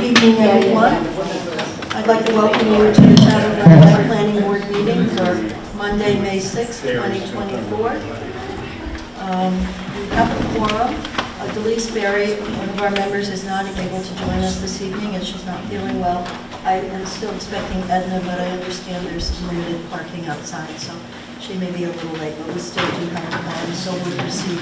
Good evening, everyone. I'd like to welcome you to the Town of Rhinebeck Planning Board meeting for Monday, May 6, 2024. We have a quorum. Delise Berry, one of our members, is not able to join us this evening as she's not feeling well. I am still expecting Edna, but I understand there's some limited parking outside, so she may be a little late, but we still do have a quorum, so we'll proceed.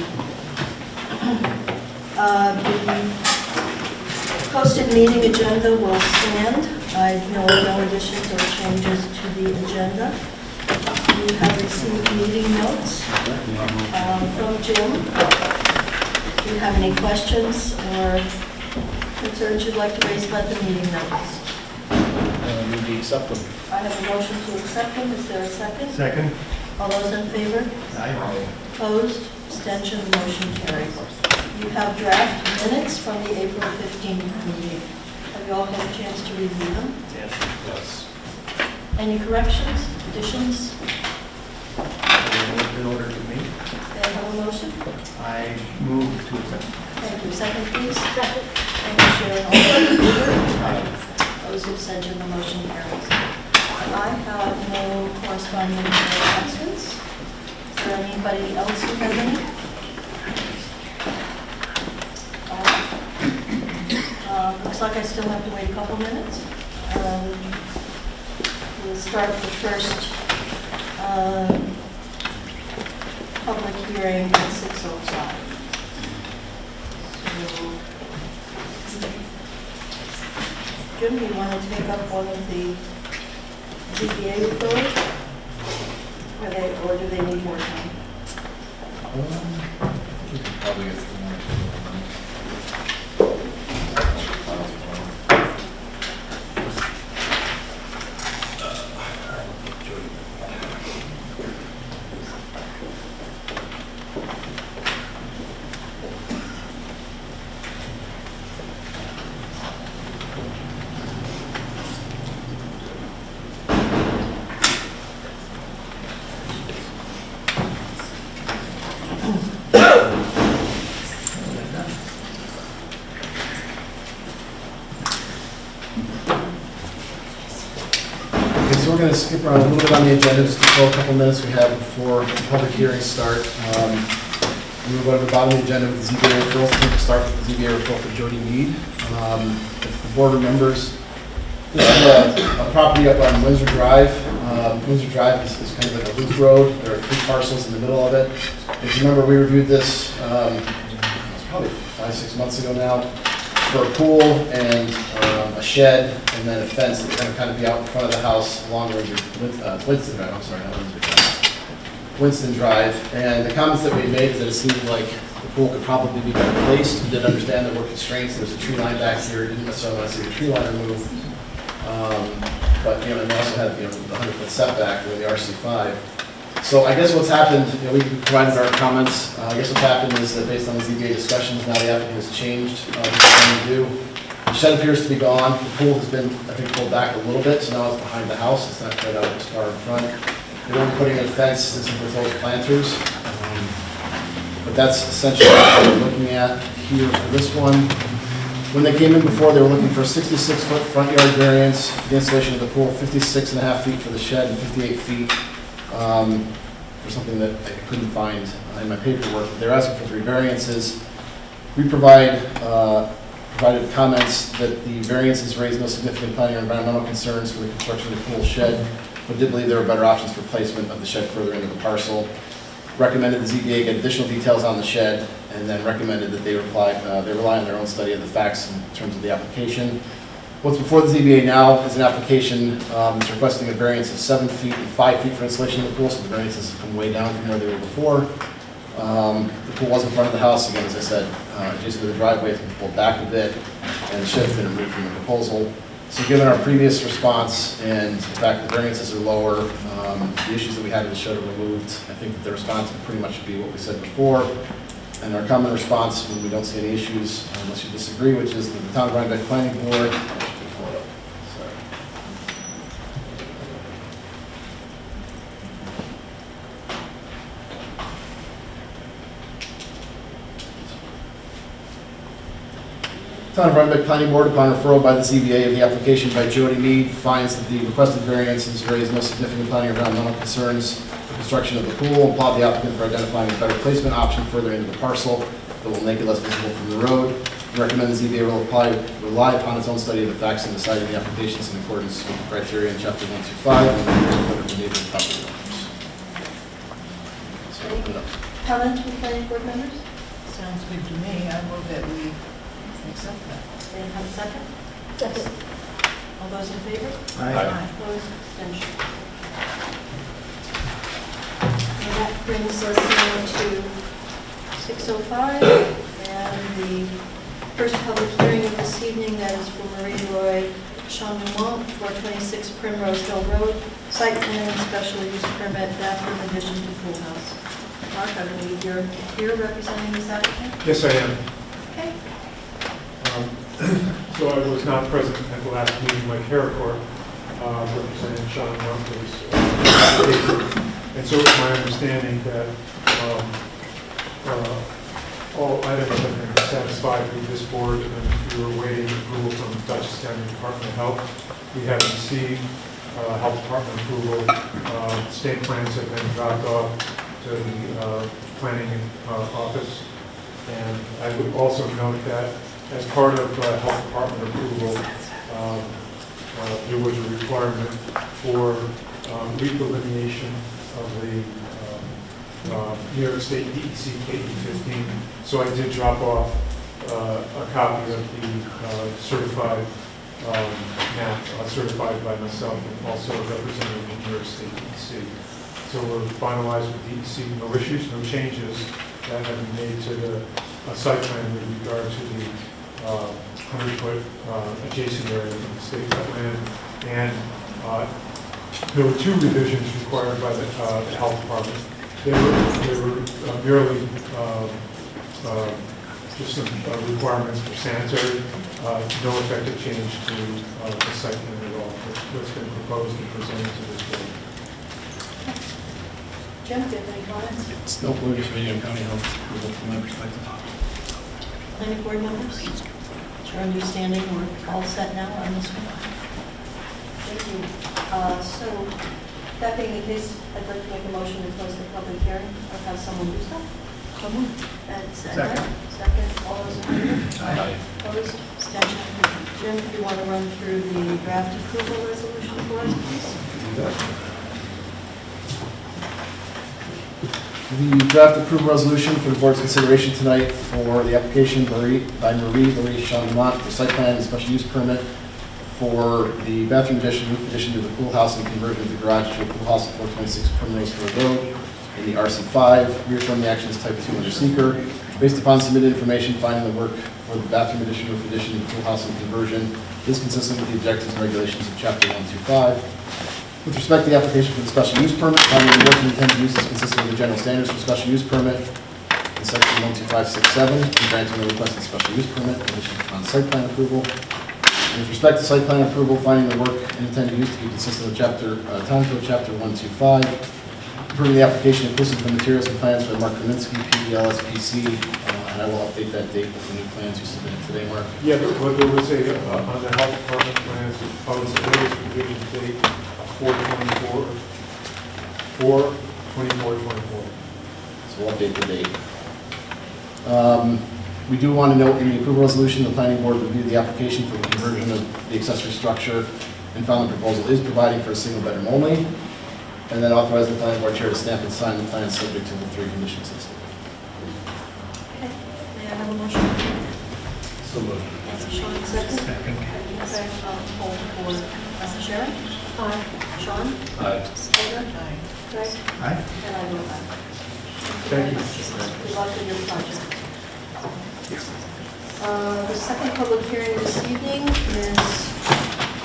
The posted meeting agenda will stand. I know no additions or changes to the agenda. You have received meeting notes from Jim. Do you have any questions or concerns you'd like to raise about the meeting notes? Move to accept them. I have a motion to accept them. Is there a second? Second. All those in favor? Aye. Opposed? Abstention? Motion carries. You have draft minutes from the April 15th meeting. Have you all had a chance to review them? Yes. Any corrections, additions? In order to meet, May I have a motion? I move to accept. Thank you. Second, please. Second. Thank you, Sharon. All those in favor? Opposed? Abstention? The motion carries. I have no corresponding announcements. Is there anybody else who has any? Looks like I still have to wait a couple minutes. We'll start the first public hearing at 6:05. So, Jim, do you want to take up one of the ZBA reports? Or do they need more time? We could probably get through one. So we're going to skip around a little bit on the agenda, just to fill a couple minutes we have before the public hearings start. We will go to the bottom of the agenda with the ZBA referral. So we'll start with the ZBA referral for Jody Mead. If the board remembers, this is a property up on Windsor Drive. Windsor Drive is kind of like a loop road. There are 3 parcels in the middle of it. If you remember, we reviewed this it's probably 5-6 months ago now, for a pool and a shed, and then a fence that's going to kind of be out in front of the house along Winston Drive. I'm sorry, not Windsor Drive. Winston Drive. And the comments that we made is that it seemed like the pool could probably be better placed. We did understand there were constraints. There's a tree line back here. Didn't necessarily want to see the tree line removed. But and we also had the 100-foot setback with the RC5. So I guess what's happened, we provided our comments. I guess what's happened is that based on the ZBA discussions, now the applicant has changed what they're trying to do. The shed appears to be gone. The pool has been, I think, pulled back a little bit, so now it's behind the house. It's not quite out as far in front. They're only putting in a fence and some proposed planters. But that's essentially what we're looking at here for this one. When they came in before, they were looking for a 66-foot front yard variance for the installation of the pool, 56.5 feet for the shed, and 58 feet for something that I couldn't find in my paperwork. They're asking for 3 variances. We provided comments that the variances raise no significant planning or environmental concerns for the construction of the pool shed, but did believe there were better options for placement of the shed further into the parcel. Recommended the ZBA get additional details on the shed, and then recommended that they rely on their own study of the facts in terms of the application. What's before the ZBA now is an application that's requesting a variance of 7 feet and 5 feet for installation of the pool, so the variances have come way down from where they were before. The pool was in front of the house, again, as I said, adjacent to the driveway. It's been pulled back a bit, and the shed's been removed from the proposal. So given our previous response and the fact that the variances are lower, the issues that we had with the shed are removed, I think that the response would pretty much be what we said before. And our common response when we don't see any issues, unless you disagree, which is that the Town of Rhinebeck Planning Board. Town of Rhinebeck Planning Board, upon referral by the ZBA of the application by Jody Mead, finds that the requested variances raise no significant planning or environmental concerns, the construction of the pool, and applaud the applicant for identifying a better placement option further into the parcel that will make it less visible from the road. We recommend the ZBA will rely upon its own study of the facts and decide the applications in accordance with the criteria in Chapter 125 and the report of the neighboring property owners. So open it up. Comments from planning board members? Sounds good to me. I move that we accept that. Anyone have a second? Second. All those in favor? Aye. Opposed, abstention. And that brings us now to 6:05, and the first public hearing of this evening, that is for Marie Roy Chandouin, 426 Primrose Hill Road, site plan and special use permit, bathroom addition to pool house. Mark, I believe you're here representing this applicant? Yes, I am. Okay. So I was not present at the last meeting, Mike Harricourt, representing Sean Rumpel's application. And so it's my understanding that all items have been satisfied with this board, and we were awaiting approval from the Dutchess County Department of Health. We have received health department approval. State plans have been dropped off to the planning office. And I would also note that as part of health department approval, there was a requirement for legal delineation of the New York State DEC KE 15. So I did drop off a copy of the certified map, certified by myself and also representing the New York State DEC. So we're finalized with DEC, no issues, no changes that have been made to the site plan with regard to the 100-foot adjacent area from the state wetland. And there were two revisions required by the health department. They were merely just some requirements for sanitary, no effective change to the site plan at all. What's been proposed and presented to this board. Jim, do you have any comments? It's no pollution for Union County Health approval from my perspective. Planning board members? It's your understanding we're all set now on this one? Thank you. So, that being the case, I'd like to make a motion to close the public hearing, or have someone do so. And second. All those in favor? Aye. Opposed? Abstention? Jim, if you want to run through the draft approval resolution for us, please? The draft approval resolution for the board's consideration tonight for the application by Marie Chandouin for site plan and special use permit for the bathroom addition, roof addition to the pool house and conversion of the garage to a pool house at 426 Primrose Hill Road in the RC5. Reaffirm the action as type 2 under seeker. Based upon submitted information, finding the work for the bathroom addition, roof addition to the pool house and conversion is consistent with the objectives and regulations of Chapter 125. With respect to the application for the special use permit, finding the work and intended use is consistent with the general standards for special use permit in section 12567, and granting the requested special use permit conditioned upon site plan approval. And with respect to site plan approval, finding the work and intended use to be consistent with Town Code Chapter 125, approving the application inclusive of the materials and plans by Mark Kaminsky, PDLSPC, and I will update that date with the new plans you submitted today, Mark. Yeah, but there was a, on the health department plans, the latest revision date, 4/24/24. So we'll update the date. We do want to note in the approval resolution, the planning board reviewed the application for the conversion of the accessory structure and found the proposal is providing for a single bedroom only, and then authorized the planning board chair to stamp and sign the plan subject to the 3 conditions listed. Okay. May I have a motion? So moved. Sean, second. Okay, poll for Sharon? Aye. Sean? Aye. Heather? Aye. Craig? Aye. And I vote aye. Thank you. Good luck with your project. The second public hearing this evening is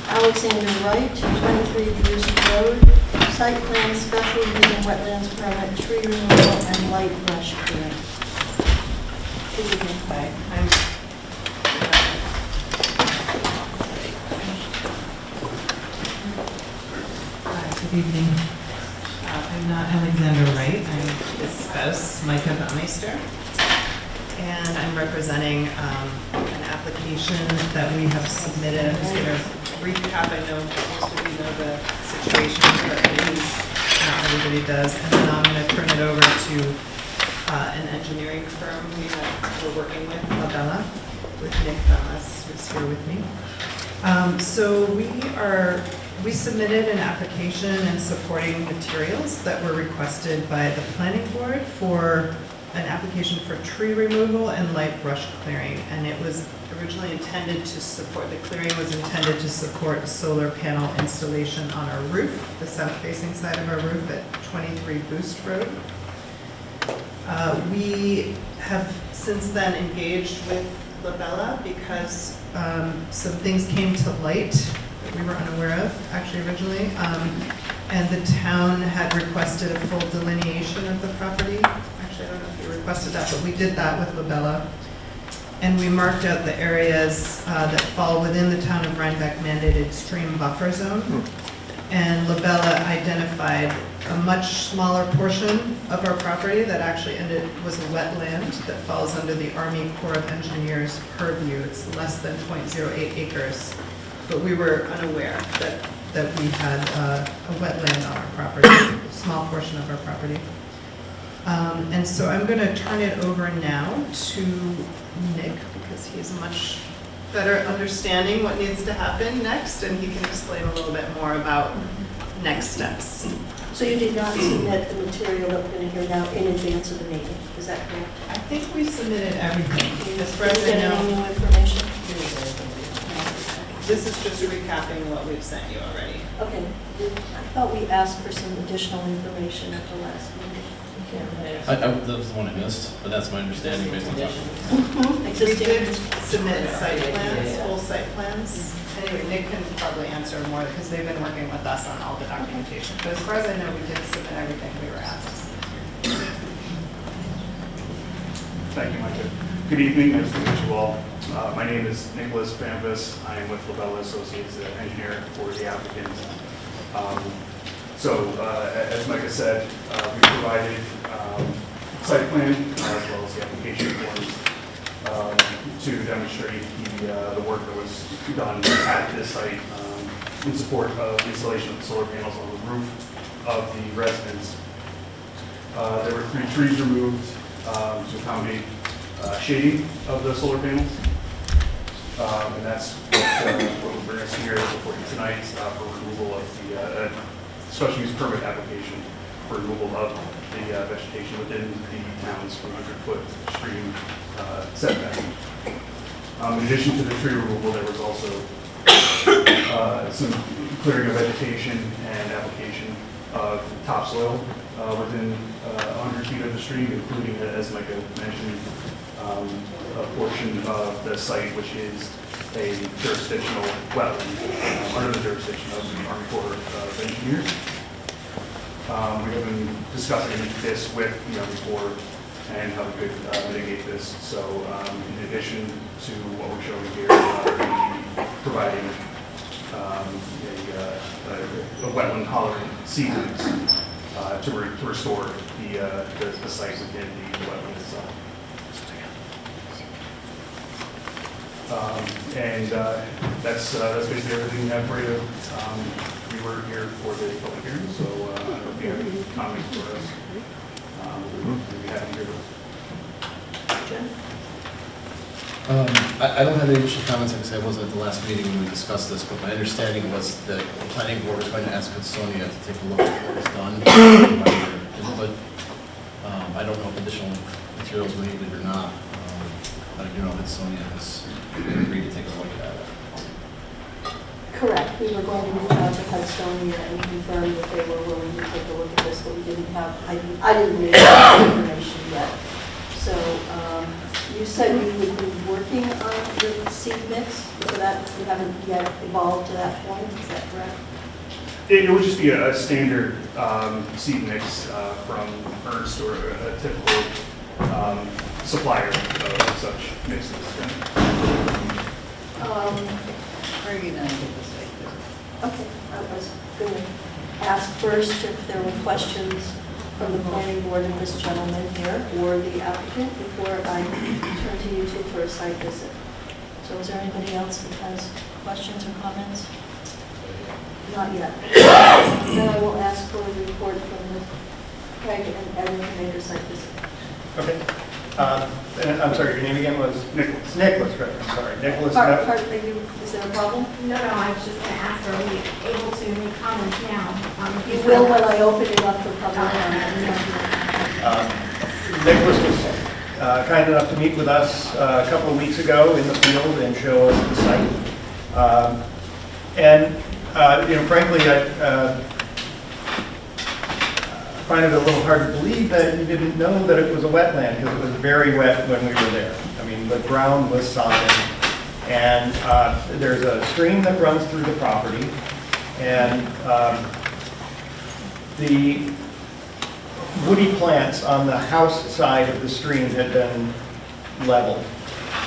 Alexander Wright, 23 Butte Road, site plan special using wetlands permit, tree removal, and light brush clearing. Good evening. Aye. Good evening. I'm not Alexander Wright. I'm his spouse, Micah Baumeister. And I'm representing an application that we have submitted. I'm just going to recap. I know most of you know the situation, but at least not everybody does. And then I'm going to turn it over to an engineering firm we're working with, Labella, with Nick Thomas, who's here with me. So we submitted an application and supporting materials that were requested by the planning board for an application for tree removal and light brush clearing. And it was originally intended to support, the clearing was intended to support solar panel installation on our roof, the south-facing side of our roof at 23 Boost Road. We have since then engaged with Labella because some things came to light that we were unaware of, actually originally. And the town had requested a full delineation of the property. Actually, I don't know if you requested that, but we did that with Labella. And we marked out the areas that fall within the town of Rhinebeck mandated stream buffer zone. And Labella identified a much smaller portion of our property that actually was a wetland that falls under the Army Corps of Engineers purview. It's less than 0.08 acres. But we were unaware that we had a wetland on our property, a small portion of our property. And so I'm going to turn it over now to Nick because he has a much better understanding what needs to happen next, and he can explain a little bit more about next steps. So you did not submit the material that we're going to hear now in advance of the meeting, is that correct? I think we submitted everything. As far Did as you I get know, any new information? this is just recapping what we've sent you already. Okay, I thought we asked for some additional information at the last meeting. That was the one I missed, but that's my understanding based on talking. We Existing. did submit site plans, full site plans. Anyway, Nick can probably answer more because they've been working with us on all the documentation. But as far as I know, we did submit everything we were asked to submit. Thank you, Micah. Good evening, nice to meet you all. My name is Nicholas Bamvis. I am with Labella Associates, the engineer for the applicant. As Micah said, we provided site plan as well as the application forms to demonstrate the work that was done at this site in support of the installation of the solar panels on the roof of the residence. There were 3 trees removed to accommodate shading of the solar panels. And that's what will bring us here before you tonight for removal of the special use permit application for removal of the vegetation within the town's 100-foot stream setback. In addition to the tree removal, there was also some clearing of vegetation and application of topsoil within 100 feet of the stream, including, as Micah mentioned, a portion of the site which is a jurisdictional wetland under the jurisdiction of the Army Corps of Engineers. We have been discussing this with the Army Corps and how we could mitigate this. So in addition to what we're showing here, we'll be providing a wetland tolerant seedlings to restore the site within the wetland itself. That's basically everything we have for you. We were here for the public hearing, so I don't know if you have any comments for us. We'd be happy to hear those. Jen? I don't have any additional comments, because I wasn't at the last meeting when we discussed this, but my understanding was that the planning board was going to ask Sonia to take a look at what was done. But I don't know if additional materials were needed or not. But I do know that Sonia has agreed to take a look at it. Correct, we were going to reach out to Hudsonia and confirm that they were willing to take a look at this, but we didn't have, I didn't really have that information yet. So you said you would be working on the seed mix, so that you haven't yet evolved to that point, is that correct? It would just be a standard seed mix from Ernst or a typical supplier of such mixes. Where are you going to get this like this? Okay, I was going to ask first if there were questions from the planning board and this gentleman here or the applicant before I turn to you two for a site visit. So So is there anybody else that has questions or comments? Not yet. Then I will ask for a report from Ms. Craig and Edwin to make a site visit. Okay. And I'm sorry, your name again was? Nicholas. Nicholas, right, I'm sorry. Nicholas. Pardon, is there a problem? No, I was just going to ask, are we able to make comments now? You will when I open it up for public comment. Nicholas was kind enough to meet with us a couple of weeks ago in the field and show us the site. Frankly, I find it a little hard to believe that you didn't know that it was a wetland, because it was very wet when we were there. I mean, the ground was solid, and there's a stream that runs through the property, and the woody plants on the house side of the stream had been leveled,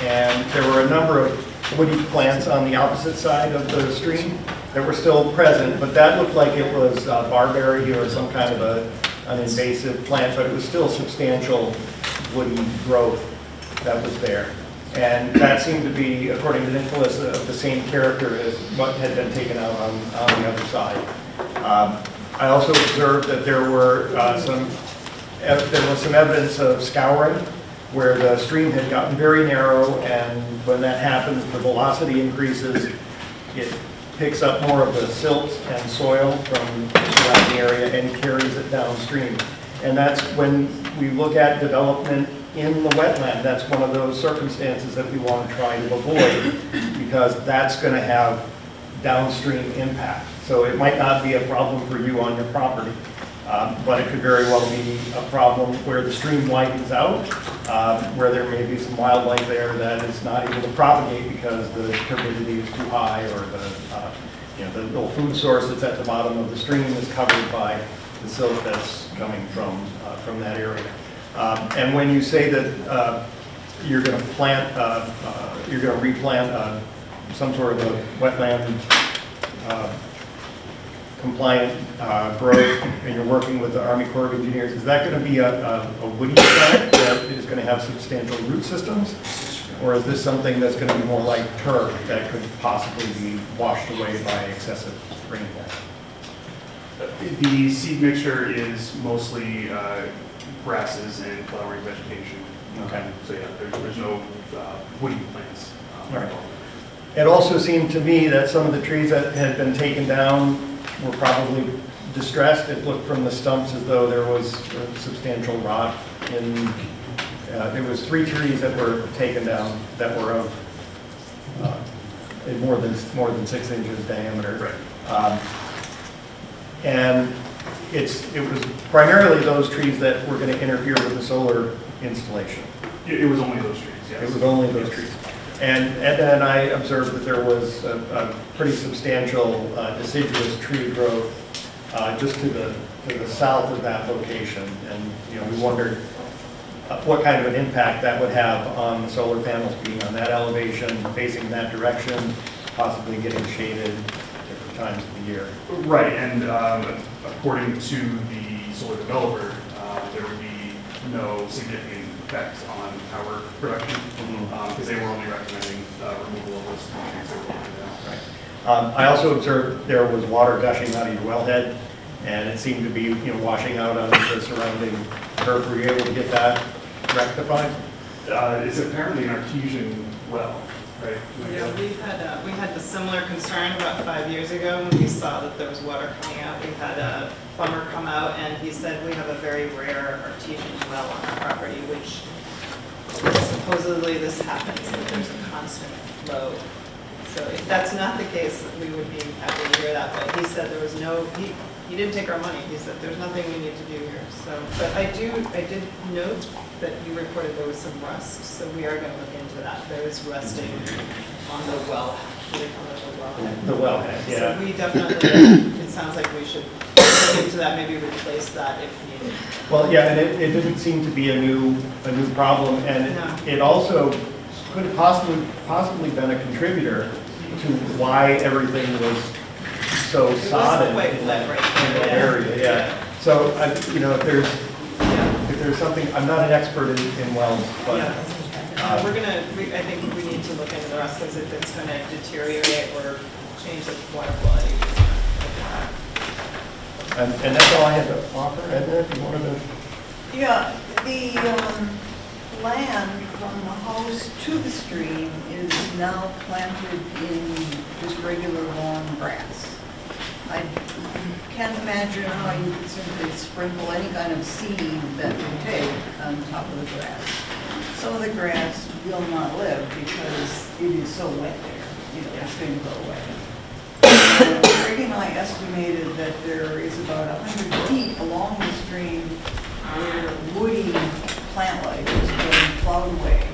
and there were a number of woody plants on the opposite side of the stream that were still present, but that looked like it was barberry or some kind of an invasive plant, but it was still substantial woody growth that was there. And that seemed to be, according to Nicholas, the same character as what had been taken out on the other side. I also observed that there was some evidence of scouring, where the stream had gotten very narrow, and when that happens, the velocity increases. It picks up more of the silt and soil from the surrounding area and carries it downstream. And that's when we look at development in the wetland, that's one of those circumstances that we want to try to avoid, because that's going to have downstream impact. So it might not be a problem for you on your property, but it could very well be a problem where the stream widens out, where there may be some wildlife there that is not able to propagate because the turbidity is too high, or the little food source that's at the bottom of the stream is covered by the silt that's coming from that area. And when you say that you're going to plant, you're going to replant some sort of a wetland compliant growth, and you're working with the Army Corps of Engineers, is that going to be a woody plant that is going to have substantial root systems? Or is this something that's going to be more like turf that could possibly be washed away by excessive rainfall? The seed mixture is mostly grasses and flowering vegetation. Okay. So yeah, there's no woody plants. All right. It also seemed to me that some of the trees that had been taken down were probably distressed. It looked from the stumps as though there was substantial rot in. There was 3 trees that were taken down that were of more than 6 inches diameter. Right. And it was primarily those trees that were going to interfere with the solar installation. It was only those trees, yes. It was only those trees. And Edna and I observed that there was a pretty substantial deciduous tree growth just to the south of that location. And we wondered what kind of an impact that would have on the solar panels being on that elevation, facing that direction, possibly getting shaded different times of the year. Right, and according to the solar developer, there would be no significant effects on power production, because they were only recommending removal of those trees that were taken down. Right. I also observed there was water gushing out of your wellhead, and it seemed to be washing out onto the surrounding turf. Were you able to get that rectified? It's apparently an artesian well, right? Yeah, we had the similar concern about 5 years ago when we saw that there was water coming out. We had a plumber come out, and he said we have a very rare artesian well on our property, which supposedly this happens, that there's a constant flow. So if that's not the case, we would be happy to hear that. But he said there was no, he didn't take our money. He said there's nothing we need to do here. So, but I did note that you reported there was some rust, so we are going to look into that. There is rusting on the well. What do they call it, the wellhead? The wellhead, yeah. So we definitely, it sounds like we should look into that, maybe replace that if needed. Well, yeah, and it didn't seem to be a new problem, and No. it also could have possibly been a contributor to why everything was so It sodden wasn't quite in wet that right there, area. Yeah. So if there's something, I'm not an expert in wells, but Yeah. I think we need to look into the rest, because if it's gonna deteriorate or change the water quality, we just wanna look at that. And that's all I had to offer. Edna, if you wanted to. Yeah, the land from the house to the stream is now planted in just regular lawn grass. I can't imagine how you could simply sprinkle any kind of seed that would take on top of the grass. Some of the grass will not live because it is so wet there, you know, it's going to go away. Greg and I estimated that there is about 100 feet along the stream where woody plant life is being plowed away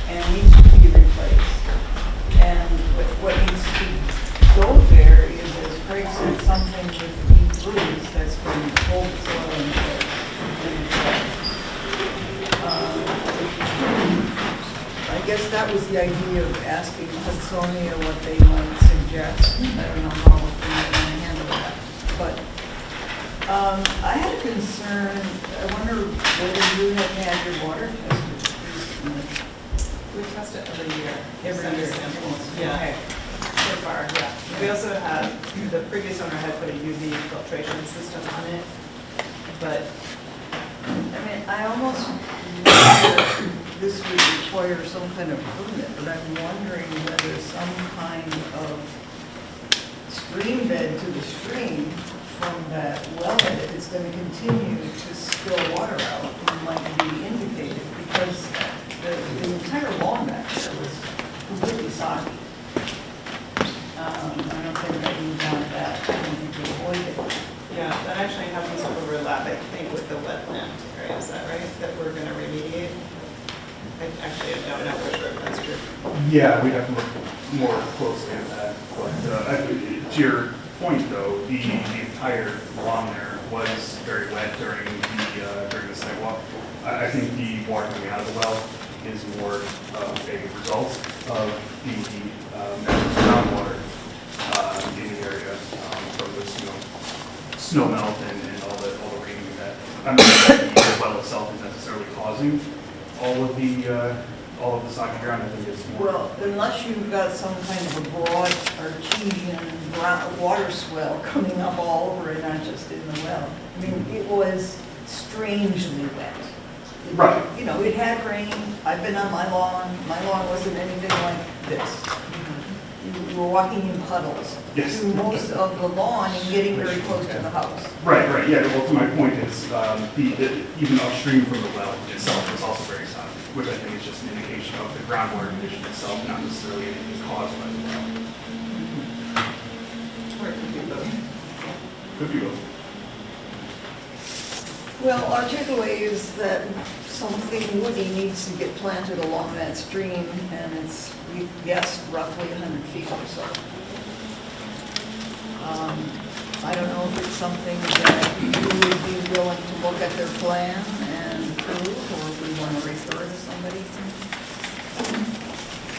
and needs to be replaced. And what needs to go there is, as Craig said, something with deep roots that's going to hold the soil in place. I guess that was the idea of asking Hudsonia what they might suggest. I don't know how they might want to handle that. But I had a concern, I wonder whether you have had your water tested recently? We test it every year. Every Send year. us samples. Yeah, Okay. so far, yeah. We also have, the previous owner had put a UV filtration system on it, but I mean, I almost wonder this would require some kind of permit, but I'm wondering whether some kind of stream bed to the stream from that wellhead, if it's going to continue to spill water out, might be indicated, because the entire lawn back there was completely soggy. I don't think that you want that, I don't think you avoid it. yeah, that actually happens to overlap, I think, with the wetland area, is that right? That we're gonna remediate? I don't know for sure if that's true. Yeah, we'd have to look more closely at that. But to your point, though, the entire lawn there was very wet during the sidewalk. I think the water coming out of the well is more of a result of the groundwater in the area from the snow melt and all the rain that. I'm not sure the well itself is necessarily causing all of the soggy ground. I think it's more. Well, unless you've got some kind of a broad artesian water swell coming up all over it, not just in the well. I mean, it was strangely wet. Right. You know, it had rain, I've been on my lawn wasn't anything like this. You were walking in puddles Yes. through most of the lawn and getting very close to the house. Right, yeah, well, to my point is, even upstream from the well itself is also very soggy, which I think is just an indication of the groundwater condition itself, not necessarily anything caused by the well. Or it could be both. Could be both. Well, our takeaway is that something woody needs to get planted along that stream, and it's, we guessed, roughly 100 feet or so. I don't know if it's something that you would be willing to look at their plan and approve, or if we want to refer to somebody.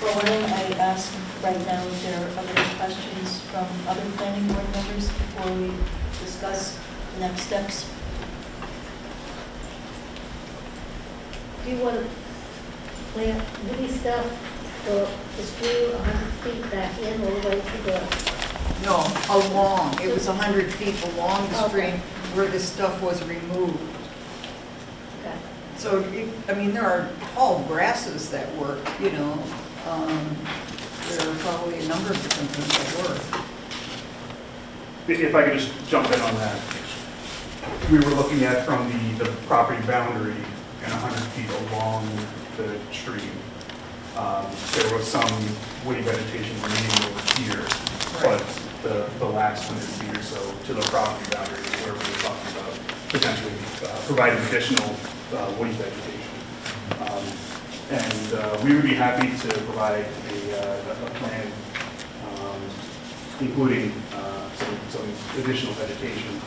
Well, why don't I ask right now if there are other questions from other planning board members before we discuss the next steps? Do you want to plant woody stuff for the stream 100 feet back in all the way to the, No, along, it was 100 feet along the Okay. stream where this stuff was removed. okay. So, I mean, there are tall grasses that work, you know. There are probably a number of different things that work. If I could just jump in on that. We were looking at from the property boundary and 100 feet along the stream. There was some woody vegetation remaining over here, but the last 100 feet or so to the property boundary is where we were talking about potentially providing additional woody vegetation. And we would be happy to provide a plan, including some additional vegetation,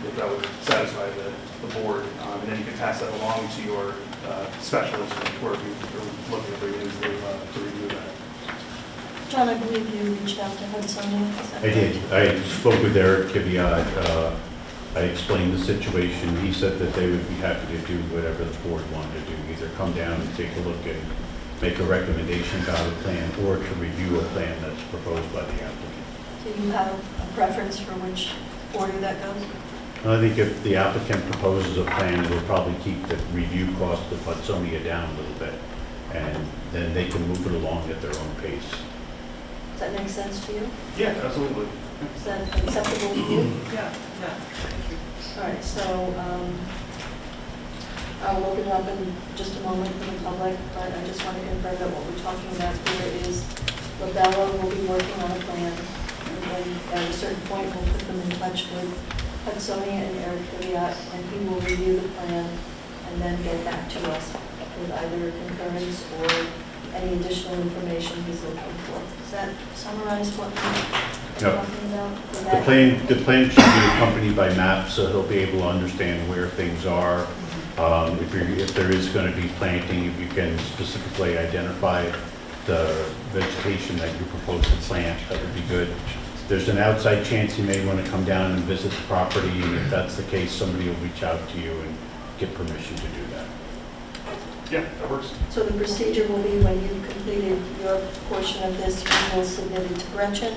if that would satisfy the board. And then you can pass that along to your specialist who are looking at bringing to review that. John, I believe you reached out to Hudsonia. I did. I spoke with Eric Kiviat. I explained the situation. He said that they would be happy to do whatever the board wanted to do, either come down and take a look and make a recommendation about a plan or to review a plan that's proposed by the applicant. Do you have a preference for which order that goes? I think if the applicant proposes a plan, it'll probably keep the review cost of Hudsonia down a little bit, and then they can move it along at their own pace. Does that make sense to you? Yeah, absolutely. Is that acceptable to you? Yeah, yeah, thank you. All right, so I'll open it up in just a moment for the public, but I just want to confirm that what we're talking about here is Labella will be working on a plan, and then at a certain point, we'll put them in touch with Hudsonia and Eric Kvyat, and he will review the plan and then get back to us with either a concurrence or any additional information he's looking for. Does that summarize what we're Yep. talking about? The plan should be accompanied by maps, so he'll be able to understand where things are. If there is going to be planting, if you can specifically identify the vegetation that you propose to plant, that would be good. There's an outside chance you may want to come down and visit the property, and if that's the case, somebody will reach out to you and get permission to do that. Yeah, that works. So the procedure will be when you've completed your portion of this, you will submit it to Gretchen,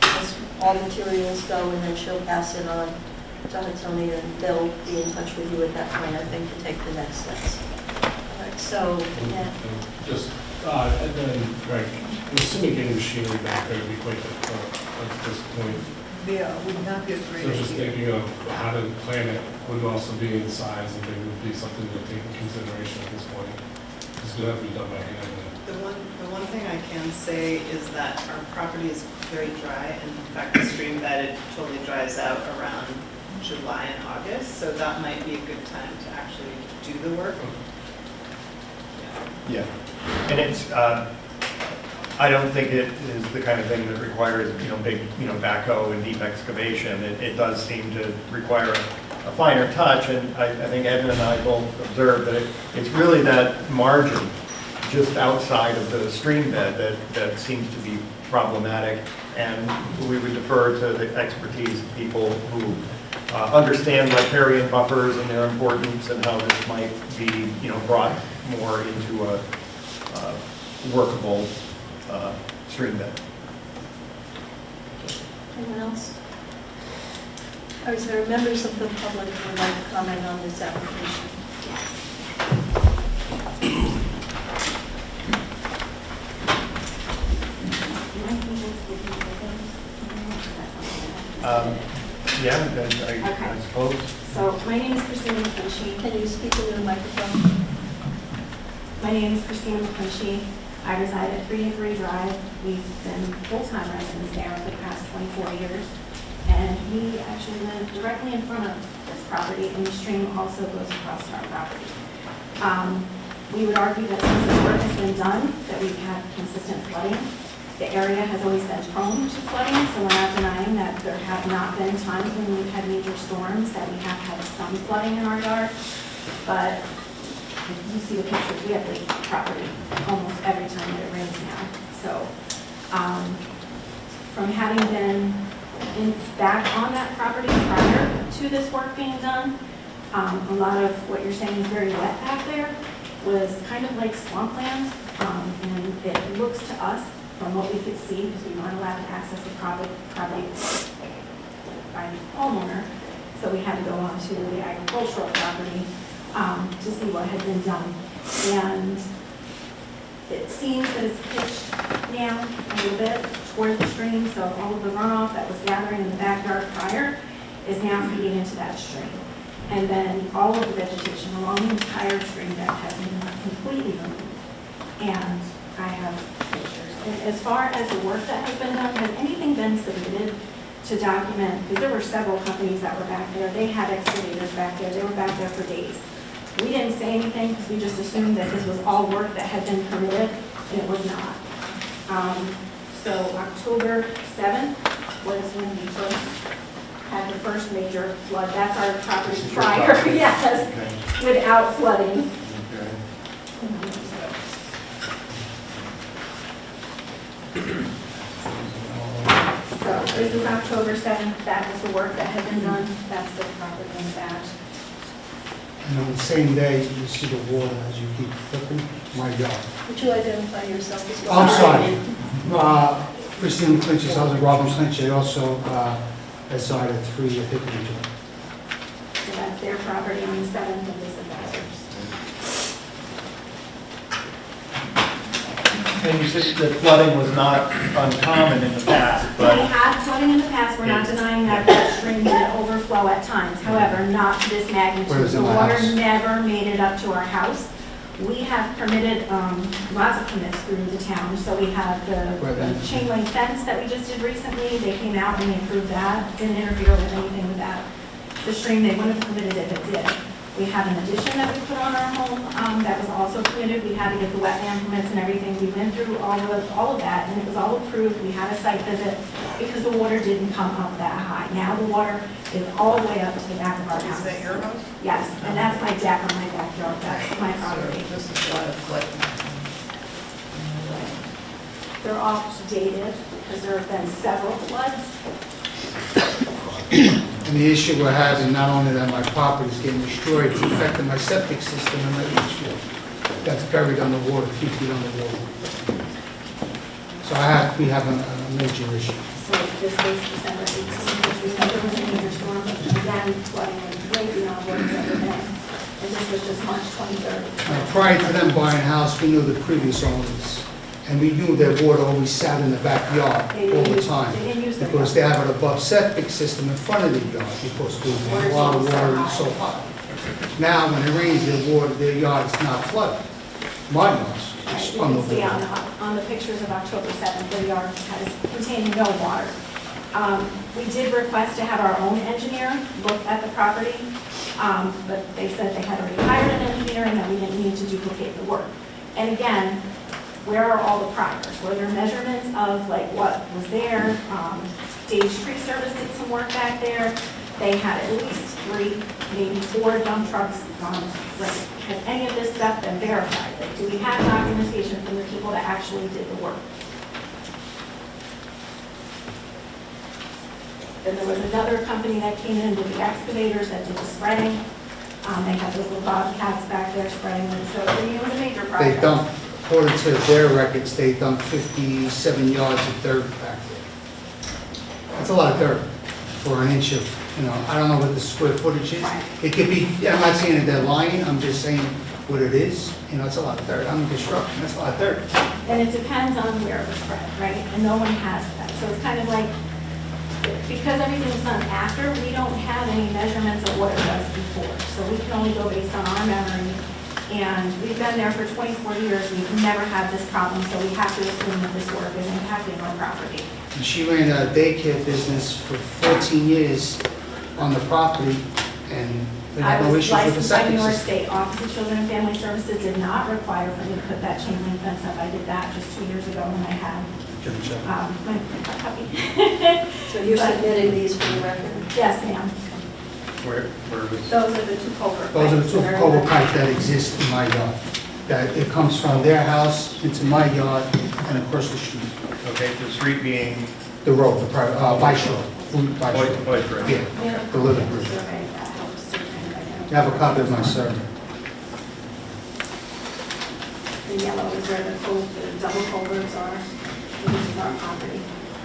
as all materials go, and then she'll pass it on to Hudsonia, and they'll be in touch with you at that point, I think, to take the next steps. All right, so, yeah. Just, and then, right, I'm assuming getting machinery back there would be quite difficult at this point. Yeah, would not be a great So just idea. thinking of how to plan it would also be in size, and maybe would be something to take into consideration at this point. It's gonna have to be done by hand. The one thing I can say is that our property is very dry, and in fact, the stream bed, it totally dries out around July and August, so that might be a good time to actually do the work. Yeah, and it's, I don't think it is the kind of thing that requires, big, backhoe and deep excavation. It does seem to require a finer touch, and I think Edna and I both observed that it's really that margin just outside of the stream bed that seems to be problematic, and we would defer to the expertise of people who understand riparian buffers and their importance and how this might be, brought more into a workable stream bed. Anyone else? Or is there members of the public who would like to comment on this application? I suppose. So my name is Christina McClinchy. Can you speak into the microphone? My name is Christina McClinchy. I reside at 303 Drive. We've been full-time residents there for the past 24 years. And we actually live directly in front of this property, and the stream also goes across our property. We would argue that since this work has been done, that we've had consistent flooding. The area has always been prone to flooding, so we're not denying that there have not been times when we've had major storms that we have had some flooding in our yard. But if you see the pictures, we have leak property almost every time that it rains now. So from having been back on that property prior to this work being done, a lot of what you're saying is very wet back there was kind of like swampland, and it looks to us, from what we could see, because we weren't allowed to access the property by the homeowner, so we had to go onto the agricultural property to see what had been done. And it seems that it's pitched down a little bit toward the stream, so all of the runoff that was gathering in the backyard prior is now feeding into that stream. And then all of the vegetation along the entire stream bed has been completely removed. And I have pictures. And as far as the work that has been done, has anything been submitted to document? Because there were several companies that were back there. They had excavators back there. They were back there for days. We didn't say anything because we just assumed that this was all work that had been permitted, and it was not. So October 7th was when we first had the first major flood. That's our property prior, yes, without flooding. So this is October 7th. That was the work that had been done. That's the property in the back. And on the same day, you see the water as you keep flipping, my God. Would you identify yourself as well? I'm sorry. Christine Clinch's husband, Robin Clinch, I also reside at 3 Hickory Drive. So that's their property on the 7th, and this is ours. And you said that flooding was not uncommon in the past, We but had flooding in the past, we're not denying that stream did overflow at times, however, not to this magnitude. Where's The in my water house? never made it up to our house. We have permitted, lots of permits through the town, so we have Where the then? chain link fence that we just did recently, they came out and they approved that, didn't interfere with anything with that. The stream, they wouldn't have permitted it if it did. We have an addition that we put on our home, that was also permitted, we had to get the wetland permits and everything, we went through all of that, and it was all approved, we had a site visit, because the water didn't come up that high. Now the water is all the way up to the back of our house. Is that your house? Yes, and that's my deck on my backyard, that's my property. So this is what it's like. They're all dated, because there have been several floods. And the issue we're having, not only that my property is getting destroyed, it's affecting my septic system and my leach field. That's buried underwater, 2 feet underwater. So we have a major issue. So this is December 18th, we know there was a major storm, but again, flooding was way beyond what it's ever been. And this was just March 23rd. Prior to them buying a house, we knew the previous owners, and we knew their water always sat in the backyard all the time. They didn't use the. Because they have an above septic system in front of the yard, because there's a lot of water and so high. Now, when it rains, their yard is not flooded. My yard's Right, you on the can see water. on the pictures of October 7th, the yard has containing no water. We did request to have our own engineer look at the property, but they said they had already hired an engineer and that we didn't need to duplicate the work. And again, where are all the priors? Were there measurements of like what was there? Stage Tree Service did some work back there. They had at least 3, maybe 4 dump trucks. Has any of this stuff been verified? Like, do we have documentation from the people that actually did the work? Then there was another company that came in and did the excavators that did the spreading. They had the little bobcats back there spreading them, so I mean, it was a major project. They dumped, according to their records, they dumped 57 yards of dirt back there. That's a lot of dirt for an inch of, I don't know what the square footage is. Right. It could be, I'm not saying that they're lying, I'm just saying what it is. It's a lot of dirt. I'm in construction, that's a lot of dirt. And it depends on where it was spread, right? And no one has that. So it's kind of like, because everything was done after, we don't have any measurements of what it was before. So we can only go based on our memory. And we've been there for 24 years, we've never had this problem, so we have to assume that this work is impacting our property. And she ran a daycare business for 14 years on the property, and they I had no was issues with the licensed by septic New York system. State Office of Children and Family Services did not require for me to put that chain link fence up. I did that just 2 years ago when I had Jimmy Chuck. my puppy. So you're submitting these for the record? Yes, ma'am. where was, Those are the 2 culvert Those are the pipes two that are- culvert pipes that exist in my yard. That it comes from their house into my yard and across the street. okay, the street being The road, the private, Vice Road. Vice Road. Boyd Road. Yeah, We have a the living room. survey that helps to kind of You have a copy of my survey. The yellow is where the double culverts are. This is our property.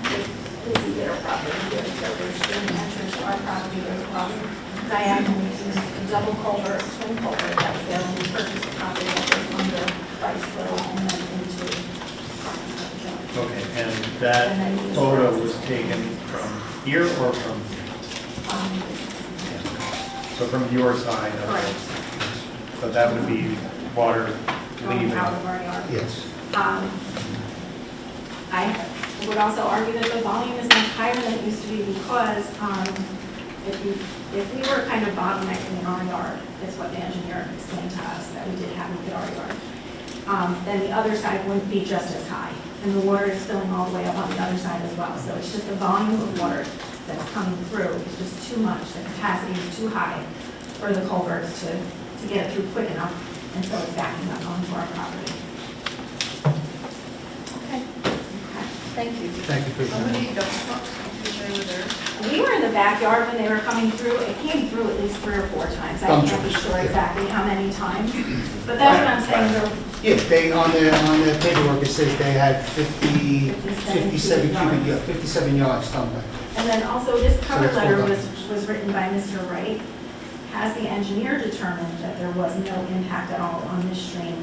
This is their property here, so there's an entrance to our property, there's a crossing. Diagonally, is a double culvert, twin culvert, that was there when we purchased the property, that goes under Rice Road and then into. Okay, and that photo was taken from here or from, so from your side of Correct. it? So that would be water Going leaving? out of our yard. Yes. I would also argue that the volume is much higher than it used to be because if we were kind of bottlenecking in our yard, is what the engineer explained to us, that we did have in our yard, then the other side wouldn't be just as high. And the water is filling all the way up on the other side as well. So it's just the volume of water that's coming through is just too much. The capacity is too high for the culverts to get it through quick enough. And so it's backing up onto our property. Okay. Thank you. Thank you for your How time. many dump trucks did you say they were there? We were in the backyard when they were coming through. It came through at least 3 or 4 times. I Dump can't be trucks, sure yeah. exactly how many times. But that's what I'm saying, though. Yeah, they, on their paperwork, it says they had 57 yards dumped. And then also, this cover that's letter full was written by Mr. Wright. Has the engineer determined that there was no impact at all on this stream,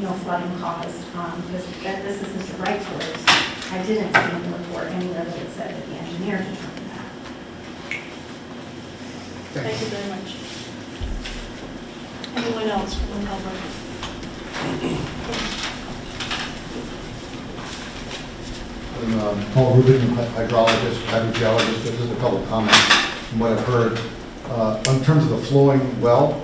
no flooding caused? This is Mr. Wright's words. I didn't see in the report anywhere that it said that the engineer determined that. Thank you very much. Anyone else from the public? Paul Rubin, hydrologist, hydrogeologist, this is a couple of comments from what I've heard. In terms of the flowing well,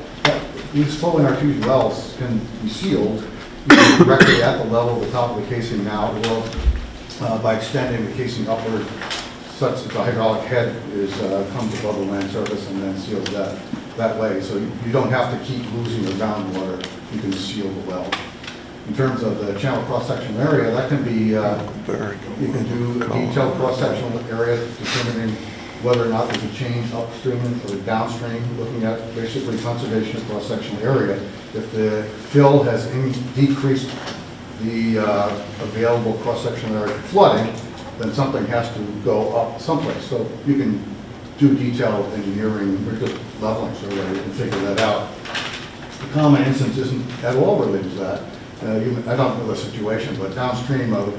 these flowing artesian wells can be sealed either directly at the level of the top of the casing now, or by extending the casing upward such that the hydraulic head comes above the land surface and then seals that way. So you don't have to keep losing the groundwater, you can seal the well. In terms of the channel cross-sectional area, that can be, you can do a detailed cross-sectional area determining whether or not there's a change upstream or downstream, looking at basically conservation of cross-sectional area. If the fill has decreased the available cross-sectional area for flooding, then something has to go up someplace. So you can do detailed engineering or just leveling survey and figure that out. The common instance isn't at all related to that. I don't know the situation, but downstream of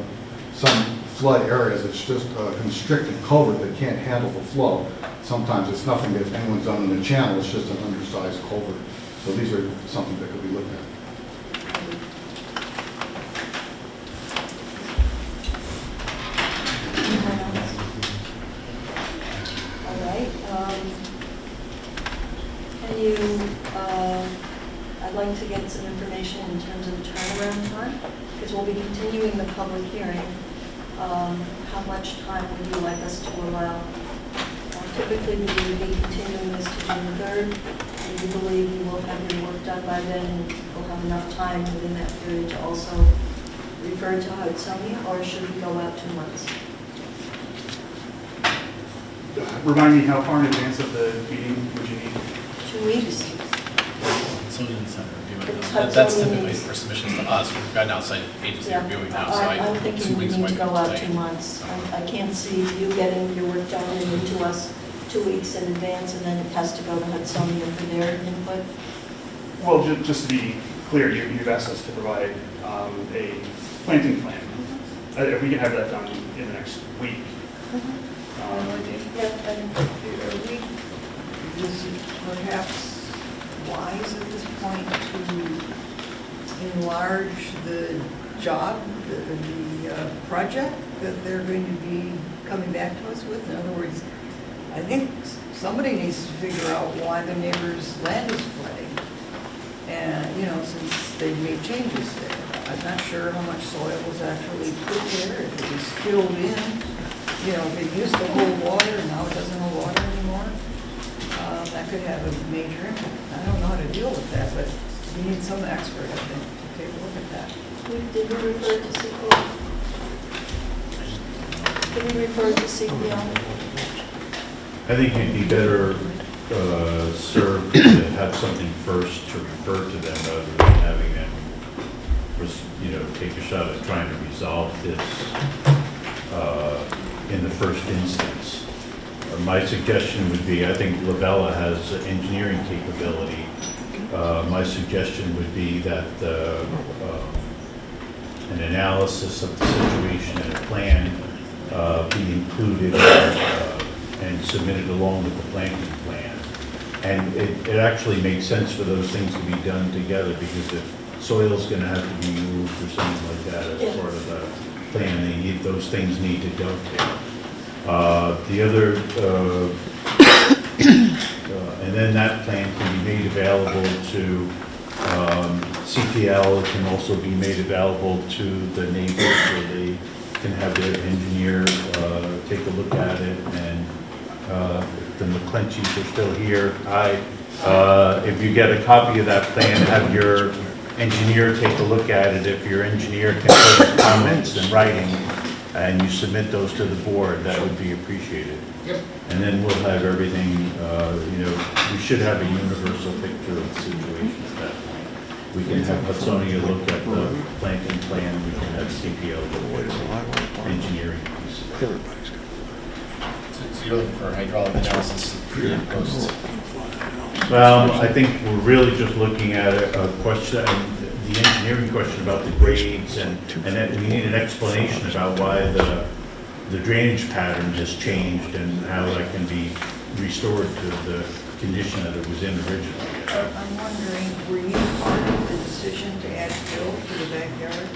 some flood areas, it's just a constricted culvert that can't handle the flow. Sometimes it's nothing that anyone's done in the channel, it's just an undersized culvert. So these are something that could be looked at. All right. Can you, I'd like to get some information in terms of turnaround time, because we'll be continuing the public hearing. How much time would you like us to allow? Typically, we would be continuing this to June 3rd. Do you believe you will have your work done by then and we'll have enough time within that period to also refer to Hudsonia, or should we go out 2 months? Remind me, how far in advance of the meeting would you need? 2 weeks? So we didn't send a review it. It's That's Hudsonia typically needs- for submissions to us. We've got an outside agency Yeah. reviewing now, so I'm 2 thinking we weeks need might to be go out tight. 2 months. I can't see you getting your work done and into us 2 weeks in advance, and then it has to go to Hudsonia for their input. Well, just to be clear, you've asked us to provide a planting plan. If we can have that done in the next week. Yeah, Is it perhaps wise at this point to enlarge the job, the project that they're going to be coming back to us with? In other words, I think somebody needs to figure out why the neighbor's land is flooding. And, since they've made changes there. I'm not sure how much soil was actually put there, if it was filled in. If it used to hold water and now it doesn't hold water anymore. That could have a major impact. I don't know how to deal with that, but we need some expert, I think, to take a look at that. Did we refer to CPL? Did we refer to CPL? I think you'd be better served to have something first to refer to them rather than having them, take a shot at trying to resolve this in the first instance. My suggestion would be, I think Lavella has engineering capability. My suggestion would be that an analysis of the situation and a plan be included and submitted along with the planting plan. And it actually makes sense for those things to be done together, because if soil's going to have to be moved or something like that as part of the plan, those things need to dovetail. The other, and then that plan can be made available to CPL. It can also be made available to the neighbors, so they can have their engineer take a look at it. And if the McClenchies are still here, if you get a copy of that plan, have your engineer take a look at it. If your engineer can put comments in writing, and you submit those to the board, that would be appreciated. Yep. And then we'll have everything, we should have a universal picture of the situation at that point. We can have Hudsonia look at the planting plan, we can have CPL look at the engineering piece of it. So you're looking for hydraulic analysis post. Well, I think we're really just looking at a question, the engineering question about the grades, and that we need an explanation about why the drainage pattern has changed and how that can be restored to the condition that it was in originally. I'm wondering, were you part of the decision to add fill to the backyard?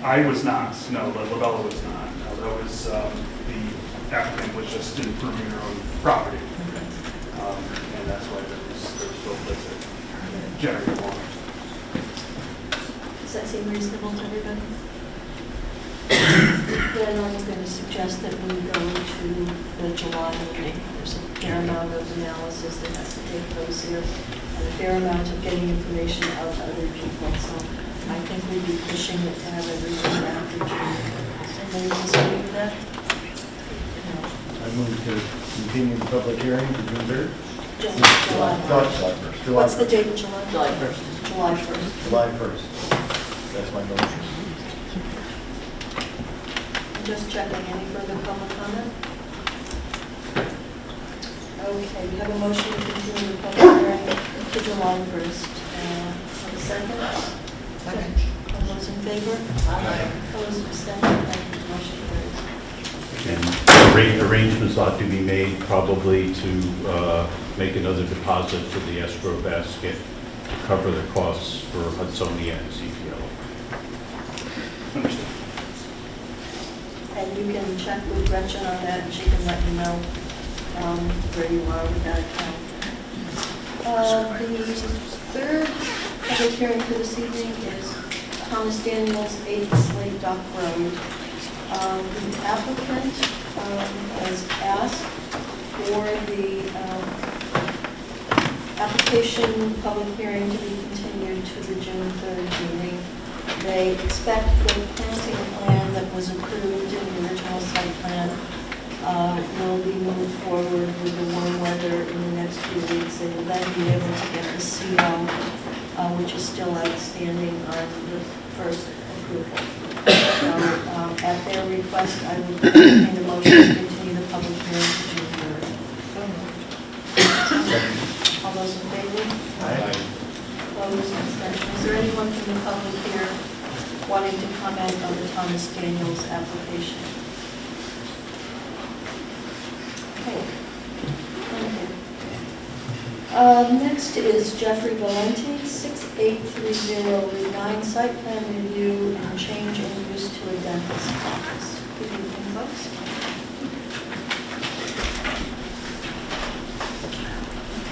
I was not, no, Labella was not. No, that was, the applicant was just improving their own property. And that's why there was still place that generated water. Does that seem reasonable to everybody? Then I'm going to suggest that we go to the July meeting. There's a fair amount of analysis that has to take place here, and a fair amount of getting information out to other people. So I think we'd be pushing it to have everything after June. Somebody disagree with that? I move to continue the public hearing to June 3rd. July. July 1st. What's the date in July? July 1st. July 1st. July 1st. That's my motion. Just checking, any further public comment? Okay, we have a motion to continue the public hearing to July 1st. Have a second? Second. All those in favor? Aye. Opposed, abstentions, thank you, motion carries. And arrangements ought to be made probably to make another deposit to the escrow basket to cover the costs for Hudsonia and CPL. Understood. And you can check with Gretchen on that, and she can let you know where you are with that account. The third public hearing for this evening is Thomas Daniels, 8 Slate Dock Road. The applicant has asked for the application public hearing to be continued to the June 3rd meeting. They expect the planting plan that was approved in the original site plan will be moved forward with the warm weather in the next few weeks. They will then be able to get the CO, which is still outstanding on the first approval. So at their request, I will entertain a motion to continue the public hearing to June 3rd. All those in favor? Aye. Opposed, abstentions? Is there anyone from the public here wanting to comment on the Thomas Daniels application? Okay. Thank you. Next is Jeffrey Valenti, 6830 Route 9, site plan review and change in use to a dentist office. Good evening, folks.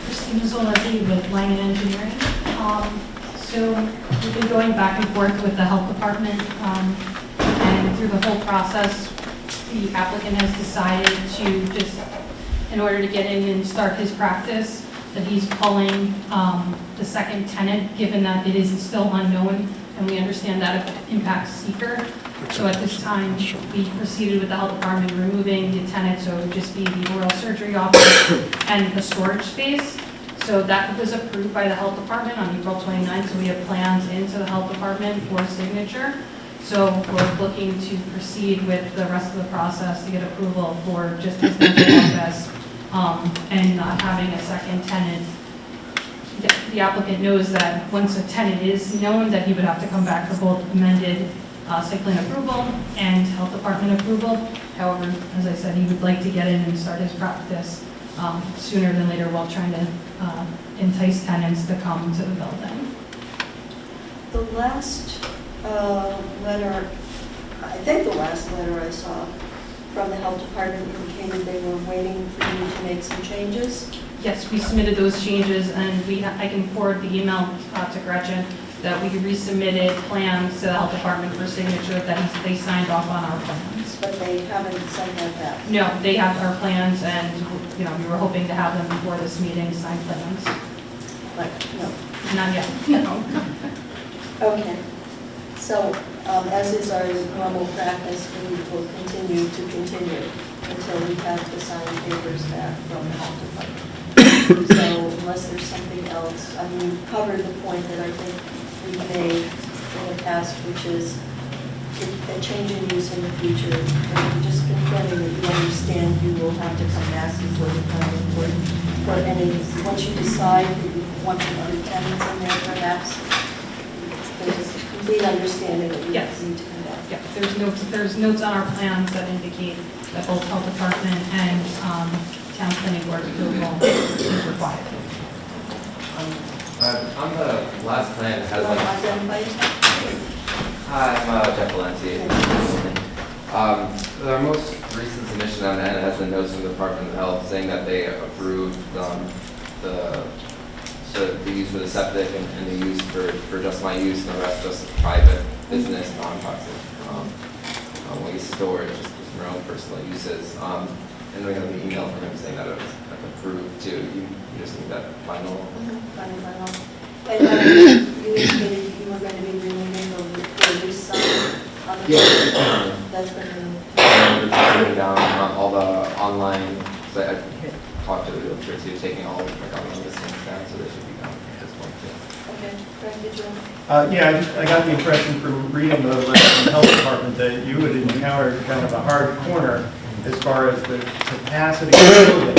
Christine Zolazzi with Langen Engineering. So we've been going back and forth with the health department, and through the whole process, the applicant has decided to just, in order to get in and start his practice, that he's pulling the second tenant, given that it is still unknown, and we understand that it impacts seeker. So at this time, we proceeded with the health department removing the tenant, so it would just be the oral surgery office and the storage space. So that was approved by the health department on April 29th, so we have plans into the health department for signature. So we're looking to proceed with the rest of the process to get approval for just his dental office and not having a second tenant. The applicant knows that once a tenant is known, that he would have to come back for both amended site plan approval and health department approval. However, as I said, he would like to get in and start his practice sooner than later while trying to entice tenants to come to the building. The last letter, I think the last letter I saw from the health department indicated they were waiting for you to make some changes. Yes, we submitted those changes, and I can forward the email to Gretchen that we resubmitted plans to the health department for signature, that they signed off on our plans. But they haven't sent that back. No, they have our plans, and we were hoping to have them before this meeting, signed plans. But no. Not yet, no. Okay. So, as is our normal practice, we will continue until we have the signed papers back from the health department. So unless there's something else, I mean, you've covered the point that I think we've made in the past, which is a change in use in the future. And just confirming that you understand you will have to come back before the planning board for any, once you decide that you want some other tenants in there perhaps, there's a complete understanding that you Yes. need to come back. Yeah, there's notes on our plans that indicate that both health department and town planning board approval is required. On the last plan, it has Want to like, identify yourself? hi, I'm Jeff Valenti. Our most recent submission on that has the notes from the Department of Health saying that they approved the use for the septic and the use for just my use, and the rest just private business, non-toxic waste storage, just for my own personal uses. And we have the email from him saying that it was approved too. You just need that final. Final. And you indicated you were going to be removing the lease sign on the. Yeah. That's been removed. And we're taking down all the online, so I talked to the realtor too, taking all of my online listings down, so they should be gone at this point too. Okay, Greg, did you? Yeah, I got the impression from reading the letter from the health department that you had encountered kind of a hard corner as far as the capacity of the building,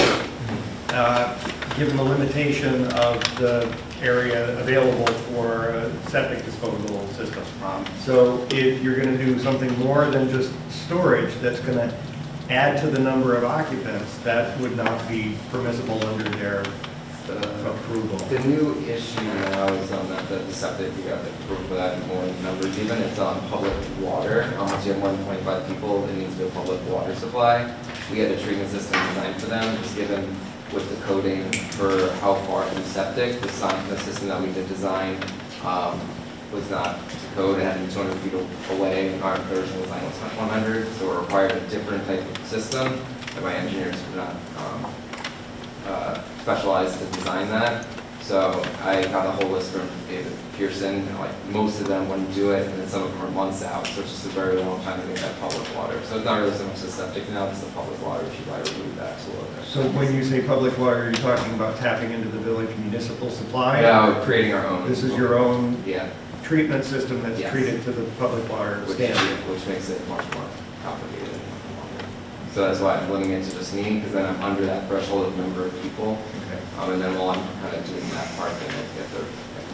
given the limitation of the area available for a septic disposal system. So if you're going to do something more than just storage that's going to add to the number of occupants, that would not be permissible under their approval. The new issue now is that the septic, you got to approve for that in more numbers even. It's on public water. Once you have more than 25 people, it needs to be a public water supply. We had a treatment system designed for them, just given with the coding for how far from septic, the system that we did design was not to code. It had to be 200 feet away. Our version design was 100, so it required a different type of system, and my engineers were not specialized to design that. So I got a whole list from David Pearson, and like most of them wouldn't do it, and then some of them are months out, so it's just a very long time to get that public water. So it's not really so much the septic now, it's the public water issue. I remove that to look at. So when you say public water, you're talking about tapping into the village municipal supply? Yeah, we're creating our own. This is your own Yeah. treatment system that's Yes. treated to the public water standard? Which makes it much more complicated. So that's why I'm limiting it to just me, because then I'm under that threshold of number of people. Okay. And then while I'm kind of doing that part, then I get to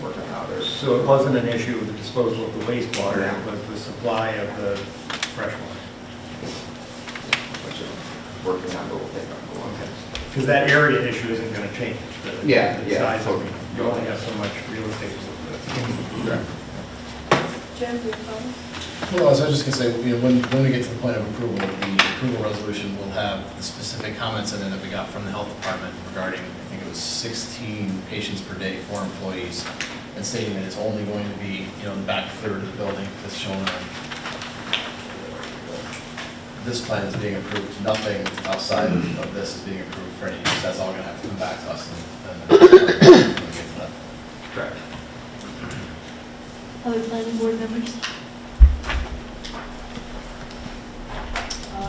work on others. So it wasn't an issue with the disposal of the wastewater, No. it was the supply of the fresh water? Which is working on, but will take a long time. Because that area issue isn't going to change. The Yeah, size of, totally. you only have so much real estate. Jim, do you comment? Well, I was just gonna say, when we get to the point of approval, the approval resolution will have the specific comments in it that we got from the health department regarding, I think it was 16 patients per day, 4 employees, and stating that it's only going to be, the back third of the building that's shown on this plan is being approved. Nothing outside of this is being approved for any use. That's all gonna have to come back to us and when we get to that. Correct. Other planning board members?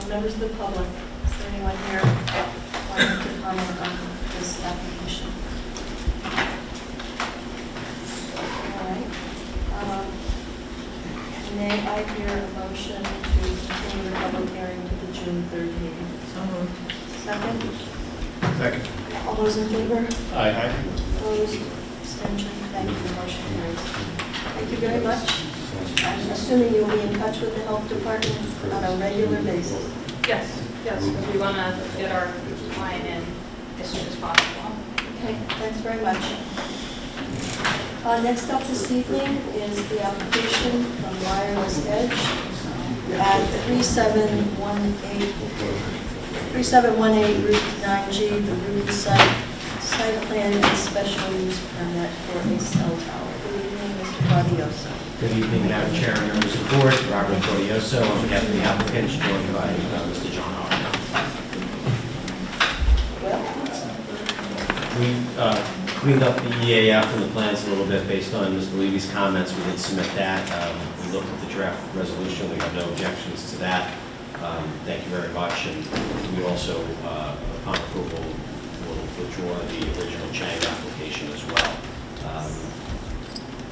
Members of the public, is there anyone here wanting to comment on this application? All right. May I hear a motion to continue the public hearing to the June 3rd meeting? So moved. Second? Second. All those in favor? Aye. Opposed? Abstention? Thank you, the motion carries. Thank you very much. I'm assuming you'll be in touch with the health department on a regular basis. Yes, because we want to get our client in as soon as possible. Okay, thanks very much. Next up this evening is the application from Wireless Edge at 3718 Route 9G, the Route site plan and special use permit for a cell tower. Good evening, Mr. Gaudioso. Good evening, Madam Chair, and members of the board. Robert Gaudioso on behalf of the applicant, joined by Mr. John Hart. Well, We cleaned up the EAF and the plans a little bit based on Mr. Levy's comments. We did submit that. We looked at the draft resolution. We have no objections to that. Thank you very much. And we also, upon approval, will withdraw the original Chang application as well,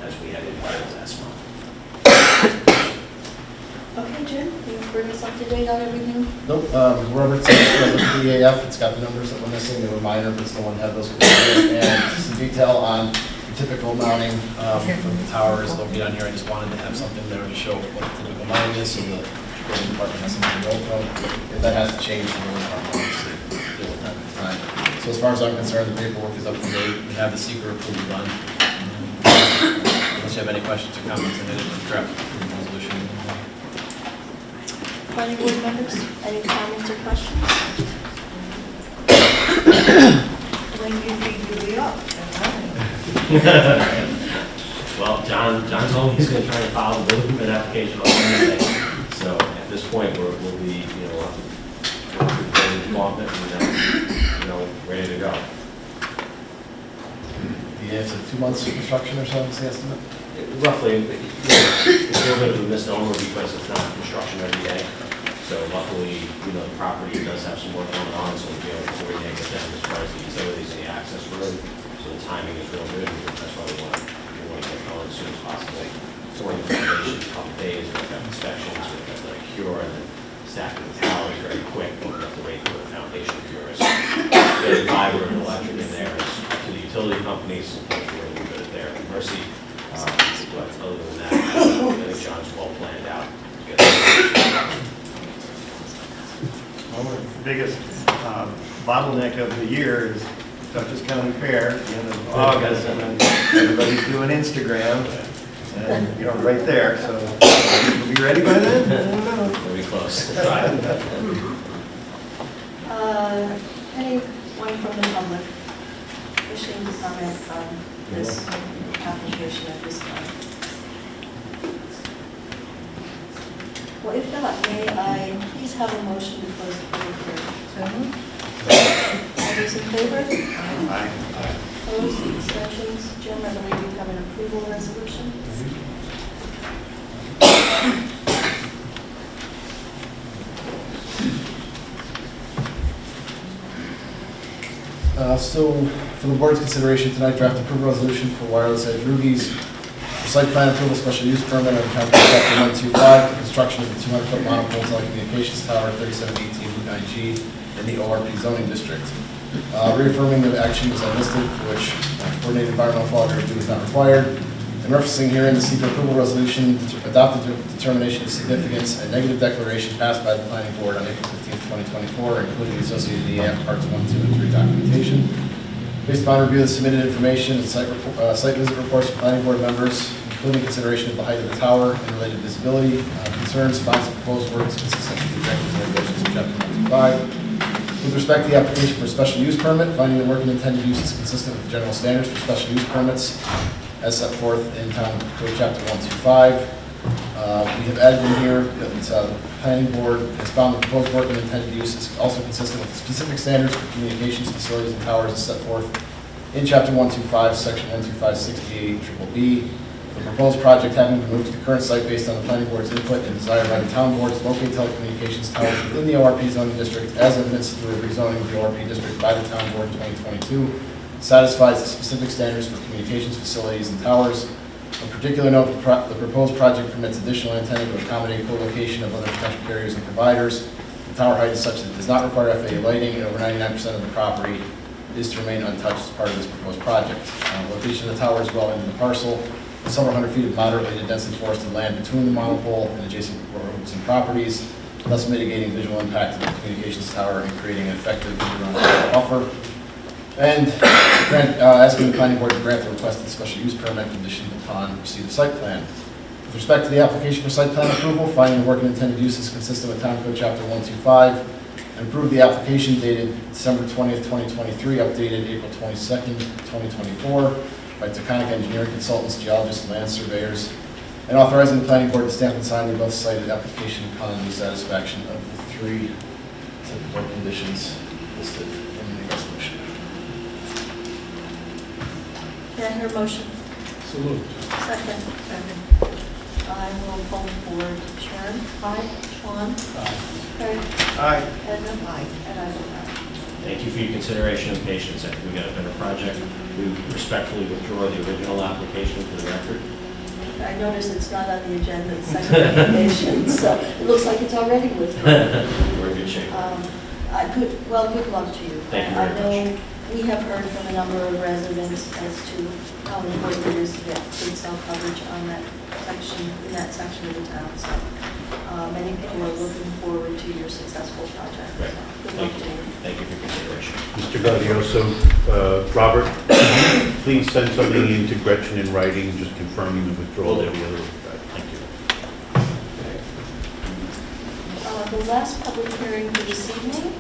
as we had indicated last month. Okay, Jim, you bring us up to date on everything? Nope, we're over to the EAF, it's got the numbers that were missing, they were minor, but still one had those. And some detail on the typical mounting for the towers, they'll be on here, I just wanted to have something there to show what the typical mounting is, so the building department has something to go from. If that has to change, the building department will obviously deal with that at the time. So as far as I'm concerned, the paperwork is up to date, we have the secret approval done. Unless you have any questions or comments, I made a draft approval resolution. Planning board members, any comments or questions? When you figure it up, Well, John's always going to try to follow the building permit application on Wednesday. So at this point, we'll be, up to the building department and, ready to go. Yeah, it's a 2 months construction or so, is the estimate? Roughly, it's a little bit of a misnomer because it's not construction every day. So luckily, the property does have some work going on, so we'll be able to coordinate with them as far as the utilities and the access road. So the timing is real good, and that's why we want to get going as soon as possible. Pouring the foundation, a couple days, we've got inspections, we've got the cure, and then stacking the towers very quick, but we have to wait for the foundation cures. Getting fiber and electric in there is to the utility companies, we're a little bit at their mercy. But other than that, I think John's well planned out to get that. Well, the biggest bottleneck of the year is Dutchess County Fair at the end of August, and then everybody's doing Instagram, and right there, so we'll be ready by then? I don't know. We'll be close. Anyone from the public wishing to comment on this application at this time? Well, if not, may I please have a motion to close the public hearing? All those in favor? Aye. Opposed, abstentions? Jim, I believe you have an approval resolution. So, for the board's consideration tonight, draft approval resolution for wireless edge Rugies, site plan approval, special use permit on County Chapter 125 for construction of the 200-foot monopole telecommunications tower, 3718 Route 9G, in the ORP zoning district. Reaffirming the actions I listed, for which coordinated environmental quality review is not required, and referencing herein the secret approval resolution to adopt the determination of significance and negative declaration passed by the planning board on April 15, 2024, including the associated EAF parts 1, 2, and 3 documentation. Based upon review of the submitted information and site visit reports from planning board members, including consideration of the height of the tower and related visibility concerns, finds the proposed work is consistent with the objectives and regulations of Chapter 125. With respect to the application for a special use permit, finding the work and intended use is consistent with the general standards for special use permits as set forth in Town Code Chapter 125. We have added in here that the planning board has found the proposed work and intended use is also consistent with the specific standards for communications facilities and towers as set forth in Chapter 125, Section 125-68-BBB. The proposed project having been moved to the current site based on the planning board's input and desire by the town board to locate telecommunications towers within the ORP zoning district as evidenced through a rezoning of the ORP district by the town board in 2022, satisfies the specific standards for communications facilities and towers. Of particular note, the proposed project permits additional antenna to accommodate co-location of other potential carriers and providers. The tower height is such that it does not require FAA lighting, and over 99% of the property is to remain untouched as part of this proposed project. Location of the tower is well into the parcel, with several hundred feet of moderately to densely forested land between the monopole and adjacent roads and properties, thus mitigating visual impact of the communications tower and creating an effective year-round buffer. And asking the planning board to grant the requested special use permit conditioned upon receipt of site plan. With respect to the application for site plan approval, finding the work and intended use is consistent with Town Code Chapter 125, and approve the application dated December 20th, 2023, updated April 22nd, 2024, by Taconic Engineering Consultants, Geologists, and Land Surveyors, and authorizing the planning board to stamp and sign the above cited application upon the satisfaction of the 3 typical conditions listed in the resolution. May I hear a motion? So moved. Second. Second. I will poll the board. Sharon? Aye. Sean? Aye. Craig? Aye. Edna? Aye. And I vote aye. Thank you for your consideration and patience. I think we got a better project. We respectfully withdraw the original application for the record. I notice it's not on the agenda, it's second application, so it looks like it's already withdrawn. We're in good shape. Good luck to you. Thank you I very know we have heard from a number of residents as to how important it is to get good cell coverage on that section, in that section of the town. So many people are looking forward to your successful project. Right. So good luck Thank to you. you. Thank you for your consideration. Mr. Gaudioso, Robert, please send something in to Gretchen in writing, just confirming the withdrawal of the other. Thank you. The last public hearing for this evening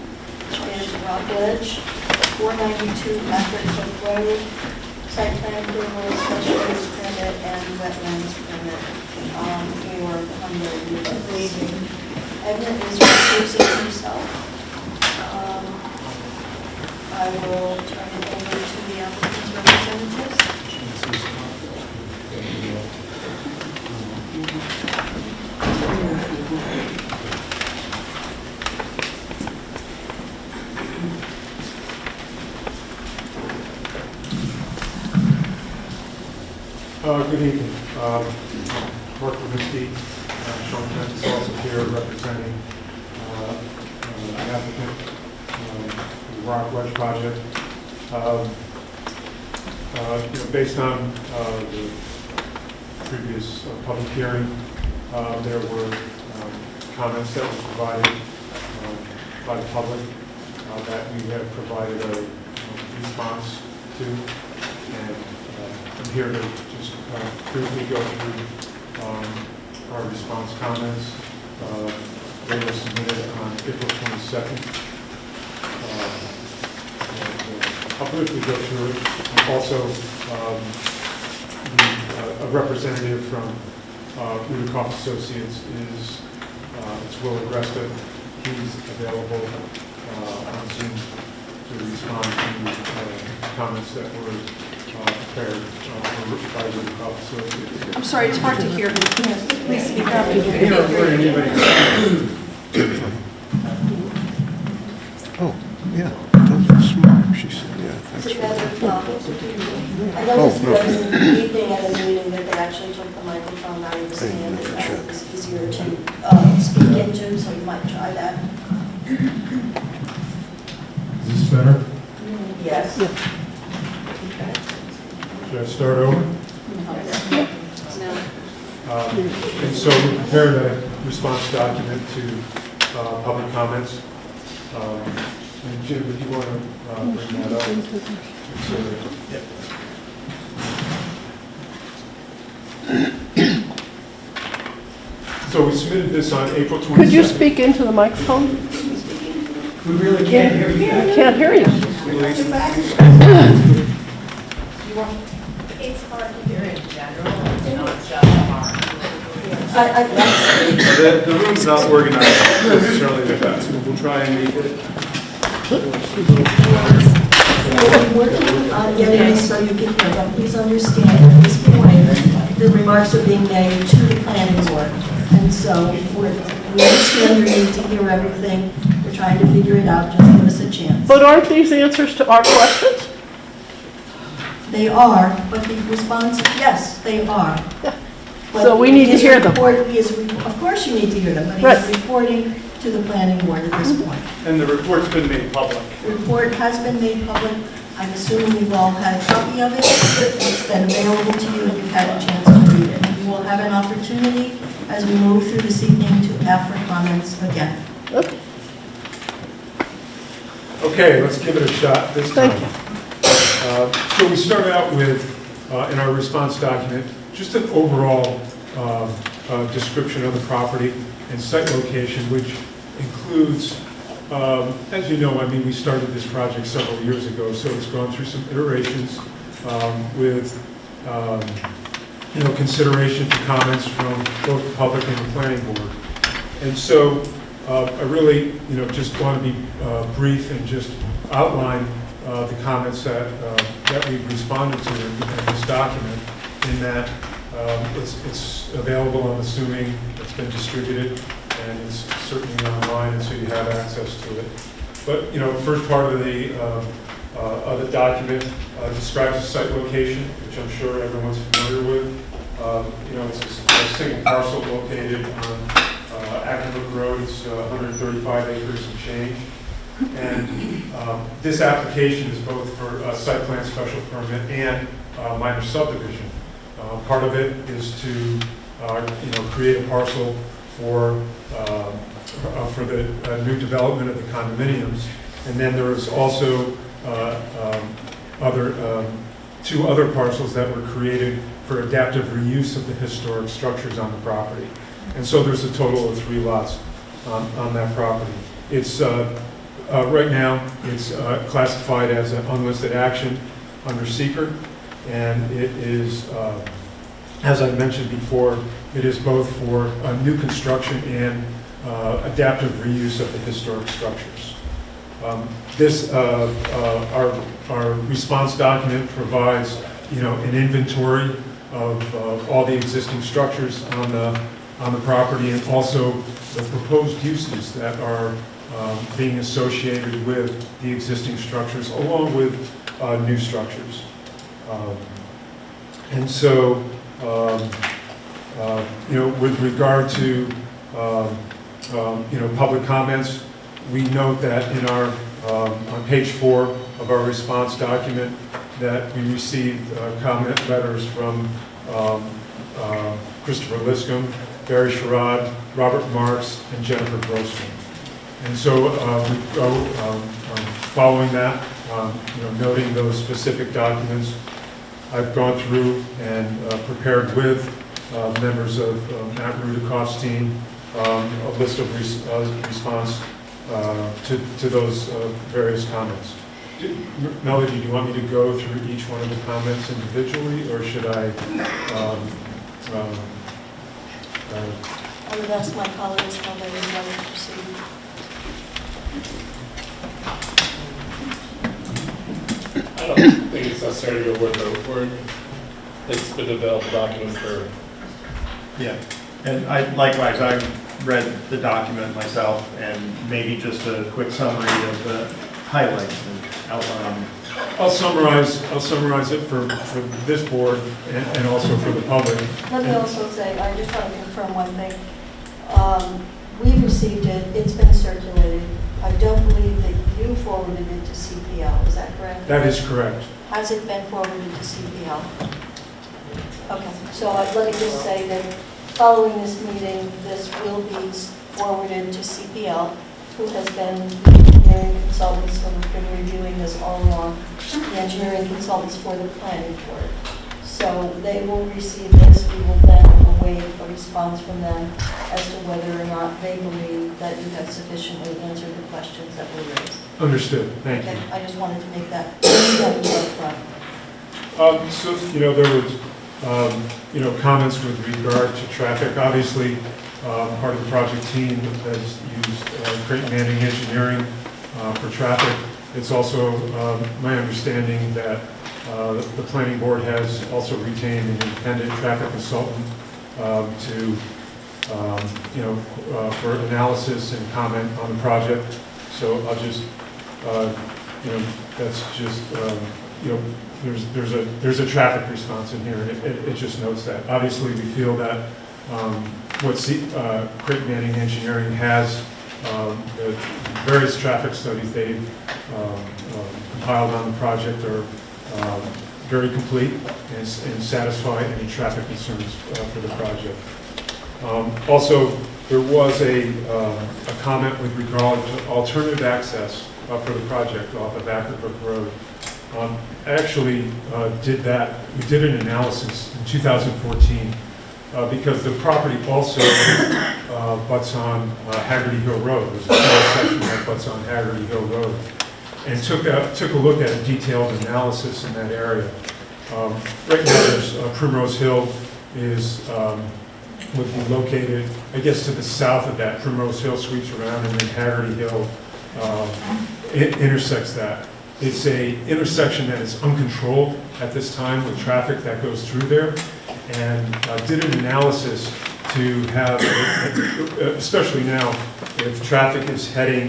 is Rock Ledge, 492 African Road, site plan approval, special use permit, and wetlands permit for Humber units. Edna is recusing himself. I will turn it over to the applicant's representatives. Good evening. Mark Lewinsky, Sean Kent is also here representing an applicant, the Rock Ledge project. Based on the previous public hearing, there were comments that were provided by the public that we have provided a response to, and I'm here to just briefly go through our response comments. They were submitted on April 22nd. I'll briefly go through it. Also, a representative from Rhinebeck Associates is it's Will Agresta. He's available on Zoom to respond to comments that were prepared by Rhinebeck Associates. I'm sorry, it's hard to hear. Please speak up. Oh, yeah, that's smart, she said, yeah, Is that's it right. better? I noticed no. that in the evening at a meeting that they actually took the microphone out of the stand, and that was easier to speak into, so you might try that. Is this better? Yes. Should I start over? And so we prepared a response document to public comments. And Jim, would you want to bring that up? So we submitted this on April 22nd. Could you speak into the microphone? We really can't hear you. Can't hear you. It's hard to hear in general, it's not just hard. The room's not organized necessarily the best, but we'll try and make it. We're working on getting this so you can hear, but please understand, at this point, the remarks are being made to the planning board. And so we understand your need to hear everything. We're trying to figure it out. Just give us a chance. But aren't these answers to our questions? They are, but the response, yes, they are. But So we need to hear them. Of course you need to hear them, but Right. he's reporting to the planning board at this point. And the report's been made public. The report has been made public. I'm assuming you've all had a copy of it. It's been available to you and you've had a chance to read it. You will have an opportunity as we move through this evening to ask for comments again. Okay, let's give it a shot this time. So we start out with, in our response document, just an overall description of the property and site location, which includes, as you know, I mean, we started this project several years ago, so it's gone through some iterations with, consideration to comments from both the public and the planning board. And so I really, just want to be brief and just outline the comments that we've responded to in this document, in that it's available, I'm assuming it's been distributed, and it's certainly online, and so you have access to it. But, you know, the first part of the document describes the site location, which I'm sure everyone's familiar with. You know, it's a single parcel located on Acton Road. It's 135 acres and change. And this application is both for a site plan special permit and minor subdivision. Part of it is to, you know, create a parcel for the new development of the condominiums. And then there is also two other parcels that were created for adaptive reuse of the historic structures on the property. And so there's a total of 3 lots on that property. It's right now it's classified as an unlisted action under seeker, and it is, as I mentioned before, it is both for new construction and adaptive reuse of the historic structures. Our response document provides, you know, an inventory of all the existing structures on the property, and also the proposed uses that are being associated with the existing structures, along with new structures. And so, you know, with regard to you know, public comments, we note that in our on page 4 of our response document that we received comment letters from Christopher Liscombe, Barry Sherrod, Robert Marks, and Jennifer Grossman. And so we go following that, you know, noting those specific documents. I've gone through and prepared with members of Matt Rudikov's team a list of response to those various comments. Melody, do you want me to go through each one of the comments individually, or should I? I would ask my colleagues how they would like to proceed. I don't think it's necessary to go word for word. It's been developed document for. Yeah, and likewise, I read the document myself, and maybe just a quick summary of the highlights and outline. I'll summarize it for this board and also for the public. Let me also say, I just want to confirm one thing. We've received it, it's been circulated. I don't believe that you forwarded it to CPL, is that correct? That is correct. Has it been forwarded to CPL? Okay, so let me just say that following this meeting, this will be forwarded to CPL, who has been the engineering consultants who have been reviewing this all along, the engineering consultants for the planning board. So they will receive this. We will then await a response from them as to whether or not they believe that you have sufficiently answered the questions that were raised. Understood. Thank you. I just wanted to make that up front. So, you know, there was, you know, comments with regard to traffic. Obviously, part of the project team has used Creighton Manning Engineering for traffic. It's also my understanding that the planning board has also retained an independent traffic consultant to, you know, for analysis and comment on the project. So I'll just, you know, that's just, you know, there's a traffic response in here, and it just notes that. Obviously, we feel that what Creighton Manning Engineering has, the various traffic studies they've compiled on the project are very complete and satisfy any traffic concerns for the project. Also, there was a comment with regard to alternative access for the project off of Acton Road. I actually did that. We did an analysis in 2014 because the property also butts on Haggerty Hill Road. There's a small section that butts on Haggerty Hill Road, and took a look at a detailed analysis in that area. Right now, there's Primrose Hill would be located, I guess, to the south of that. Primrose Hill sweeps around, and then Haggerty Hill intersects that. It's a intersection that is uncontrolled at this time with traffic that goes through there, and did an analysis to have, especially now, if traffic is heading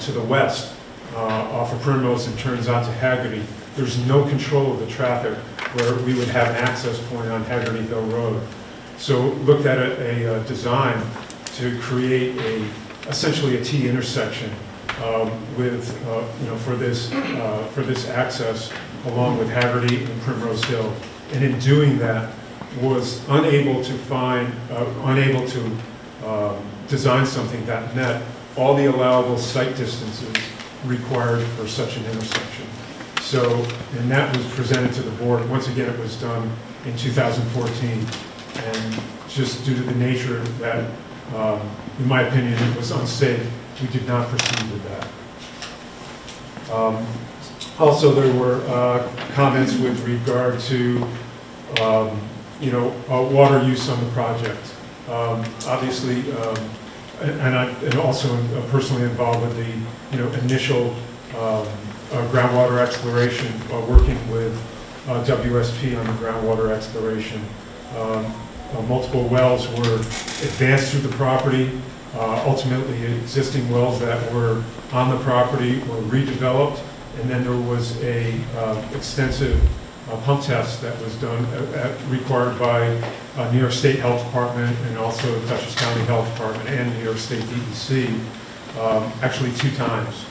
to the west off of Primrose and turns onto Haggerty, there's no control of the traffic where we would have an access point on Haggerty Hill Road. So looked at a design to create essentially a T intersection with, for this access along with Haggerty and Primrose Hill. And in doing that, was unable to design something that met all the allowable site distances required for such an intersection. So, and that was presented to the board. Once again, it was done in 2014. And just due to the nature that, in my opinion, it was unsafe, we did not proceed with that. Also, there were comments with regard to, water use on the project. Obviously, and also personally involved with the, initial groundwater exploration, working with WSP on the groundwater exploration. Multiple wells were advanced through the property. Ultimately, existing wells that were on the property were redeveloped, and then there was a extensive pump test that was done, required by New York State Health Department and also Dutchess County Health Department and New York State DEC, actually 2 times,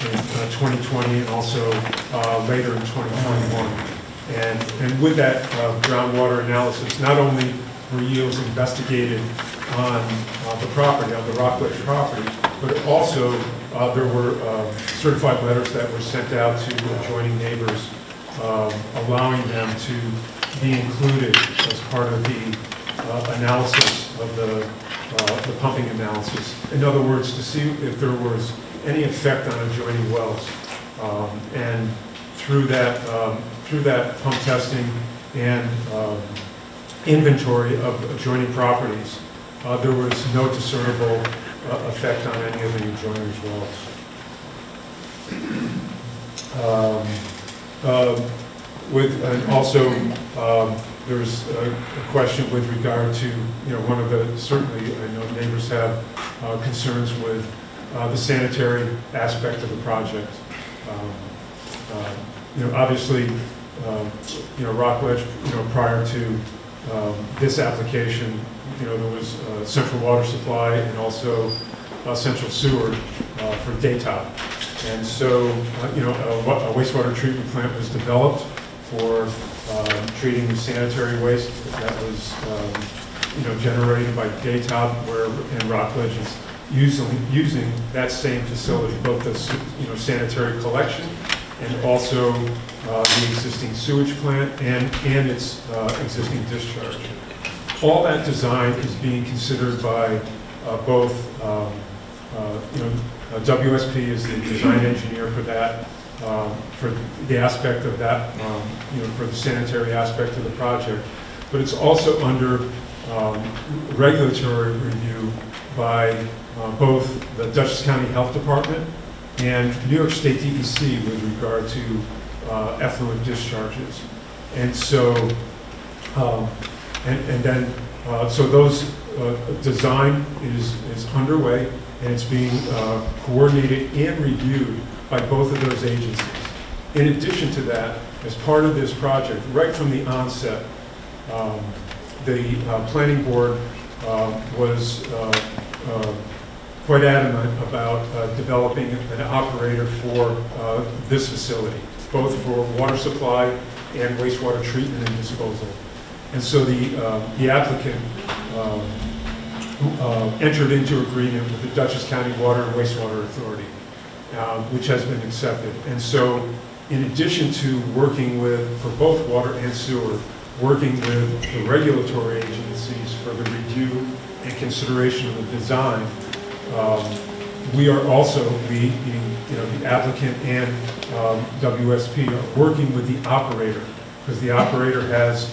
in 2020 and also later in 2021. And with that groundwater analysis, not only were yields investigated on the property, on the Rockledge property, but also there were certified letters that were sent out to adjoining neighbors, allowing them to be included as part of the analysis of the pumping analysis. In other words, to see if there was any effect on adjoining wells. And through that pump testing and inventory of adjoining properties, there was no discernible effect on any of the adjoining wells. And also, there's a question with regard to, one of the, certainly I know neighbors have concerns with the sanitary aspect of the project. Obviously, Rockledge, prior to this application, there was central water supply and also central sewer for Daytop. And so, a wastewater treatment plant was developed for treating sanitary waste that was, generated by Daytop, and Rockledge is using that same facility, both the, sanitary collection and also the existing sewage plant and its existing discharge. All that design is being considered by both, WSP is the design engineer for that, for the aspect of that, for the sanitary aspect of the project. But it's also under regulatory review by both the Dutchess County Health Department and New York State DEC with regard to effluent discharges. And so, so those design is underway, and it's being coordinated and reviewed by both of those agencies. In addition to that, as part of this project, right from the onset, the planning board was quite adamant about developing an operator for this facility, both for water supply and wastewater treatment and disposal. And so the applicant entered into agreement with the Dutchess County Water and Wastewater Authority, which has been accepted. And so, in addition to working with, for both water and sewer, working with the regulatory agencies for the review and consideration of the design, we are also, the applicant and WSP are working with the operator, because the operator has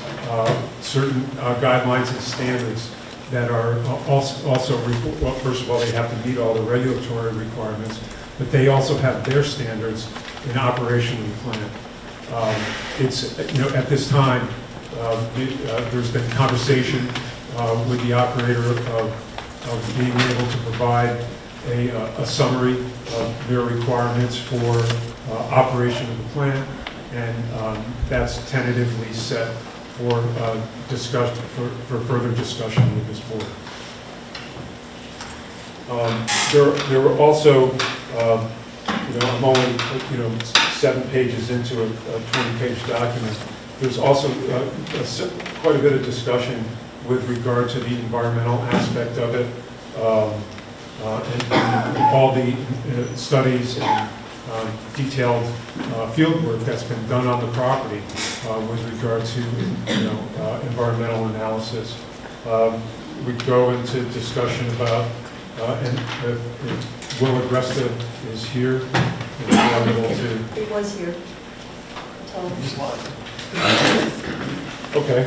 certain guidelines and standards that are also, well, first of all, they have to meet all the regulatory requirements, but they also have their standards in operation of the plant. It's, at this time, there's been conversation with the operator of being able to provide a summary of their requirements for operation of the plant, and that's tentatively set for discussion, for further discussion with this board. There were also, I'm only, 7 pages into a 20-page document. There's also quite a bit of discussion with regard to the environmental aspect of it, and all the studies and detailed field work that's been done on the property with regard to environmental analysis. We go into discussion about, and Will Agresta is here. He was here. Tell him. Okay.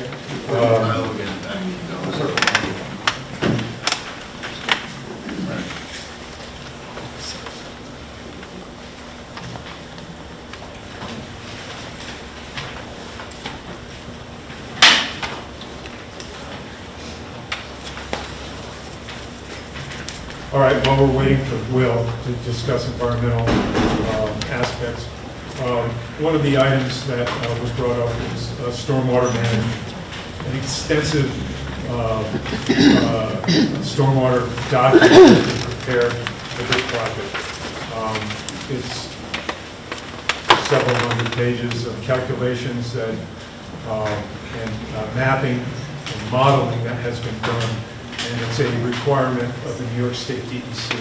All right, while we're waiting for Will to discuss environmental aspects, one of the items that was brought up is stormwater management. An extensive stormwater document has been prepared for this project. It's several hundred pages of calculations that, and mapping and modeling that has been done. And it's a requirement of the New York State DEC.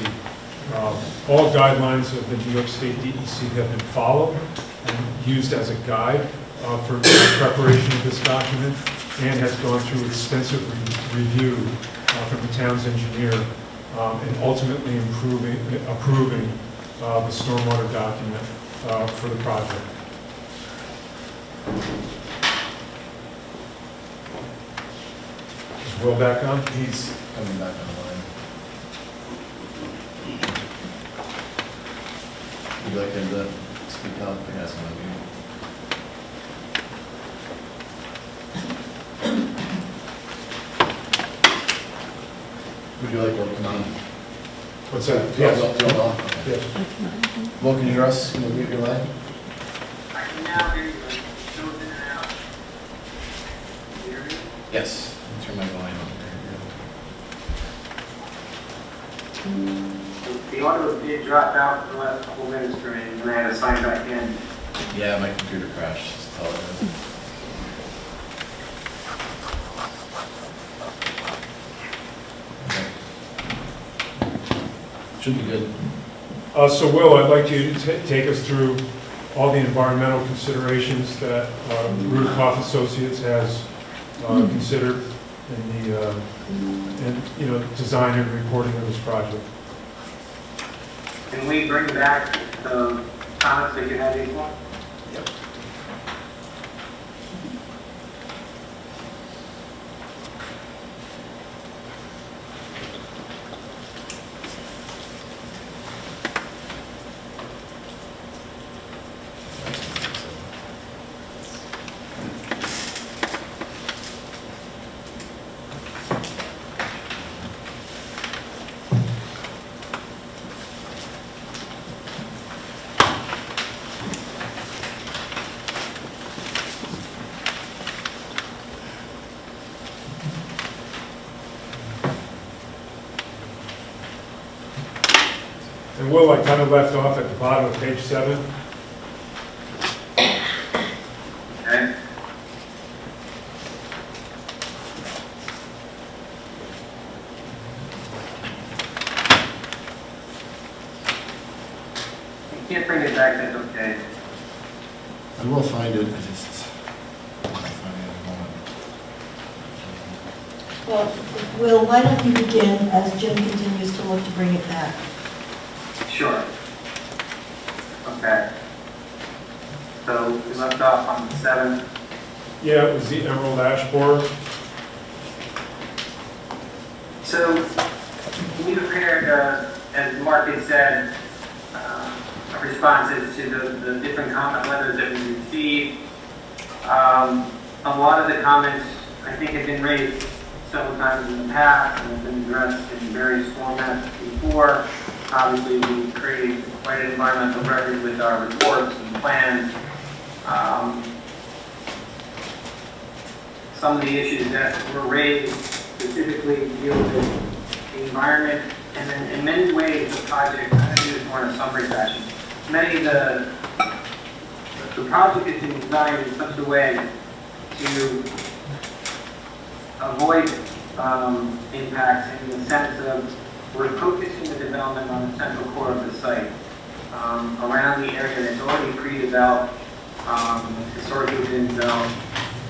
All guidelines of the New York State DEC have been followed and used as a guide for preparation of this document, and has gone through extensive review from the town's engineer, and ultimately approving the stormwater document for the project. Is Will back on? He's coming back on the line. Would you like him to speak up? He has him on mute. Would you like to come on? What's that? Yes. Yes. Yes. Will, can you hear us? Can you mute your line? I can now hear you. It goes in and out. Can you hear me? Yes. I'll turn my volume on here. The audio did drop out for the last couple minutes for me, and I had to sign back in. Yeah, my computer crashed. Just tell it. Should be good. So Will, I'd like you to take us through all the environmental considerations that Rudikoff Associates has considered in the design and reporting of this project. Can we bring back the comments that you had before? Yep. And Will, I kind of left off at the bottom of page 7. Okay. You can't bring it back, that's okay. I will find it. I just can't find it at the moment. Well, Will, why don't you begin as Jim continues to look to bring it back? Sure. Okay. So we left off on the 7th. Yeah, it was the emerald ash borer. So we prepared, as Mark had said, responses to the different comment letters that we received. A lot of the comments, I think, have been raised several times in the past and have been addressed in various formats before. Obviously, we created quite an environmental record with our reports and plans. Some of the issues that were raised specifically deal with the environment, and then in many ways the project, I do this more in a summary fashion, many of the project is designed in such a way to avoid impacts in the sense of we're focusing the development on the central core of the site, around the area that's already pre-developed, historically been developed,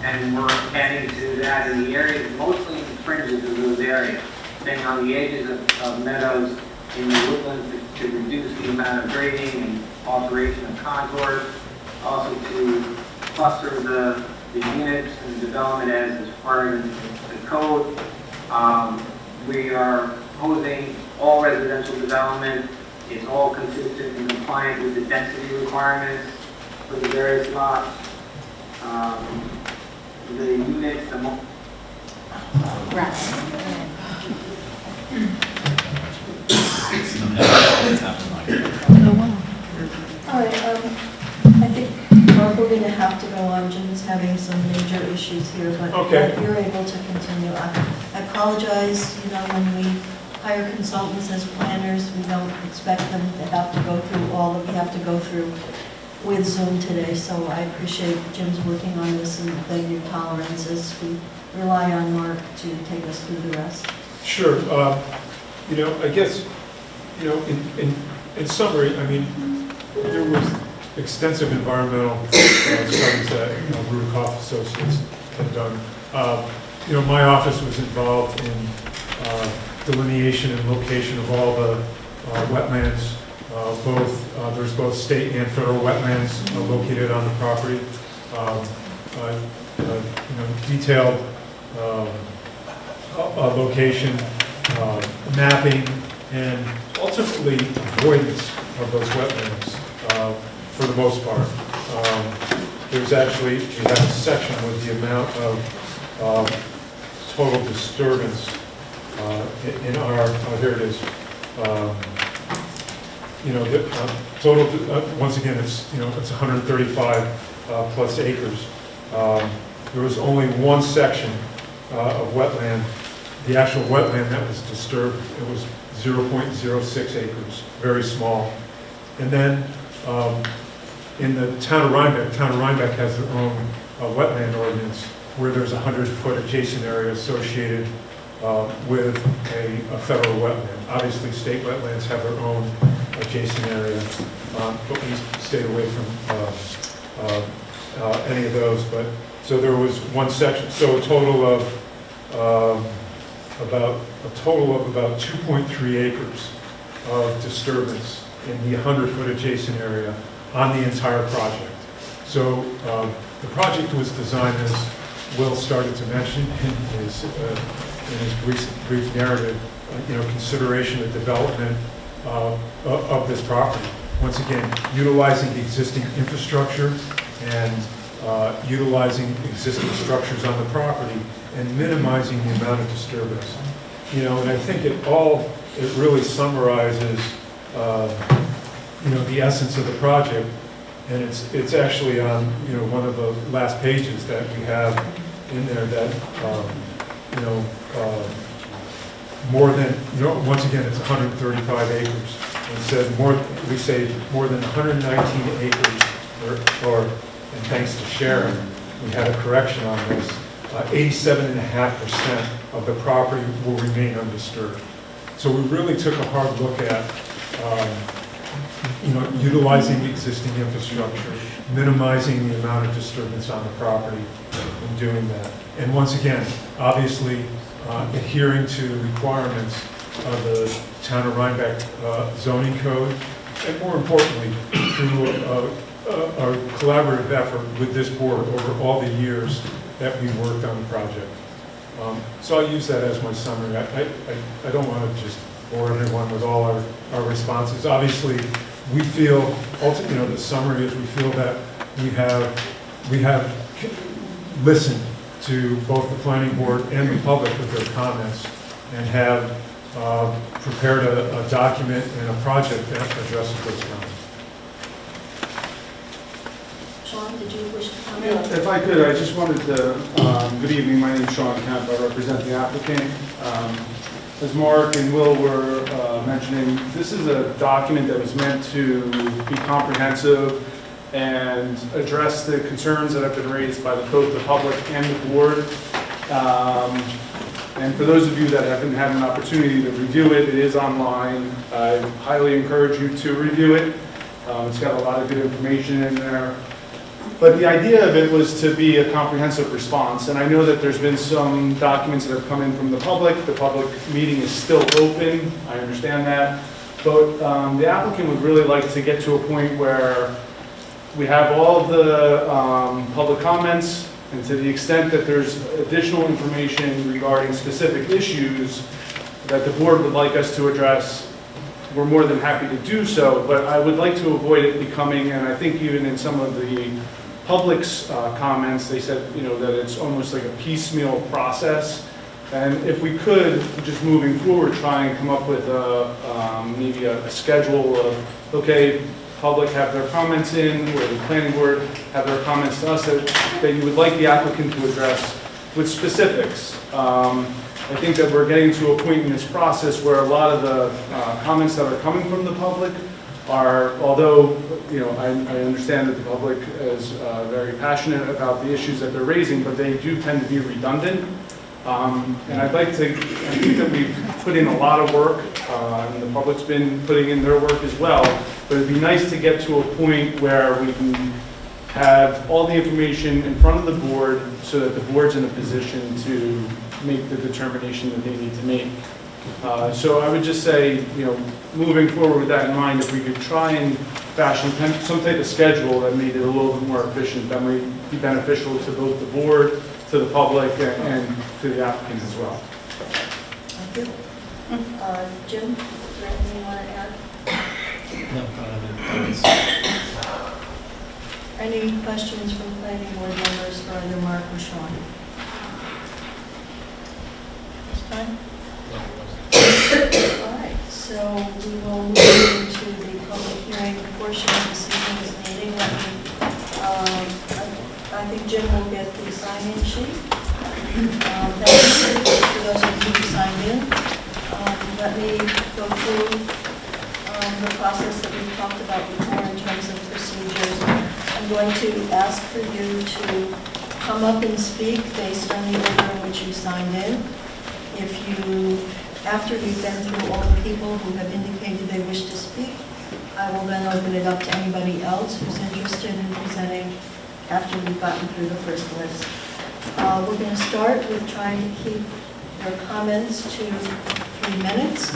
and we're adding to that in the areas, mostly in the fringes of those areas, staying on the edges of meadows, in the woodlands to reduce the amount of grading and alteration of contours, also to cluster the units and development as is required in the code. We are proposing all residential development. It's all consistent and compliant with the density requirements for the various lots. The units, All right, I think, Mark, we're going to have to go on. Jim's having some major issues here, but Okay. you're able to continue. I apologize, when we hire consultants as planners, we don't expect them to have to go through all that we have to go through with Zoom today, so I appreciate Jim's working on this and beg your tolerance as we rely on Mark to take us through the rest. Sure. I guess, in summary, I mean, there was extensive environmental studies that Rudikoff Associates had done. My office was involved in delineation and location of all the wetlands. There's both state and federal wetlands located on the property. Detailed location, mapping, and ultimately avoidance of those wetlands for the most part. There's actually, we have a section with the amount of total disturbance in our, here it is. Total, once again, it's 135 plus acres. There was only one section of wetland, the actual wetland that was disturbed. It was 0.06 acres, very small. And then in the town of Rhinebeck has their own wetland ordinance where there's a 100-foot adjacent area associated with a federal wetland. Obviously, state wetlands have their own adjacent area, but we stayed away from any of those. But so there was one section. So a total of about 2.3 acres of disturbance in the 100-foot adjacent area on the entire project. So the project was designed, as Will started to mention in his brief narrative, consideration of development of this property. Once again, utilizing the existing infrastructure and utilizing existing structures on the property and minimizing the amount of disturbance. And I think it really summarizes, the essence of the project, and it's actually on, one of the last pages that we have in there that, more than, once again, it's 135 acres. And said we say more than 119 acres, and thanks to Sharon, we had a correction on this. 87.5% of the property will remain undisturbed. So we really took a hard look at, utilizing the existing infrastructure, minimizing the amount of disturbance on the property, and doing that. And once again, obviously, adhering to requirements of the Town of Rhinebeck zoning code, and more importantly, through a collaborative effort with this board over all the years that we worked on the project. So I'll use that as my summary. I don't want to just bore everyone with all our responses. Obviously, we feel, the summary is we feel that we have listened to both the planning board and the public with their comments and have prepared a document and a project that addresses those comments. Sean, did you wish to comment? If I could, I just wanted to, good evening, my name is Sean Kemp, I represent the applicant. As Mark and Will were mentioning, this is a document that was meant to be comprehensive and address the concerns that have been raised by both the public and the board. And for those of you that haven't had an opportunity to review it, it is online. I highly encourage you to review it. It's got a lot of good information in there. But the idea of it was to be a comprehensive response, and I know that there's been some documents that have come in from the public. The public meeting is still open, I understand that. But the applicant would really like to get to a point where we have all of the public comments, and to the extent that there's additional information regarding specific issues that the board would like us to address, we're more than happy to do so. But I would like to avoid it becoming, and I think even in some of the public's comments, they said, that it's almost like a piecemeal process. And if we could, just moving forward, try and come up with maybe a schedule of, okay, public have their comments in, or the planning board have their comments to us that you would like the applicant to address with specifics. I think that we're getting to a point in this process where a lot of the comments that are coming from the public are, although I understand that the public is very passionate about the issues that they're raising, but they do tend to be redundant. And I think that we've put in a lot of work, and the public's been putting in their work as well, but it'd be nice to get to a point where we can have all the information in front of the board so that the board's in a position to make the determination that they need to make. So I would just say, moving forward with that in mind, if we could try and fashion some type of schedule that made it a little bit more efficient, that might be beneficial to both the board, to the public, and to the applicants as well. Thank you. Jim, is there anything you want to add? No, comments. Any questions from planning board members for either Mark or Sean? This time? All right, so we will move into the public hearing portion of this evening's meeting. I think Jim will get the sign-in sheet. Thank you for those of you who signed in. Let me go through the process that we've talked about before in terms of procedures. I'm going to ask for you to come up and speak based on the order in which you signed in. If you, after you've been through all the people who have indicated they wish to speak, I will then open it up to anybody else who's interested in presenting after we've gotten through the first list. We're going to start with trying to keep your comments to 3 minutes.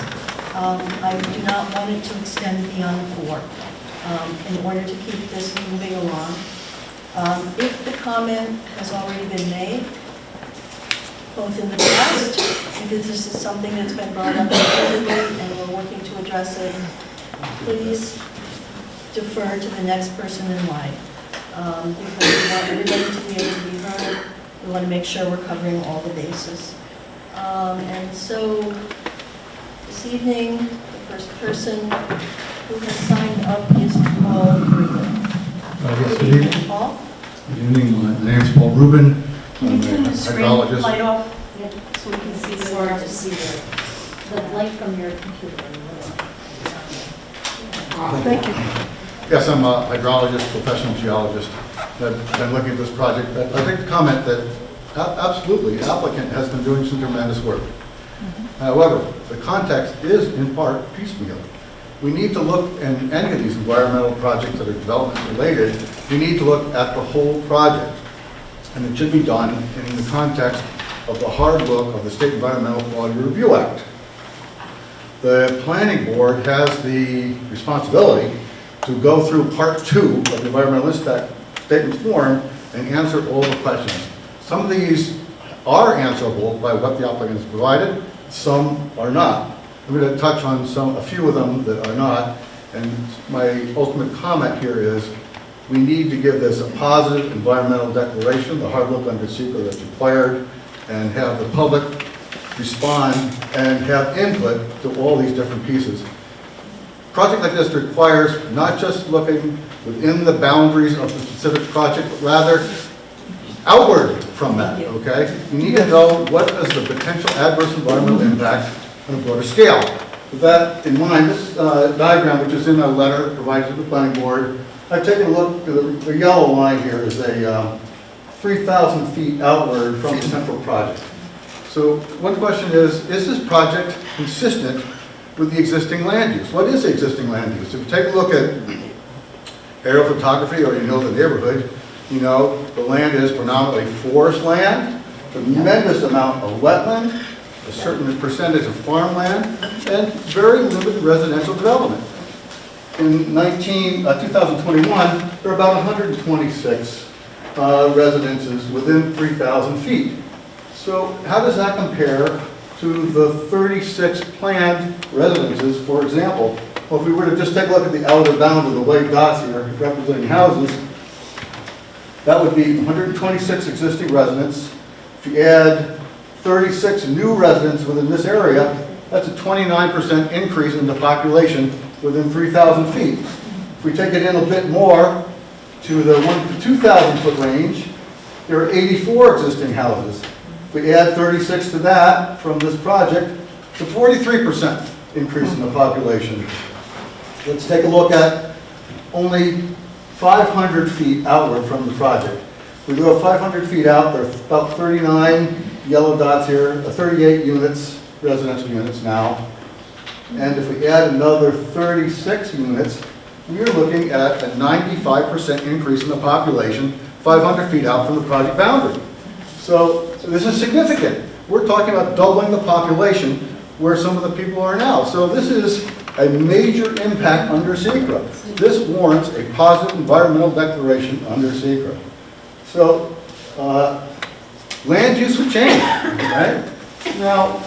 I do not want it to extend beyond 4 in order to keep this moving along. If the comment has already been made, both in the past, if this is something that's been brought up repeatedly and we're working to address it, please defer to the next person in line. Because we want everybody to be able to be heard. We want to make sure we're covering all the bases. And so this evening, the first person who has signed up is Paul Rubin. Yes, Good evening, Paul. Good evening, my name's Paul Rubin. Can you I'm turn a the screen hydrologist. light off so we can see the Hard to words? see the light from your computer. Thank you. Yes, I'm a hydrologist, professional geologist. I've been looking at this project. I'd like to comment that absolutely, the applicant has been doing some tremendous work. However, the context is in part piecemeal. We need to look, in any of these environmental projects that are development related, we need to look at the whole project. And it should be done in the context of the hard look of the State Environmental Quality Review Act. The planning board has the responsibility to go through part 2 of the environmental impact statement form and answer all the questions. Some of these are answerable by what the applicant has provided, some are not. I'm going to touch on a few of them that are not. And my ultimate comment here is, we need to give this a positive environmental declaration, the hard look under secret that's required, and have the public respond and have input to all these different pieces. A project like this requires not just looking within the boundaries of the specific project, but rather outward from that, okay? You need to know what is the potential adverse environmental impact on a broader scale. With that in mind, this diagram, which is in a letter provided to the planning board, I've taken a look, the yellow line here is a 3,000 feet outward from the central project. So one question is this project consistent with the existing land use? What is the existing land use? If you take a look at aerial photography, or you know the neighborhood, you know the land is predominantly forest land, tremendous amount of wetland, a certain percentage of farmland, and very limited residential development. In 2021, there are about 126 residences within 3,000 feet. So how does that compare to the 36 planned residences, for example? Well, if we were to just take a look at the outer bound of the white dots here representing houses, that would be 126 existing residents. If you add 36 new residents within this area, that's a 29% increase in the population within 3,000 feet. If we take it in a bit more to the 1 to 2,000 foot range, there are 84 existing houses. If we add 36 to that from this project, it's a 43% increase in the population. Let's take a look at only 500 feet outward from the project. If we go 500 feet out, there are about 39 yellow dots here, 38 units, residential units now. And if we add another 36 units, we are looking at a 95% increase in the population 500 feet out from the project boundary. So this is significant. We're talking about doubling the population where some of the people are now. So this is a major impact under SECRA. This warrants a positive environmental declaration under SECRA. So land use would change, right? Now,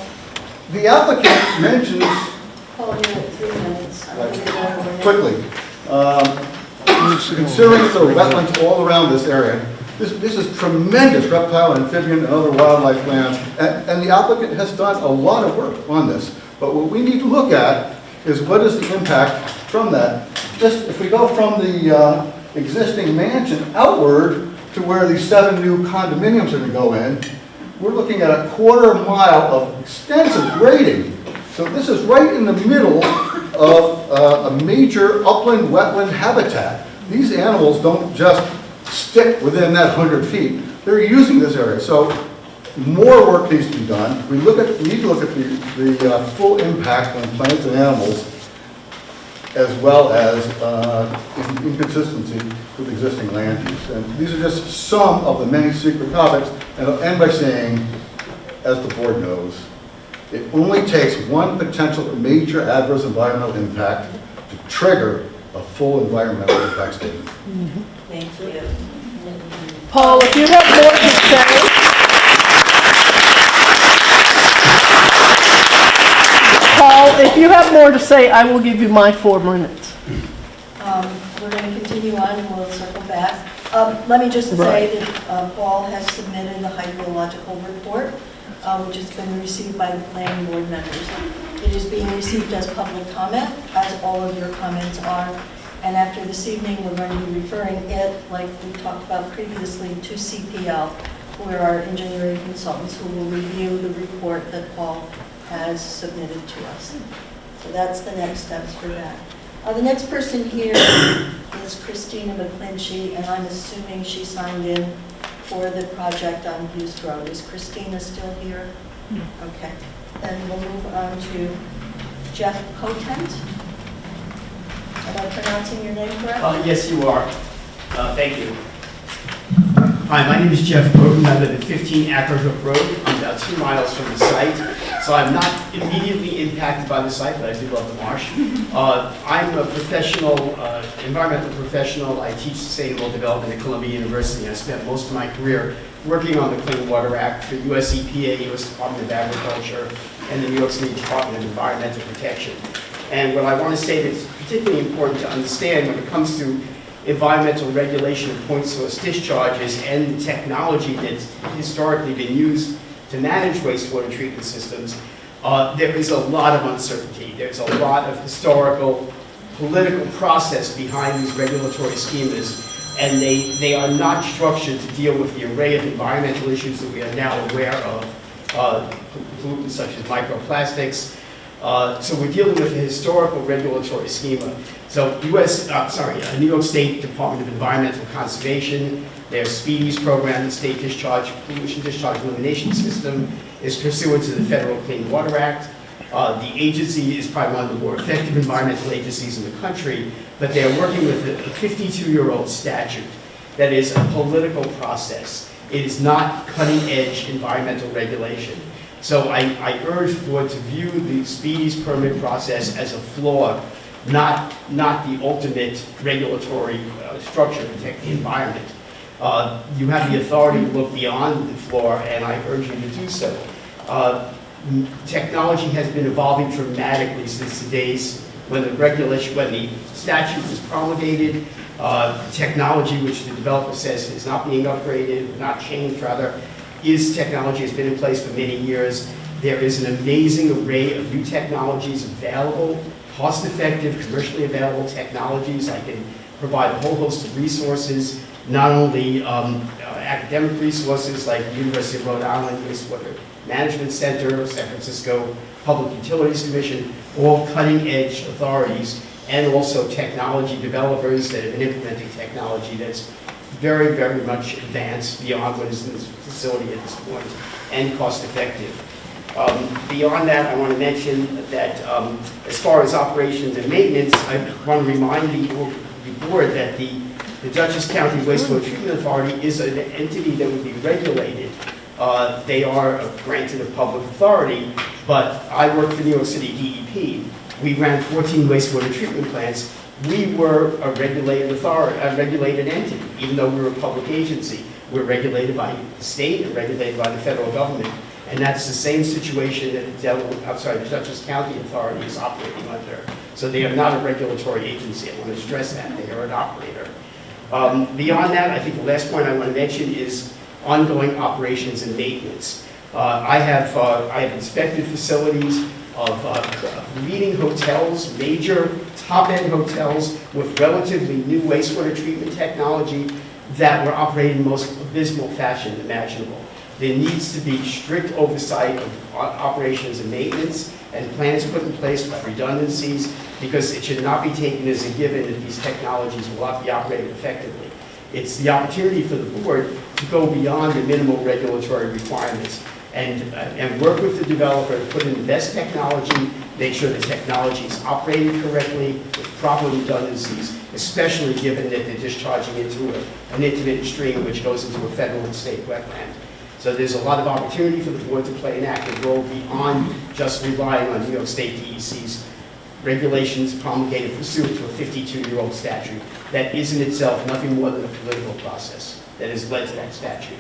the applicant mentions Paul, you have 3 minutes. quickly. Considering there are wetlands all around this area, this is tremendous reptile, amphibian, and other wildlife land, and the applicant has done a lot of work on this. But what we need to look at is what is the impact from that. Just if we go from the existing mansion outward to where these 7 new condominiums are going to go in, we're looking at a quarter mile of extensive grading. So this is right in the middle of a major upland wetland habitat. These animals don't just stick within that 100 feet. They're using this area. So more work needs to be done. We need to look at the full impact on plants and animals, as well as inconsistency with existing land use. And these are just some of the many secret topics. And I'll end by saying, as the board knows, it only takes one potential major adverse environmental impact to trigger a full environmental impact statement. Thank you. Paul, if you have more to say, if you have more to say, I will give you my 4 minutes. We're going to continue on and we'll circle back. Let me just say that Paul has submitted a hydrological report, which has been received by the planning board members. It is being received as public comment, as all of your comments are. And after this evening, we're going to be referring it, like we talked about previously, to CPL, who are our engineering consultants who will review the report that Paul has submitted to us. So that's the next steps for that. The next person here is Christina McClinchy, and I'm assuming she signed in for the project on Hughes Road. Is Christina still here? Okay. Then we'll move on to Jeff Potent. Am I pronouncing your name correctly? Yes, you are. Thank you. Hi, my name is Jeff Potent. I live at 15 Ackerhook Road. I'm about 2 miles from the site, so I'm not immediately impacted by the site, but I do love the marsh. I'm a professional, environmental professional. I teach sustainable development at Columbia University. I spent most of my career working on the Clean Water Act for US EPA, US Department of Agriculture, and the New York State Department of Environmental Protection. And what I want to say that's particularly important to understand when it comes to environmental regulation of point source discharges and the technology that's historically been used to manage wastewater treatment systems, there is a lot of uncertainty. There's a lot of historical, political process behind these regulatory schemas, and they are not structured to deal with the array of environmental issues that we are now aware of, pollutants such as microplastics. So we're dealing with a historical regulatory schema. So New York State Department of Environmental Conservation, their SPEEDIES program, the State Pollution Discharge Elimination System, is pursuant to the Federal Clean Water Act. The agency is probably one of the more effective environmental agencies in the country, but they're working with a 52-year-old statute that is a political process. It is not cutting-edge environmental regulation. So I urge the board to view the SPEEDIES permit process as a flaw, not the ultimate regulatory structure to protect the environment. You have the authority to look beyond the flaw, and I urge you to do so. Technology has been evolving dramatically since the days when the statute was promulgated. Technology, which the developer says is not being upgraded, not changed rather, technology has been in place for many years. There is an amazing array of new technologies available, cost-effective, commercially available technologies. I can provide a whole host of resources, not only academic resources like the University of Rhode Island Wastewater Management Center, San Francisco Public Utilities Commission, all cutting-edge authorities, and also technology developers that have been implementing technology that's very, very much advanced beyond what is in this facility at this point, and cost-effective. Beyond that, I want to mention that as far as operations and maintenance, I want to remind the board that the Dutchess County Wastewater Treatment Authority is an entity that would be regulated. They are granted a public authority, but I work for New York City DEP. We ran 14 wastewater treatment plants. We were a regulated authority, a regulated entity, even though we were a public agency. We're regulated by the state and regulated by the federal government. And that's the same situation that the Dutchess County Authority is operating under. So they are not a regulatory agency. I want to stress that. They are an operator. Beyond that, I think the last point I want to mention is ongoing operations and maintenance. I have inspected facilities of leading hotels, major top-end hotels with relatively new wastewater treatment technology that were operating in the most abysmal fashion imaginable. There needs to be strict oversight of operations and maintenance and plans put in place with redundancies, because it should not be taken as a given that these technologies will not be operated effectively. It's the opportunity for the board to go beyond the minimal regulatory requirements and work with the developer to put in the best technology, make sure the technology is operated correctly with proper redundancies, especially given that they're discharging into an intermittent stream which goes into a federal and state wetland. So there's a lot of opportunity for the board to play an active role beyond just relying on New York State DEC's regulations promulgated pursuant to a 52-year-old statute that is in itself nothing more than a political process that has led to that statute.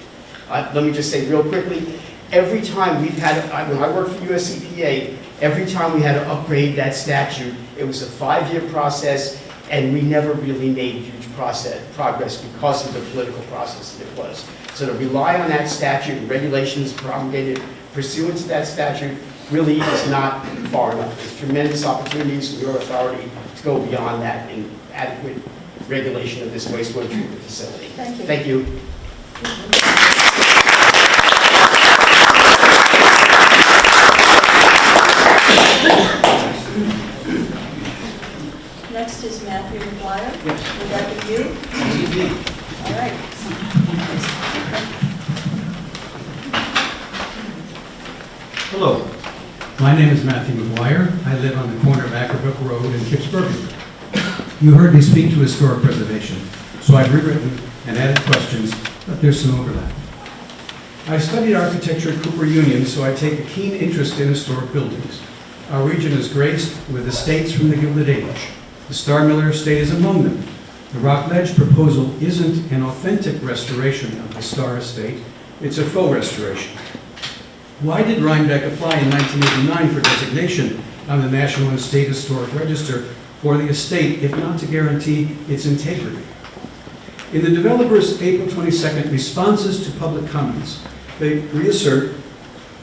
Let me just say real quickly, every time we've had, when I worked for US EPA, every time we had to upgrade that statute, it was a 5-year process, and we never really made huge progress because of the political process that it was. So to rely on that statute and regulations promulgated pursuant to that statute really is not far enough. There's tremendous opportunities for your authority to go beyond that in adequate regulation of this wastewater treatment facility. Thank you. Thank you. Next is Matthew McGuire. Would that be you? All right. Hello, my name is Matthew McGuire. I live on the corner of Ackerbrook Road in Pittsburgh. You heard me speak to historic preservation, so I've rewritten and added questions, but there's some overlap. I studied architecture at Cooper Union, so I take a keen interest in historic buildings. Our region is graced with estates from the Gilded Age. The Star Miller Estate is among them. The Rockledge proposal isn't an authentic restoration of the Star Estate, it's a faux restoration. Why did Rhinebeck apply in 1989 for designation on the National and State Historic Register for the estate, if not to guarantee its integrity. In the developer's April 22nd responses to public comments, they reassert,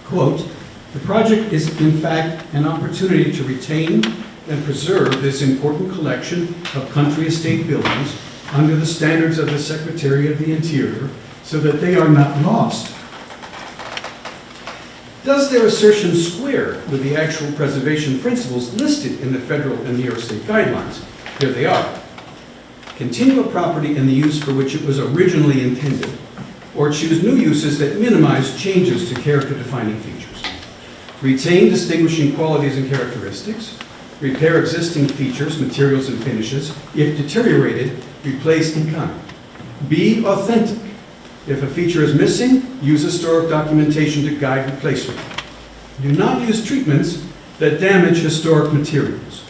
quote, "The project is in fact an opportunity to retain and preserve this important collection of country estate buildings under the standards of the Secretary of the Interior so that they are not lost." Does their assertion square with the actual preservation principles listed in the federal and New York State guidelines? Here they are. Continue a property in the use for which it was originally intended, or choose new uses that minimize changes to character-defining features. Retain distinguishing qualities and characteristics. Repair existing features, materials, and finishes. If deteriorated, replace in kind. Be authentic. If a feature is missing, use historic documentation to guide replacement. Do not use treatments that damage historic materials.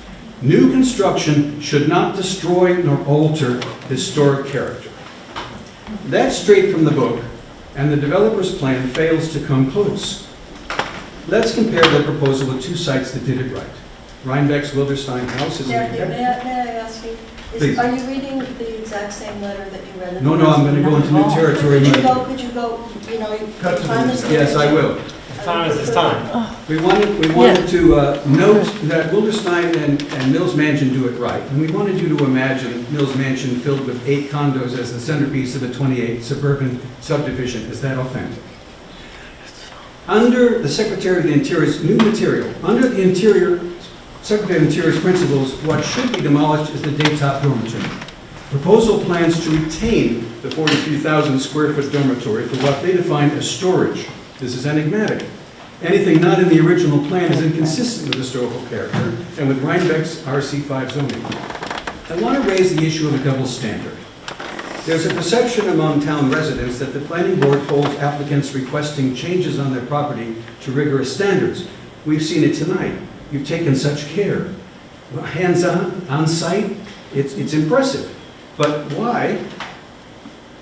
New construction should not destroy nor alter historic character. That's straight from the book, and the developer's plan fails to come close. Let's compare the proposal with two sites that did it right. Rhinebeck's Wilderstein House is Matthew, an may I ask you, Please. are you reading the exact same letter that you read in No, the no, I'm going to go into new territory. Could you go, you know, Cut to time the- is. Yes, I will. Time is time. We wanted to note that Wilderstein and Mills Mansion do it right. And we wanted you to imagine Mills Mansion filled with 8 condos as the centerpiece of a 28 suburban subdivision. Is that authentic? Under the Secretary of the Interior's new material, under the Secretary of the Interior's principles, what should be demolished is the daytop dormitory. Proposal plans to retain the 43,000 square foot dormitory for what they define as storage. This is enigmatic. Anything not in the original plan is inconsistent with historical character and with Rhinebeck's RC5 zoning. I want to raise the issue of a double standard. There's a perception among town residents that the planning board holds applicants requesting changes on their property to rigorous standards. We've seen it tonight. You've taken such care. Hands-on, on-site, it's impressive. But why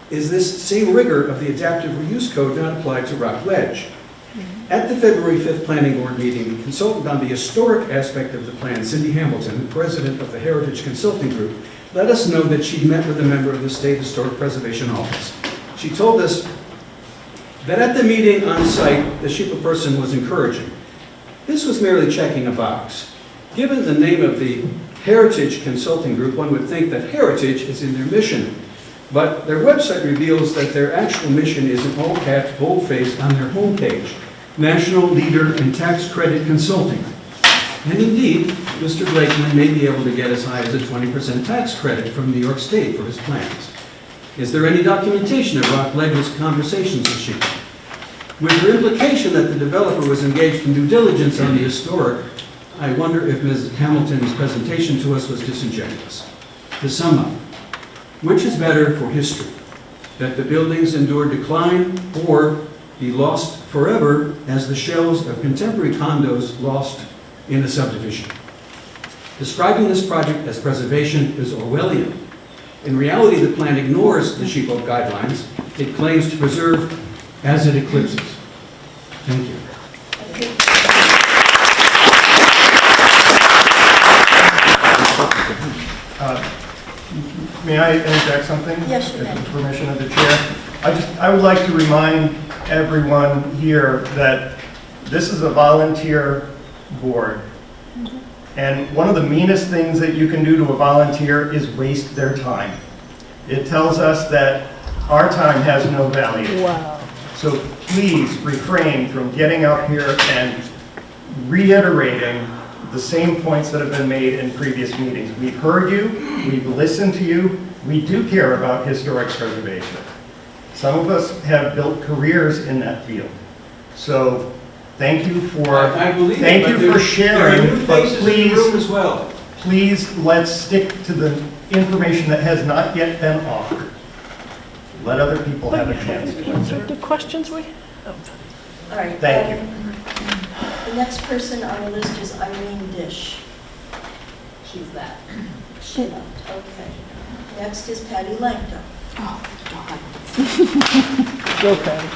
is this same rigor of the adaptive reuse code not applied to Rock Ledge? At the February 5th Planning Board meeting, the consultant on the historic aspect of the plan, Cindy Hamilton, president of the Heritage Consulting Group, let us know that she met with a member of the State Historic Preservation Office. She told us that at the meeting on site, the Sheeple person was encouraging. This was merely checking a box. Given the name of the Heritage Consulting Group, one would think that heritage is in their mission. But their website reveals that their actual mission is in all caps, boldface on their homepage, National Leader in Tax Credit Consulting. And indeed, Mr. Blakeman may be able to get as high as a 20% tax credit from New York State for his plans. Is there any documentation of Rock Ledge's conversations with Sheeple? With the implication that the developer was engaged in due diligence on the historic, I wonder if Ms. Hamilton's presentation to us was disingenuous. To sum up, which is better for history? That the buildings endure decline or be lost forever as the shells of contemporary condos lost in a subdivision? Describing this project as preservation is Orwellian. In reality, the plan ignores the Sheeple guidelines. It claims to preserve as it eclipses. Thank you. May I interject something? Yes, you may. With the permission of the chair. I would like to remind everyone here that this is a volunteer board. And one of the meanest things that you can do to a volunteer is waste their time. It tells us that our time has no value. Wow. So please refrain from getting up here and reiterating the same points that have been made in previous meetings. We've heard you, we've listened to you, we do care about historic preservation. Some of us have built careers in that field. So thank you for I believe thank it, you for there are sharing, new but faces in the room as well. please let's stick to the information that has not yet been offered. Let other people have a chance to answer. The questions we have. All right. Thank you. The next person on the list is Irene Dish. She's that. She left, okay. Next is Patty Langto. Oh, God. Go, Patty.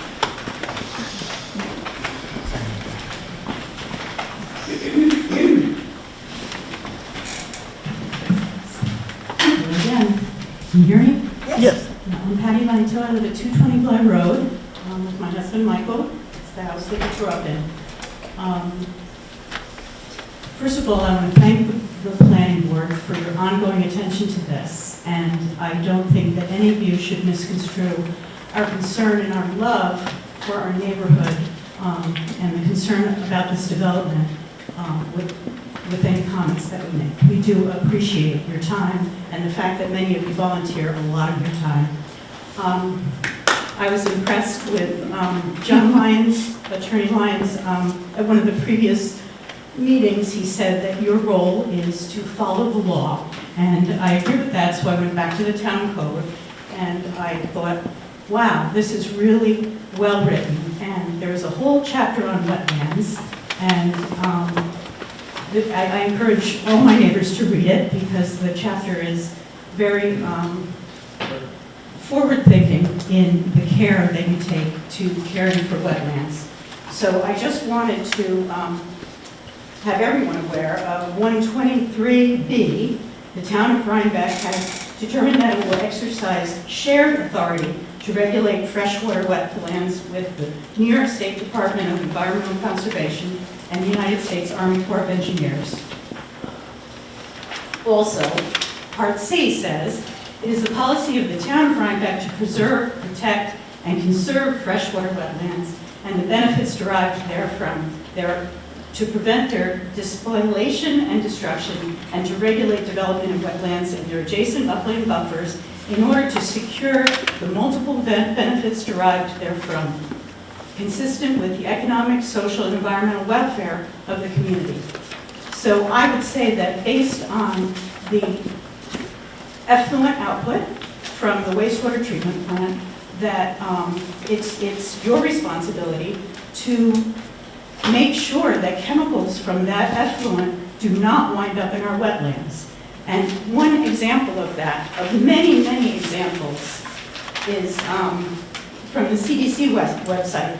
Can you hear me? Yes. I'm Patty Lanto. I live at 220 Bly Road with my husband Michael. It's the house that we grew up in. First of all, I want to thank the planning board for your ongoing attention to this. And I don't think that any of you should misconstrue our concern and our love for our neighborhood and the concern about this development with any comments that we make. We do appreciate your time and the fact that many of you volunteer a lot of your time. I was impressed with John Lyons, Attorney Lyons, at one of the previous meetings. He said that your role is to follow the law, and I agree with that, so I went back to the town code, and I thought, wow, this is really well written, and there's a whole chapter on wetlands, and I encourage all my neighbors to read it because the chapter is very forward-thinking in the care that you take to caring for wetlands. So I just wanted to have everyone aware of 123B. The town of Rhinebeck has determined that it will exercise shared authority to regulate freshwater wetlands with the New York State Department of Environmental Conservation and the United States Army Corps of Engineers. Also, Part C says, it is the policy of the town of Rhinebeck to preserve, protect, and conserve freshwater wetlands and the benefits derived therefrom, to prevent their despoilation and destruction, and to regulate development of wetlands and their adjacent upland buffers in order to secure the multiple benefits derived therefrom, consistent with the economic, social, and environmental welfare of the community. So I would say that based on the effluent output from the wastewater treatment plant, that it's your responsibility to make sure that chemicals from that effluent do not wind up in our wetlands. And one example of that, of many, many examples, is from the CDC website.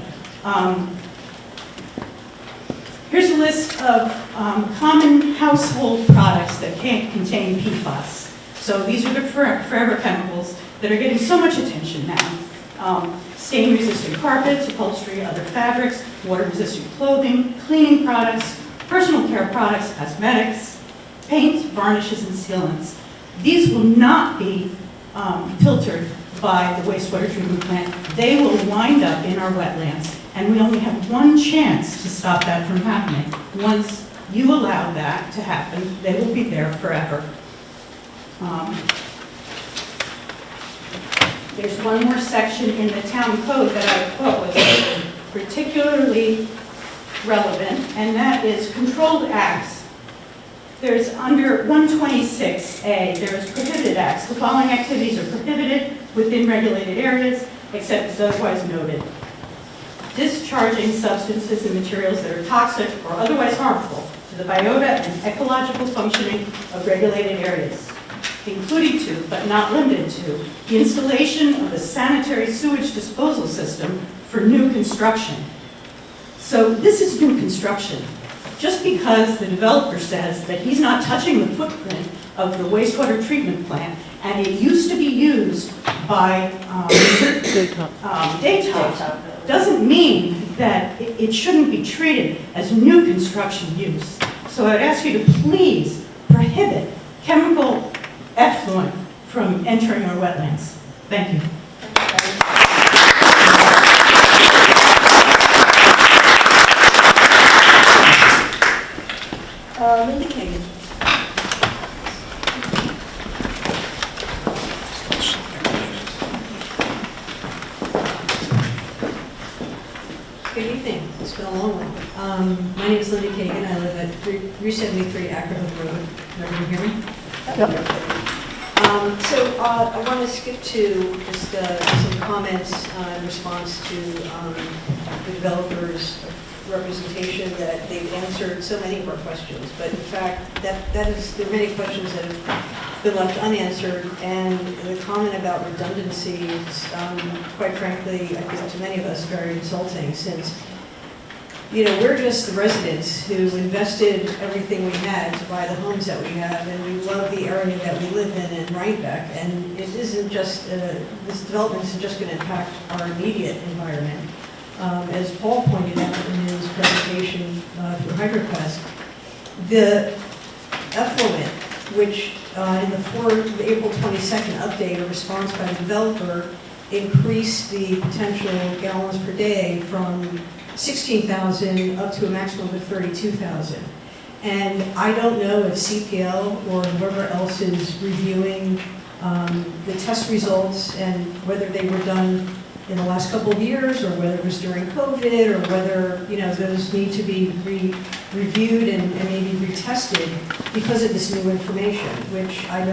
Here's a list of common household products that can't contain PFAS. So these are the forever chemicals that are getting so much attention now. Stain-resistant carpets, upholstery, other fabrics, water-resistant clothing, cleaning products, personal care products, cosmetics, paints, varnishes, and sealants. These will not be filtered by the wastewater treatment plant. They will wind up in our wetlands, and we only have one chance to stop that from happening. Once you allow that to happen, they will be there forever. There's one more section in the town code that I thought was particularly relevant, and that is controlled acts. There's under 126A, there's prohibited acts. The following activities are prohibited within regulated areas, except as otherwise noted. Discharging substances and materials that are toxic or otherwise harmful to the biota and ecological functioning of regulated areas, including to, but not limited to, the installation of a sanitary sewage disposal system for new construction. So this is new construction. Just because the developer says that he's not touching the footprint of the wastewater treatment plant, and it used to be used by Daytop, doesn't mean that it shouldn't be treated as new construction use. So I'd ask you to please prohibit chemical effluent from entering our wetlands. Thank you. Linda Kagan. Good evening. It's been a long one. My name is Linda Kagan. I live at 373 Ackerhook Road. Can you hear me? Yep. So I want to skip to just some comments in response to the developers' representation that they've answered so many of our questions. But in fact, there are many questions that have been left unanswered, and the comment about redundancy is, quite frankly, I think to many of us very insulting, since we're just the residents who invested everything we had to buy the homes that we have, and we love the area that we live in Rhinebeck, and it isn't just, this development isn't just going to impact our immediate environment. As Paul pointed out in his presentation through HydroQuest, the effluent, which in the April 22nd update, a response by the developer, increased the potential gallons per day from 16,000 up to a maximum of 32,000. And I don't know if CPL or whoever else is reviewing the test results and whether they were done in the last couple of years or whether it was during COVID or whether, those need to be reviewed and maybe retested because of this new information, which I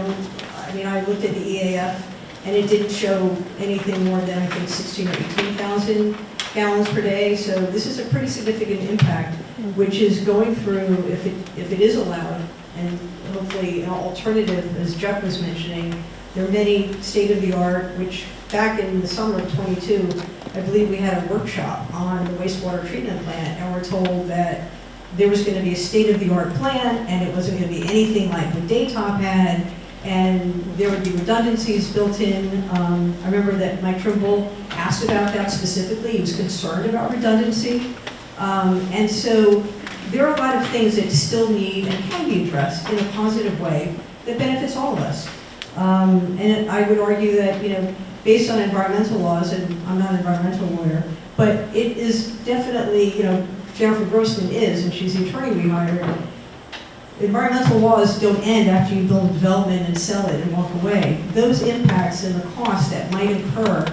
looked at the EAF and it didn't show anything more than, I think, 16 or 18,000 gallons per day. So this is a pretty significant impact, which is going through, if it is allowed, and hopefully an alternative, as Jeff was mentioning. There are many state-of-the-art, which back in the summer of '22, I believe we had a workshop on the wastewater treatment plant, and we're told that there was going to be a state-of-the-art plant, and it wasn't going to be anything like what Daytop had, and there would be redundancies built in. I remember that Mike Trimble asked about that specifically. He was concerned about redundancy. And so there are a lot of things that still need and can be addressed in a positive way that benefits all of us. And I would argue that, based on environmental laws, and I'm not an environmental lawyer, but it is definitely, Jennifer Grossman is, and she's the attorney we hired. Environmental laws don't end after you build a development and sell it and walk away. Those impacts and the costs that might incur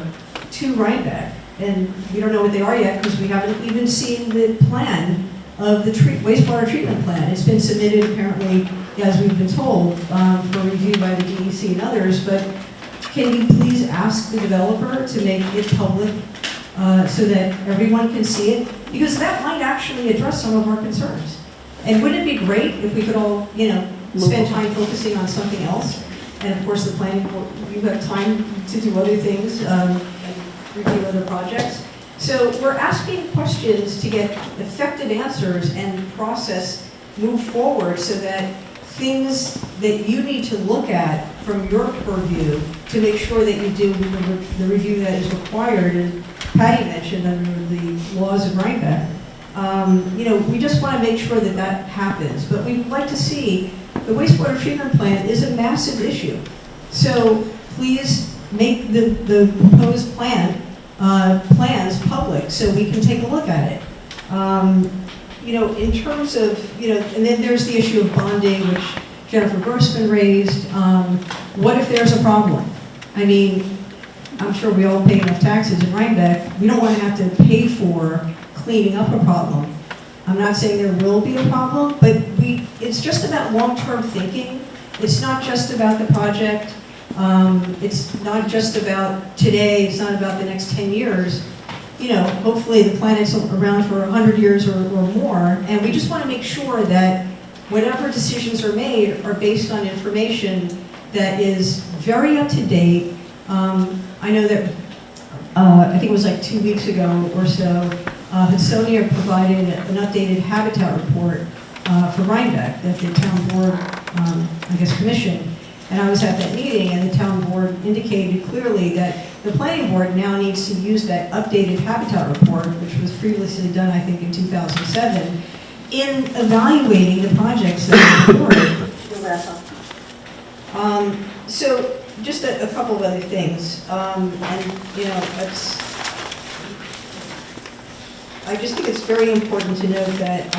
to Rhinebeck, and we don't know what they are yet because we haven't even seen the plan of the wastewater treatment plan. It's been submitted apparently, as we've been told, for review by the DEC and others, but can you please ask the developer to make it public so that everyone can see it? Because that might actually address some of our concerns. And wouldn't it be great if we could all, spend time focusing on something else? And of course, the planning board, you have time to do other things, and review other projects. So we're asking questions to get effective answers and process move forward so that things that you need to look at from your purview to make sure that you do the review that is required, as Patty mentioned, under the laws of Rhinebeck. We just want to make sure that that happens. But we'd like to see the wastewater treatment plant is a massive issue. So please make the proposed plans public so we can take a look at it. In terms of, and then there's the issue of bonding, which Jennifer Grossman raised. What if there's a problem? I mean, I'm sure we all pay enough taxes in Rhinebeck. We don't want to have to pay for cleaning up a problem. I'm not saying there will be a problem, but it's just about long-term thinking. It's not just about the project. It's not just about today. It's not about the next 10 years. Hopefully the planet's around for 100 years or more, and we just want to make sure that whatever decisions are made are based on information that is very up to date. I know that, I think it was like 2 weeks ago or so, Hudsonia provided an updated habitat report for Rhinebeck that the town board, commissioned. And I was at that meeting, and the town board indicated clearly that the planning board now needs to use that updated habitat report, which was previously done, I think, in 2007, in evaluating the projects that are reported. So just a couple of other things, I just think it's very important to note that,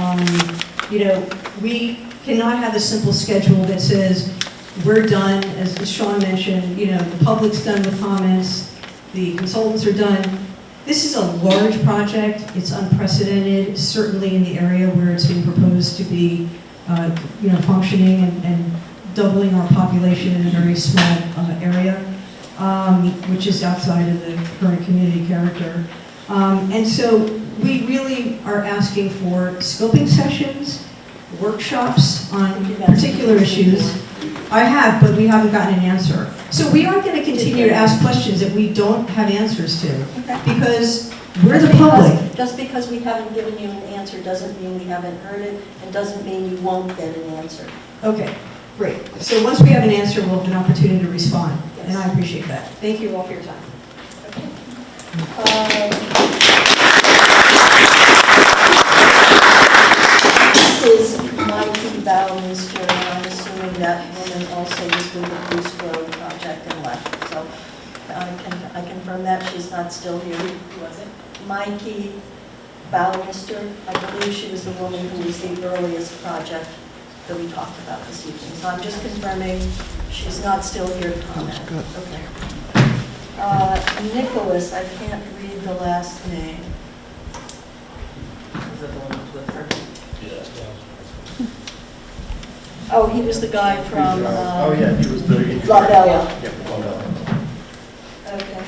we cannot have a simple schedule that says, we're done, as Sean mentioned, the public's done with comments, the consultants are done. This is a large project. It's unprecedented, certainly in the area where it's being proposed to be, functioning and doubling our population in a very small area, which is outside of the current community character. And so we really are asking for scoping sessions, workshops on particular issues. I have, but we haven't gotten an answer. So we are going to continue to ask questions that we don't have answers to, because We're the public. Just because we haven't given you an answer doesn't mean we haven't heard it, and doesn't mean you won't get an answer. Okay, great. So once we have an answer, we'll have an opportunity to respond, and I appreciate that. Thank you all for your time. Okay. This is Mikey Bowminster, and I'm assuming that woman also was with the Bruce Road project and left. So I confirm that she's not still here. Who was it? Mikey Bowminster. I believe she was the woman who was the earliest project that we talked about this evening. So I'm just confirming she's not still here to comment. Okay. Nicholas, I can't read the last name. Is that the one with her? Oh, he was the guy from Oh, yeah, he was the... La Bella. Yeah, La Bella. Okay.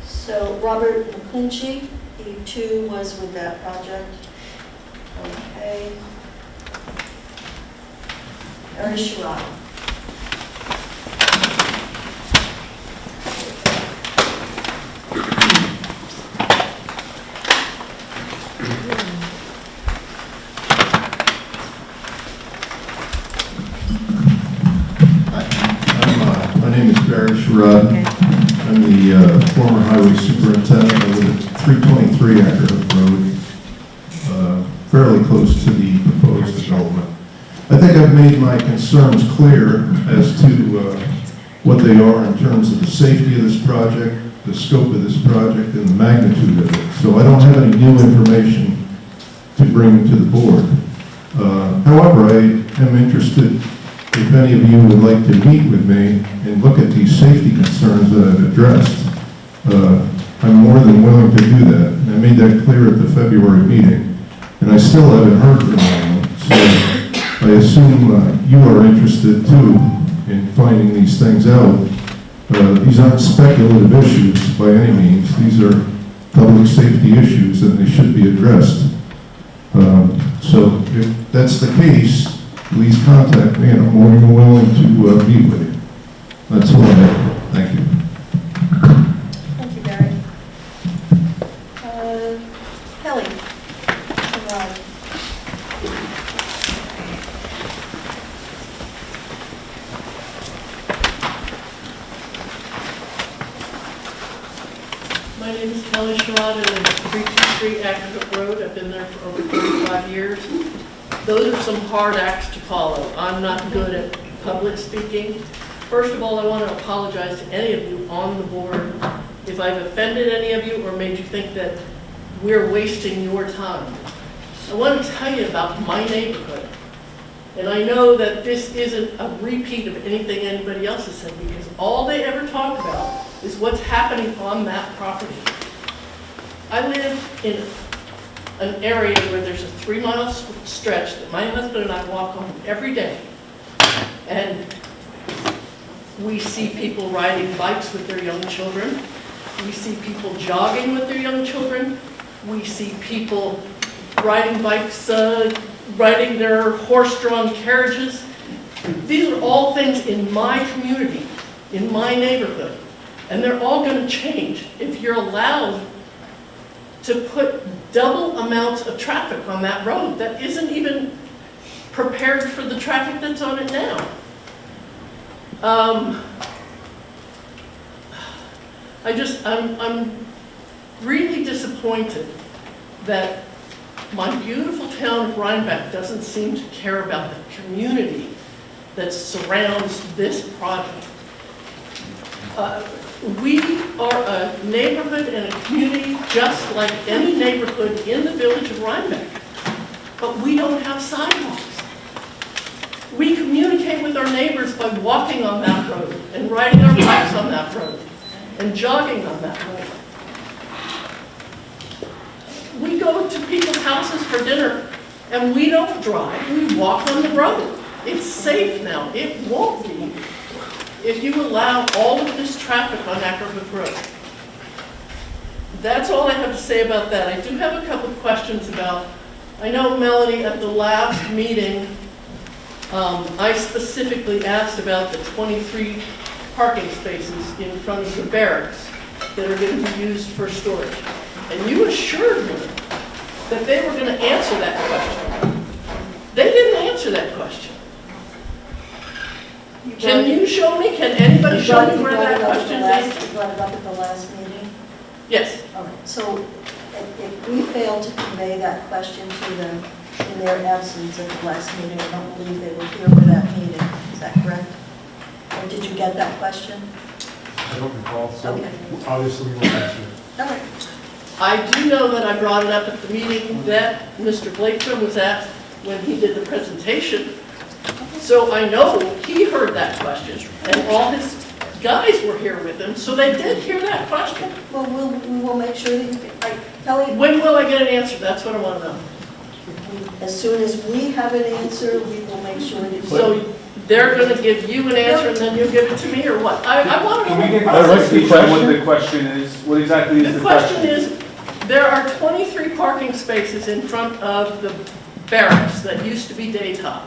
So Robert McClinchy, he too was with that project. Okay. Ernest Shirado. My name is Barry Sherrod. I'm the former highway superintendent. I live at 323 Ackerhook Road, fairly close to the proposed development. I think I've made my concerns clear as to what they are in terms of the safety of this project, the scope of this project, and the magnitude of it. So I don't have any new information to bring to the board. However, I am interested if any of you would like to meet with me and look at these safety concerns that I've addressed. I'm more than willing to do that. And I made that clear at the February meeting. And I still haven't heard from anyone. So I assume you are interested too in finding these things out. These aren't speculative issues by any means. These are public safety issues and they should be addressed. So if that's the case, please contact me and I'm more than willing to meet with you. That's all I have. Thank you. Thank you, Barry. Kelly. My name is Kelly Sherrod, and I'm at 323 Ackerhook Road. I've been there for over 35 years. Those are some hard acts to follow. I'm not good at public speaking. First of all, I want to apologize to any of you on the board if I've offended any of you or made you think that we're wasting your time. I want to tell you about my neighborhood. And I know that this isn't a repeat of anything anybody else has said, because all they ever talk about is what's happening on that property. I live in an area where there's a 3-mile stretch that my husband and I walk on every day. And we see people riding bikes with their young children. We see people jogging with their young children. We see people riding bikes, riding their horse-drawn carriages. These are all things in my community, in my neighborhood. And they're all going to change if you're allowed to put double amounts of traffic on that road that isn't even prepared for the traffic that's on it now. I'm really disappointed that my beautiful town of Rhinebeck doesn't seem to care about the community that surrounds this project. We are a neighborhood and a community just like any neighborhood in the village of Rhinebeck, but we don't have sidewalks. We communicate with our neighbors by walking on that road and riding our bikes on that road and jogging on that road. We go to people's houses for dinner and we don't drive, we walk on the road. It's safe now. It won't be if you allow all of this traffic on Ackerhook Road. That's all I have to say about that. I do have a couple of questions about, I know, Melanie, at the last meeting, I specifically asked about the 23 parking spaces in front of the barracks. that are going to be used for storage. And you assured me that they were going to answer that question. They didn't answer that question. Can you show me, can anybody show me where that question is? You brought it up at the last meeting? Yes. All right, so if we failed to convey that question to them in their absence at the last meeting, I don't believe they were here for that meeting, is that correct? Or did you get that question? I don't recall, so Okay. obviously we will answer it. All right. I do know that I brought it up at the meeting that Mr. Blakeman was at when he did the presentation. So I know he heard that question, and all his guys were here with him, so they did hear that question. Well, we will make sure that you get, Kelly, When will I get an answer? That's what I want to know. as soon as we have an answer, we will make sure that you. So they're going to give you an answer and then you'll give it to me, or what? I want to know. Can we the get process. clarification on what the question is? What exactly is The the question? question is, there are 23 parking spaces in front of the barracks that used to be daytop.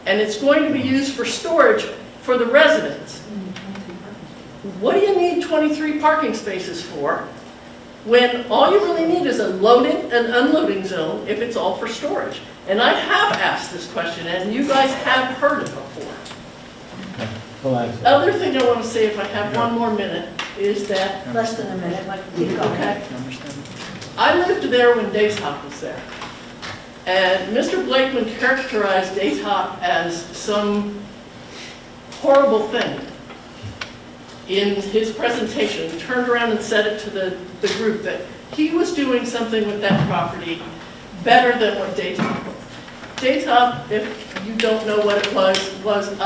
And it's going to be used for storage for the residents. What do you need 23 parking spaces for when all you really need is a loading and unloading zone if it's all for storage? And I have asked this question and you guys have heard it before. Other thing I want to say, if I have one more minute, is that... Less than a minute, but keep going. Okay. I lived there when Daytop was there. And Mr. Blakeman characterized Daytop as some horrible thing in his presentation. He turned around and said it to the group that he was doing something with that property better than what Daytop was. Daytop, if you don't know what it was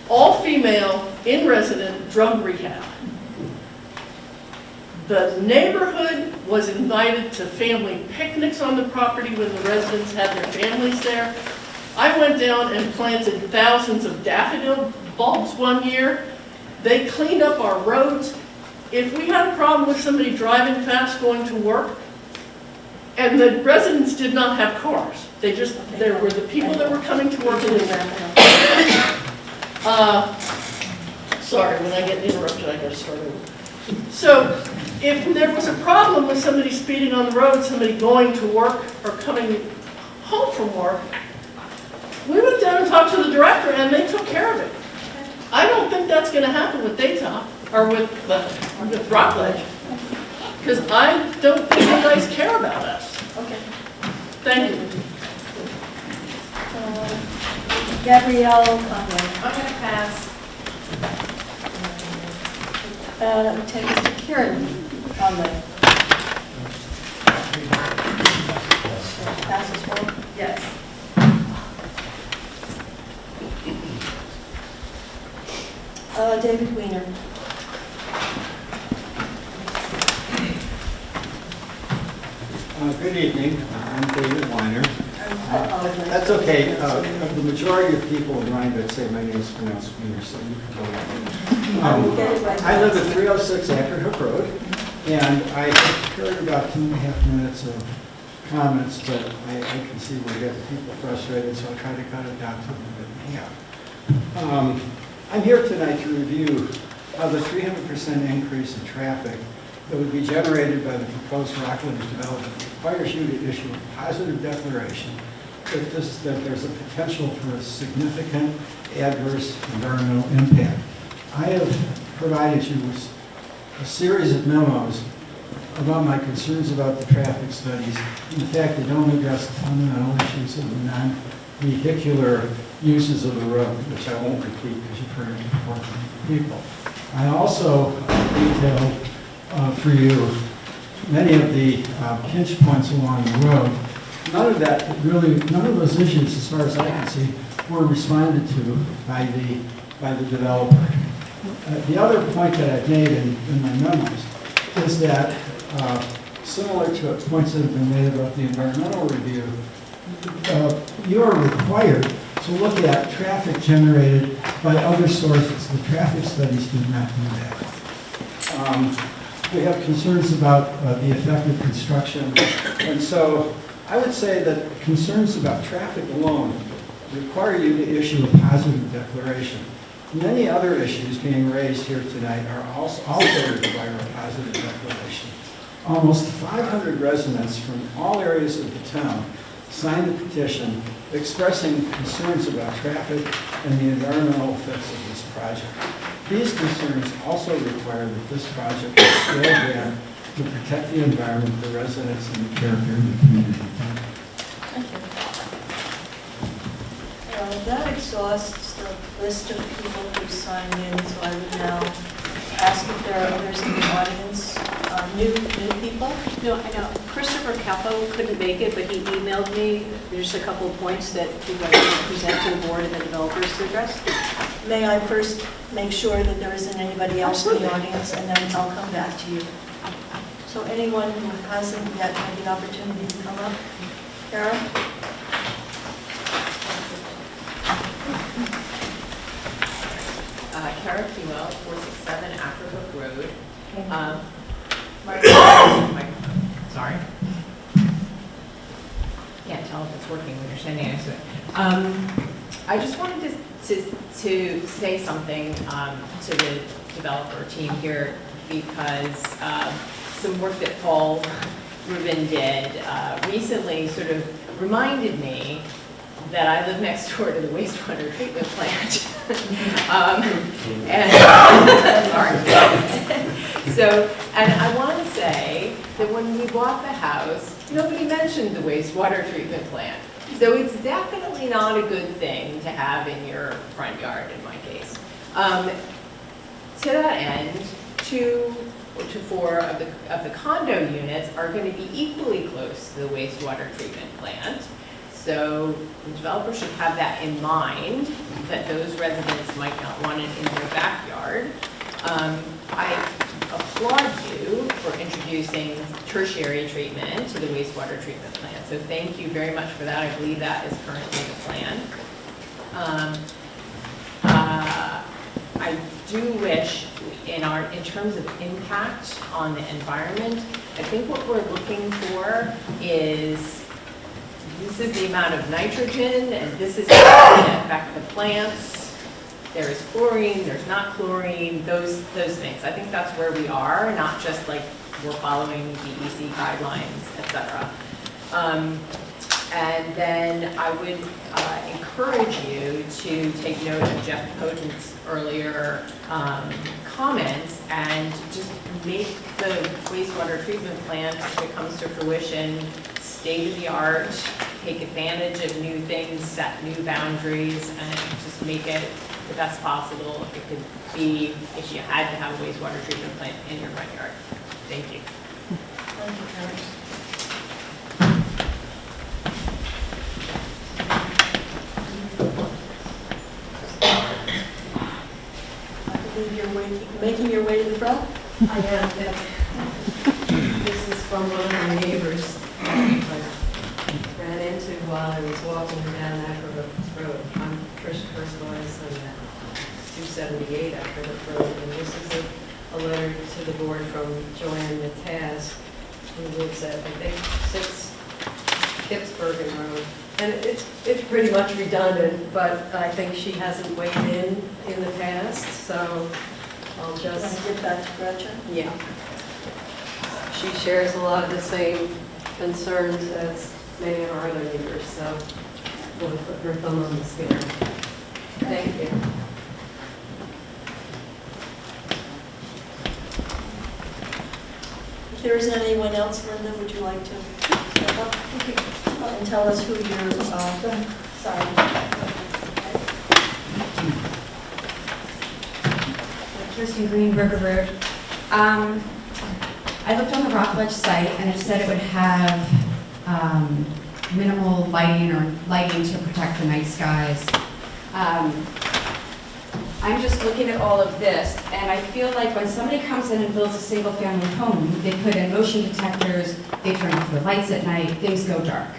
all-female, in-resident drug rehab. The neighborhood was invited to family picnics on the property when the residents had their families there. I went down and planted thousands of daffodil bulbs one year. They cleaned up our roads. If we had a problem with somebody driving fast going to work, and the residents did not have cars, there were the people that were coming to work in the sorry, when I get interrupted, I gotta start over. So, if there was a problem with somebody speeding on the road, somebody going to work or coming home from work, we went down and talked to the director and they took care of it. I don't think that's gonna happen with Daytop, or with Rockledge, because I don't think you guys care about us. Okay. Thank you. Gabrielle Conway. I'm going to pass. That would take us to Karen Conway. Pass as well? Yes. David Weiner. Good evening, I'm David Weiner. That's okay. The majority of people in Rhinebeck say my name is pronounced Weiner, so you can go ahead. I live at 306 Acre Hook Road, and I heard about 2.5 minutes of comments, but I can see we're getting people frustrated, so I'll try to cut it down to a minute and a half. I'm here tonight to review how the 300% increase in traffic that would be generated by the proposed Rockledge development requires you to issue a positive declaration that there's a potential for a significant adverse environmental impact. I have provided you with a series of memos about my concerns about the traffic studies. In fact, they don't address the fundamental issues of the non-vehicular uses of the road, which I won't repeat because you've heard it before from people. I also detailed for you many of the pinch points along the road. None of those issues, as far as I can see, were responded to by the developer. The other point that I've made in my memos is that, similar to points that have been made about the environmental review, you are required to look at traffic generated by other sources. The traffic studies do not do that. We have concerns about the effect of construction, and so I would say that concerns about traffic alone require you to issue a positive declaration. Many other issues being raised here tonight are also require a positive declaration. Almost 500 residents from all areas of the town signed a petition expressing concerns about traffic and the environmental effects of this project. These concerns also require that this project is scaled down to protect the environment, the residents, and the character of the community. Thank you. That exhausts the list of people who signed in, so I would now ask if there are others in the audience, new people. No, I know. Christopher Capo couldn't make it, but he emailed me. There's a couple of points that he'd like to present to the board and the developers to address. May I first make sure that there isn't anybody else in the audience, and then I'll come back to you. So anyone who hasn't yet had the opportunity to come up? Kara? Kara Kimo, 467 Acrebrook Road. Sorry. Can't tell if it's working when you're standing next to it. I just wanted to say something to the developer team here, because some work that Paul Rubin did recently sort of reminded me that I live next door to the wastewater treatment plant. And I want to say that when we bought the house, nobody mentioned the wastewater treatment plant. So it's definitely not a good thing to have in your front yard, in my case. To that end, 2 to 4 of the condo units are going to be equally close to the wastewater treatment plant. So the developer should have that in mind, that those residents might not want it in their backyard. I applaud you for introducing tertiary treatment to the wastewater treatment plant. So thank you very much for that. I believe that is currently the plan. I do wish, in terms of impact on the environment, I think what we're looking for is, this is the amount of nitrogen, and this is how it's going to affect the plants. There is chlorine, there's not chlorine, those things. I think that's where we are, not just like we're following DEC guidelines, etc. And then I would encourage you to take note of Jeff Potent's earlier comments and just make the wastewater treatment plant, if it comes to fruition, state-of-the-art, take advantage of new things, set new boundaries, and just make it the best possible it could be if you had to have a wastewater treatment plant in your front yard. Thank you. Thank you, Karen. I believe you're making your way to the front? I am. This is from one of my neighbors I ran into while I was walking down Acrebrook Road. I'm Trish Kurzweis, I'm at 278 Acrebrook Road, and this is a letter to the board from Joanne Mataz, who lives at, I think, 6 Kipsbergen Road. And it's pretty much redundant, but I think she hasn't weighed in the past, so I'll just get back to Gretchen. Yeah. She shares a lot of the same concerns as many of our other neighbors, so we'll put her thumb on the scale. Thank you. If there isn't anyone else, Linda, would you like to step up and tell us who you're, sorry. Kirsten Green, River Road. I looked on the Rockledge site and it said it would have minimal lighting or lighting to protect the night skies. I'm just looking at all of this and I feel like when somebody comes in and builds a single family home, they put in motion detectors, they turn off the lights at night, things go dark.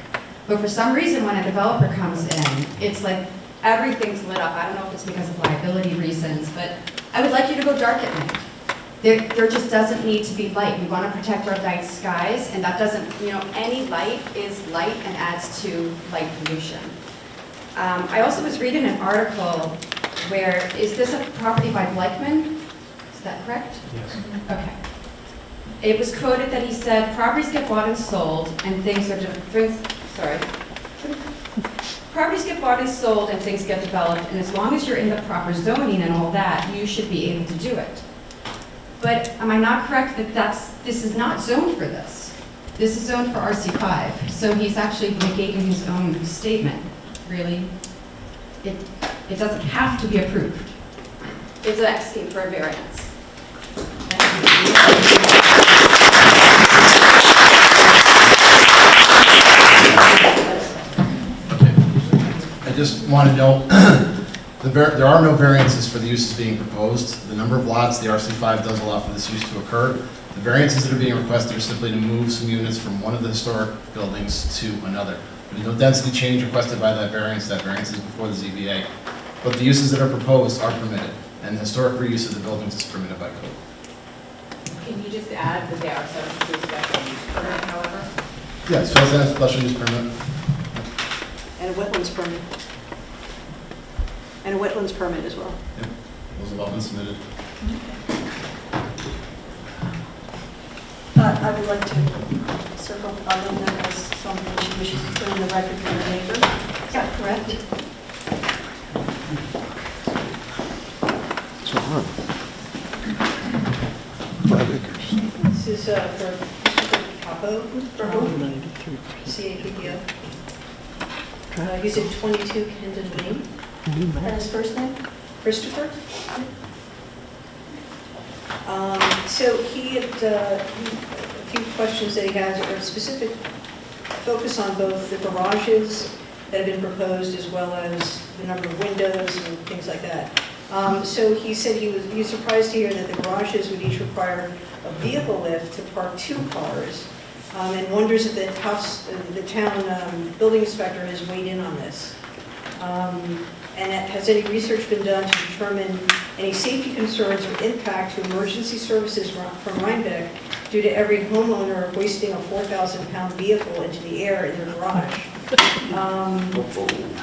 But for some reason when a developer comes in, it's like everything's lit up. I don't know if it's because of liability reasons, but I would like you to go dark at night. There just doesn't need to be light. We want to protect our night skies, and that doesn't, any light is light and adds to light pollution. I also was reading an article where, is this a property by Blackman? Is that correct? Yes. Okay. It was quoted that he said, properties get bought and sold and things are, properties get bought and sold and things get developed, and as long as you're in the proper zoning and all that, you should be able to do it. But am I not correct that this is not zoned for this? This is zoned for RC5, so he's actually negating his own statement, really. It doesn't have to be approved. It's asking for a variance. I just want to note, there are no variances for the uses being proposed. The number of lots, the RC5 does allow for this use to occur. The variances that are being requested are simply to move some units from one of the historic buildings to another. There's no density change requested by that variance is before the ZBA. But the uses that are proposed are permitted, and the historic reuse of the buildings is permitted by code. Can you just add that they are subject to a special use permit, however? Yes, so that's a special use permit. And a wetlands permit. And a wetlands permit as well. Yep, those have all been submitted. I would like to circle on that as something she wishes to put in the record for the neighbor. Is that correct? This is for Mr. Capo, CAPO. He's at 22 Kendon Lane. And his first name? Christopher. So he had a few questions that he has, or specific focus on both the garages that have been proposed as well as the number of windows and things like that. So he said he was surprised to hear that the garages would each require a vehicle lift to park 2 cars, and wonders if the town building inspector has weighed in on this. And has any research been done to determine any safety concerns or impact to emergency services from Rhinebeck due to every homeowner hoisting a 4,000-pound vehicle into the air in their garage?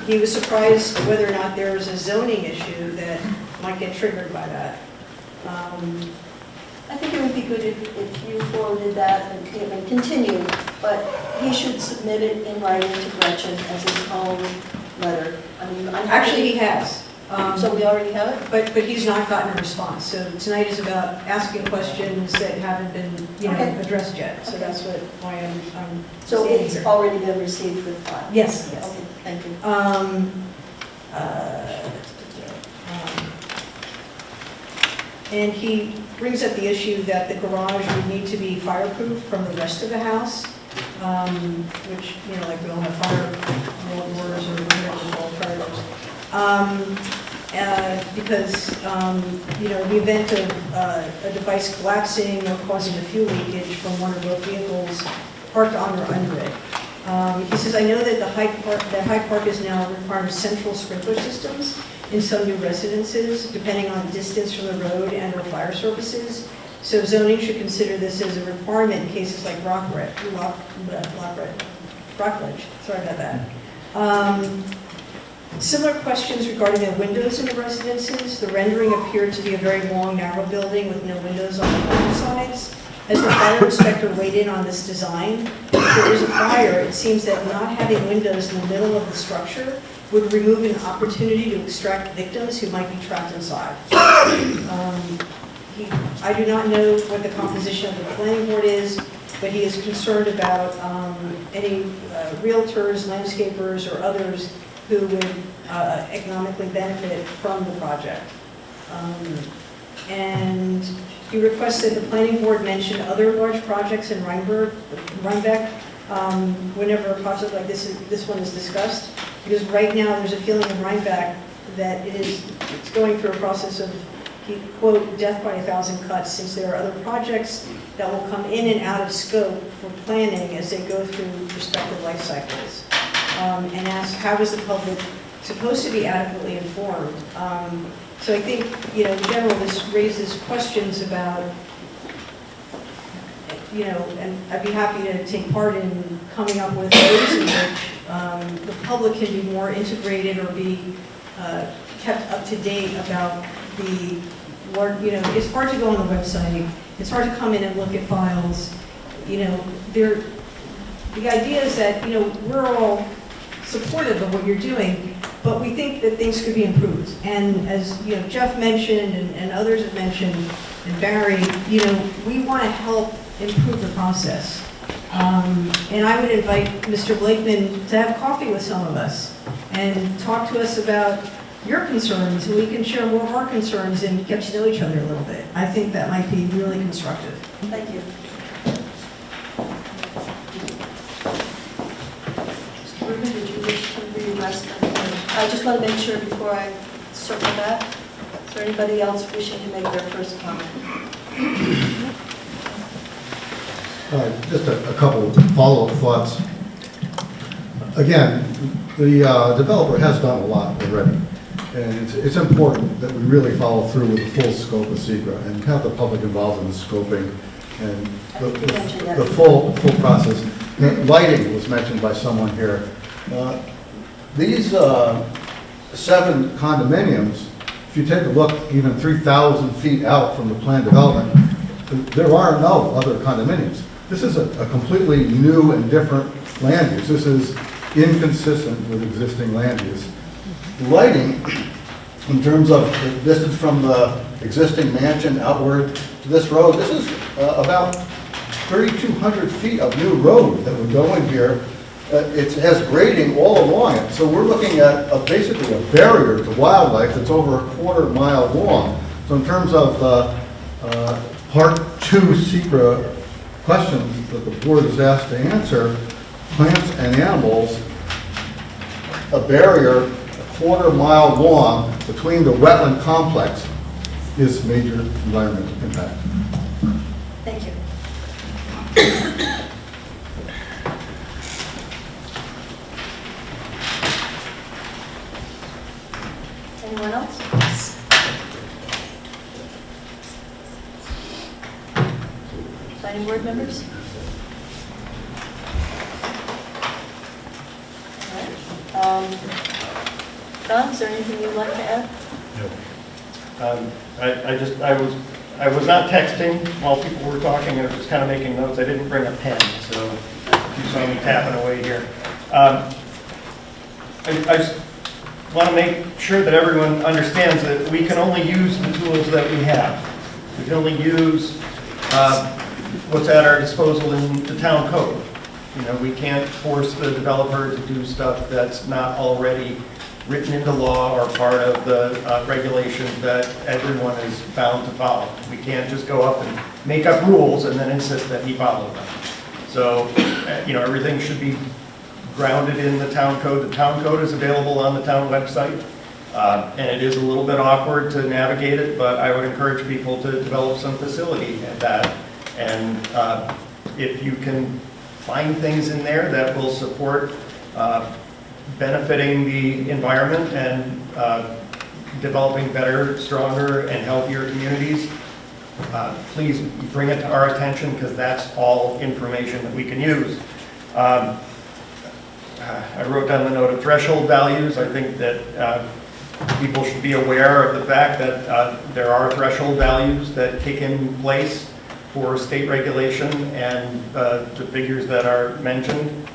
He was surprised whether or not there was a zoning issue that might get triggered by that. I think it would be good if you forwarded that and continued, but he should submit it in writing to Gretchen as his own letter. I mean, Actually, he has. So we already have it? But he's not gotten a response. So tonight is about asking questions that haven't been, addressed yet. So that's why I'm So standing it's here. already been received with file? Yes. Okay, thank you. And he brings up the issue that the garage would need to be fireproof from the rest of the house, which, like we all have fire doors or whatever they're called, fire doors. Because, in the event of a device collapsing or causing a fuel leakage from one or both vehicles parked on or under it. He says, I know that Hyde Park is now requiring central sprinkler systems in some new residences, depending on distance from the road and or fire services. So zoning should consider this as a requirement in cases like Rockledge. Sorry about that. Similar questions regarding the windows in the residences. The rendering appeared to be a very long, narrow building with no windows on the front sides. As the fire inspector weighed in on this design, if there is a fire, it seems that not having windows in the middle of the structure would remove an opportunity to extract victims who might be trapped inside. I do not know what the composition of the planning board is, but he is concerned about any realtors, landscapers, or others who would economically benefit from the project. And he requests that the planning board mention other large projects in Rhinebeck whenever a project like this one is discussed, because right now there's a feeling in Rhinebeck that it's going through a process of, he quote, death by 1,000 cuts, since there are other projects that will come in and out of scope for planning as they go through respective life cycles. And ask, how is the public supposed to be adequately informed? So I think, in general, this raises questions about, and I'd be happy to take part in coming up with ways in which the public can be more integrated or be kept up to date about the work. You know, it's hard to go on the website. It's hard to come in and look at files. You know, the idea is that, you know, we're all supportive of what you're doing, but we think that things could be improved. And as, you know, Jeff mentioned and others have mentioned, and Barry, you know, we want to help improve the process. And I would invite Mr. Blakeman to have coffee with some of us and talk to us about your concerns, and we can share more of our concerns and get to know each other a little bit. I think that might be really constructive. Thank you. Mr. Bergman, did you wish to re-address that? I just want to make sure before I circle back. Is there anybody else wishing to make their first comment? Just a couple of follow-up thoughts. Again, the developer has done a lot already, and it's important that we really follow through with the full scope of SECRA and have the public involved in the scoping and the full process. Lighting was mentioned by someone here. These 7 condominiums, if you take a look even 3,000 feet out from the planned development, there are no other condominiums. This is a completely new and different land use. This is inconsistent with existing land use. Lighting, in terms of the distance from the existing mansion outward to this road, this is about 3,200 feet of new road that would go in here. It has grading all along it. So we're looking at basically a barrier to wildlife that's over a quarter-mile long. So in terms of Part 2 SECRA questions that the board is asked to answer, plants and animals, a barrier a quarter-mile long between the wetland complex is major environmental impact. Thank you. Anyone else? Planning board members? All right. Don, is there anything you'd like to add? I was not texting while people were talking. I was just kind of making notes. I didn't bring a pen, so you saw me tapping away here. I just want to make sure that everyone understands that we can only use the tools that we have. We can only use what's at our disposal in the town code. You know, we can't force the developer to do stuff that's not already written into law or part of the regulations that everyone is bound to follow. We can't just go up and make up rules and then insist that he follow them. So, you know, everything should be grounded in the town code. The town code is available on the town website, and it is a little bit awkward to navigate it, but I would encourage people to develop some facility at that. And if you can find things in there that will support benefiting the environment and developing better, stronger, and healthier communities, please bring it to our attention, because that's all information that we can use. I wrote down the note of threshold values. I think that people should be aware of the fact that there are threshold values that kick in place for state regulation and the figures that are mentioned.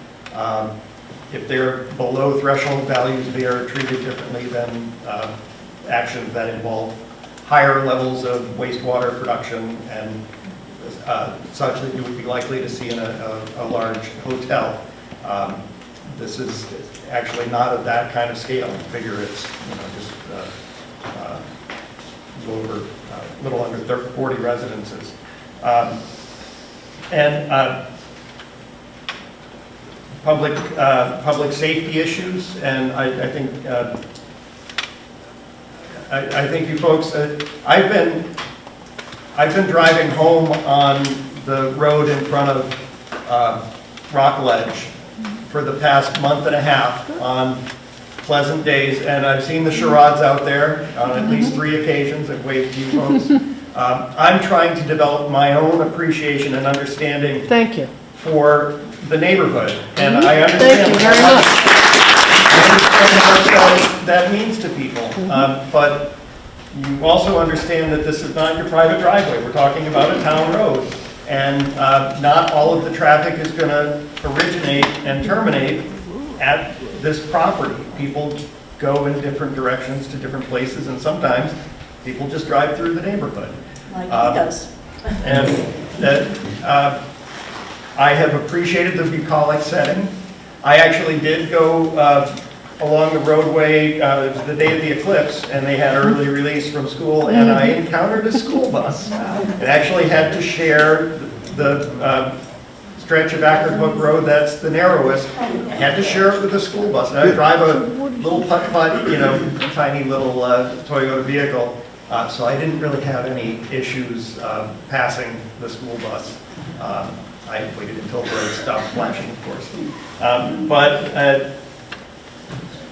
If they're below threshold values, they are treated differently than actions that involve higher levels of wastewater production and such that you would be likely to see in a large hotel. This is actually not of that kind of scale. Figure it's, you know, just a little under 40 residences. Public safety issues, and I think you folks. I've been driving home on the road in front of Rockledge for the past month and a half on pleasant days, and I've seen the charades out there on at least 3 occasions. I've waved to you folks. I'm trying to develop my own appreciation and understanding. Thank you. For the neighborhood, and I understand. Thank you very much. how much that means to people. But you also understand that this is not your private driveway. We're talking about a town road. And not all of the traffic is going to originate and terminate at this property. People go in different directions to different places, and sometimes people just drive through the neighborhood. Like he does. And I have appreciated the bucolic setting. I actually did go along the roadway the day of the eclipse, and they had early release from school, and I encountered a school bus. It actually had to share the stretch of Acrid Hook Road that's the narrowest. I had to share it with a school bus. And I drive a little putt-putt, tiny little Toyota vehicle, so I didn't really have any issues passing the school bus. I waited until the road stopped flashing, of course.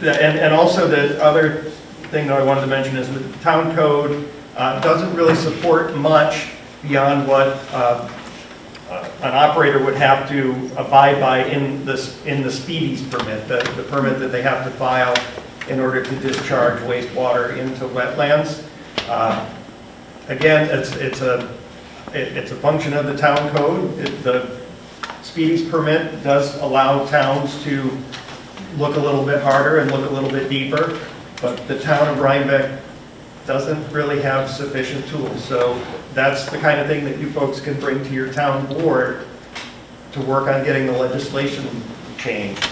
And also the other thing that I wanted to mention is the town code doesn't really support much beyond what an operator would have to abide by in the Speedies permit, the permit that they have to file in order to discharge wastewater into wetlands. Again, it's a function of the town code. The Speedies permit does allow towns to look a little bit harder and look a little bit deeper, but the town of Rhinebeck doesn't really have sufficient tools. So that's the kind of thing that you folks can bring to your town board to work on getting the legislation changed.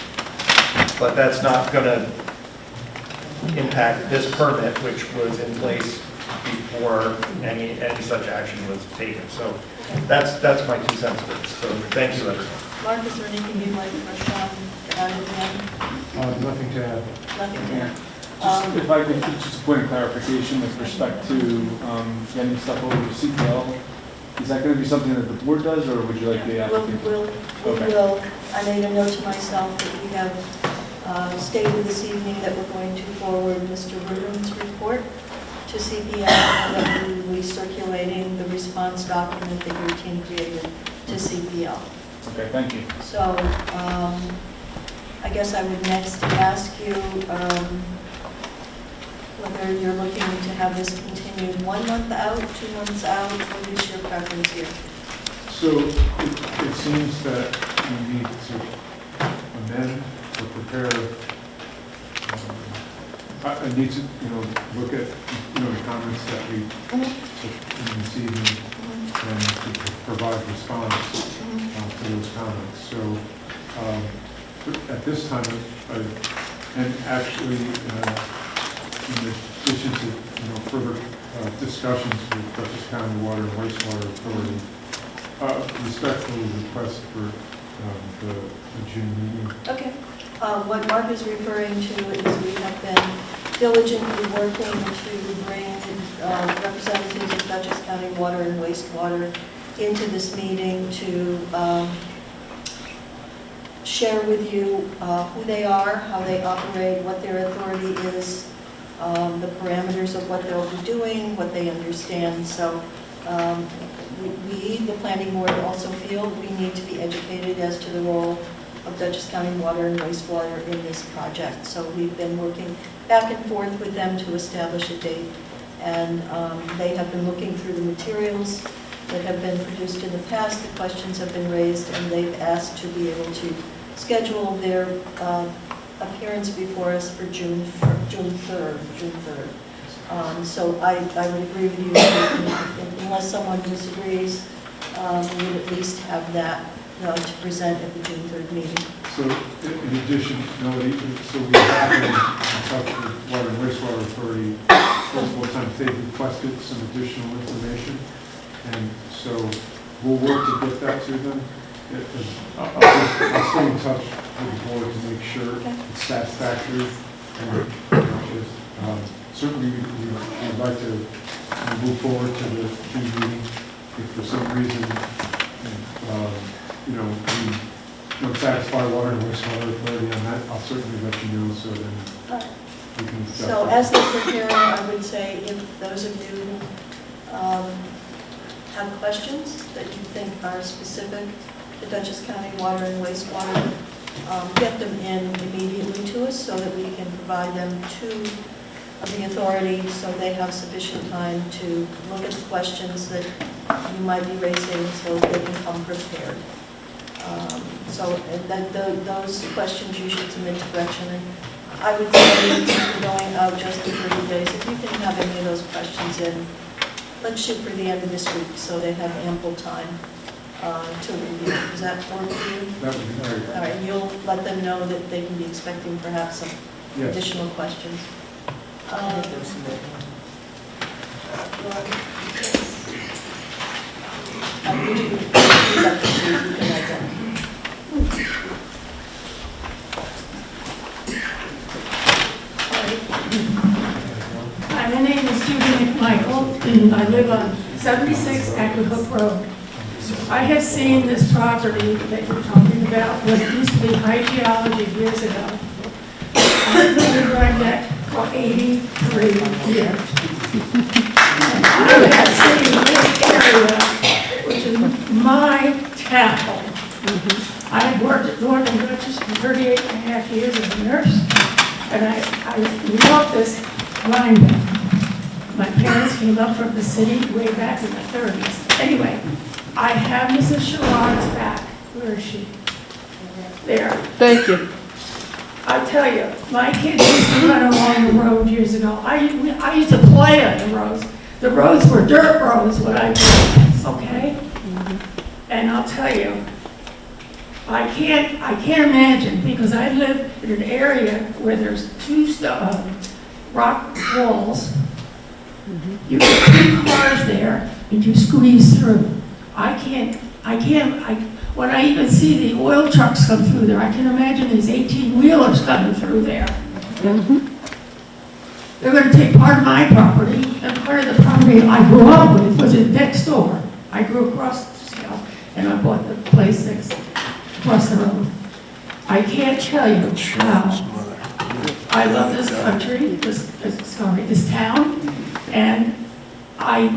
But that's not going to impact this permit, which was in place before any such action was taken. So that's my 2 cents for this. So thank you, everyone. Mark, is there anything you'd like for Sean to add at the end? Nothing to add. Nothing to add. If I could, just a point of clarification with respect to getting stuff over to CPL, is that going to be something that the board does, or would you like the applicant? We will. I made a note to myself that we have stated this evening that we're going to forward Mr. Ruben's report to CPL, and that we will be circulating the response document that your team created to CPL. Okay, thank you. So I guess I would next ask you whether you're looking to have this continued 1 month out, 2 months out, what is your preference here? So it seems that we need to amend or prepare. I need to, look at, the comments that we took in this evening and to provide response to those comments. So at this time, and actually, in addition to further discussions with Dutchess County Water and Wastewater Authority, respectfully request for the June meeting. Okay. What Mark is referring to is we have been diligently working to bring representatives of Dutchess County Water and Wastewater into this meeting to share with you who they are, how they operate, what their authority is, the parameters of what they'll be doing, what they understand. So we, the planning board, also feel we need to be educated as to the role of Dutchess County Water and Wastewater in this project. So we've been working back and forth with them to establish a date, and they have been looking through the materials that have been produced in the past. The questions have been raised, and they've asked to be able to schedule their appearance before us for June 3rd. So I would agree with you, unless someone disagrees, we would at least have that to present at the June 3rd meeting. So in addition, so we have been in touch with Water and Wastewater Authority multiple times. They've requested some additional information, and so we'll work to get that to them. I'll stay in touch with the board to make sure it's satisfactory. And certainly we'd like to move forward to the June meeting. If for some reason we don't satisfy Water and Wastewater Authority on that, I'll certainly let you know, so then we can adjust. So as they're preparing, I would say if those of you have questions that you think are specific to Dutchess County Water and Wastewater, get them in immediately to us. notice so that we can provide them to the authority so they have sufficient time to look at the questions that you might be raising so they can come prepared. So those questions you should submit to Gretchen. And I would say, since we're going out just in 30 days, if you can have any of those questions in, let's shoot for the end of this week so they have ample time to review. Does that work for you? That would be great. All right, you'll let them know that they can be expecting perhaps some Yes. additional questions. Hi, my name is Judy McMichael, and I live on 76 Ackerhook Road. I have seen this property that you're talking about, what used to be high geology years ago. I've lived in Rhinebeck for 83 years. And I have seen this area, which is my town. I had worked at Northern Dutchess for 38 and a half years as a nurse, and I loved this Rhinebeck. My parents came up from the city way back in the 30s. Anyway, I have Mrs. Sherrod's back. Where is she? There. Thank you. I tell you, my kids used to run along the road years ago. I used to play on the roads. The roads were dirt roads when I grew up, okay? And I'll tell you, I can't imagine, because I live in an area where there's two rock walls. You get two cars there and you squeeze through. When I even see the oil trucks come through there, I can imagine these 18-wheelers coming through there. They're going to take part of my property, and part of the property I grew up with was in next door. I grew across the south, and I bought the place across the road. I can't tell you how I love this country, this town, and I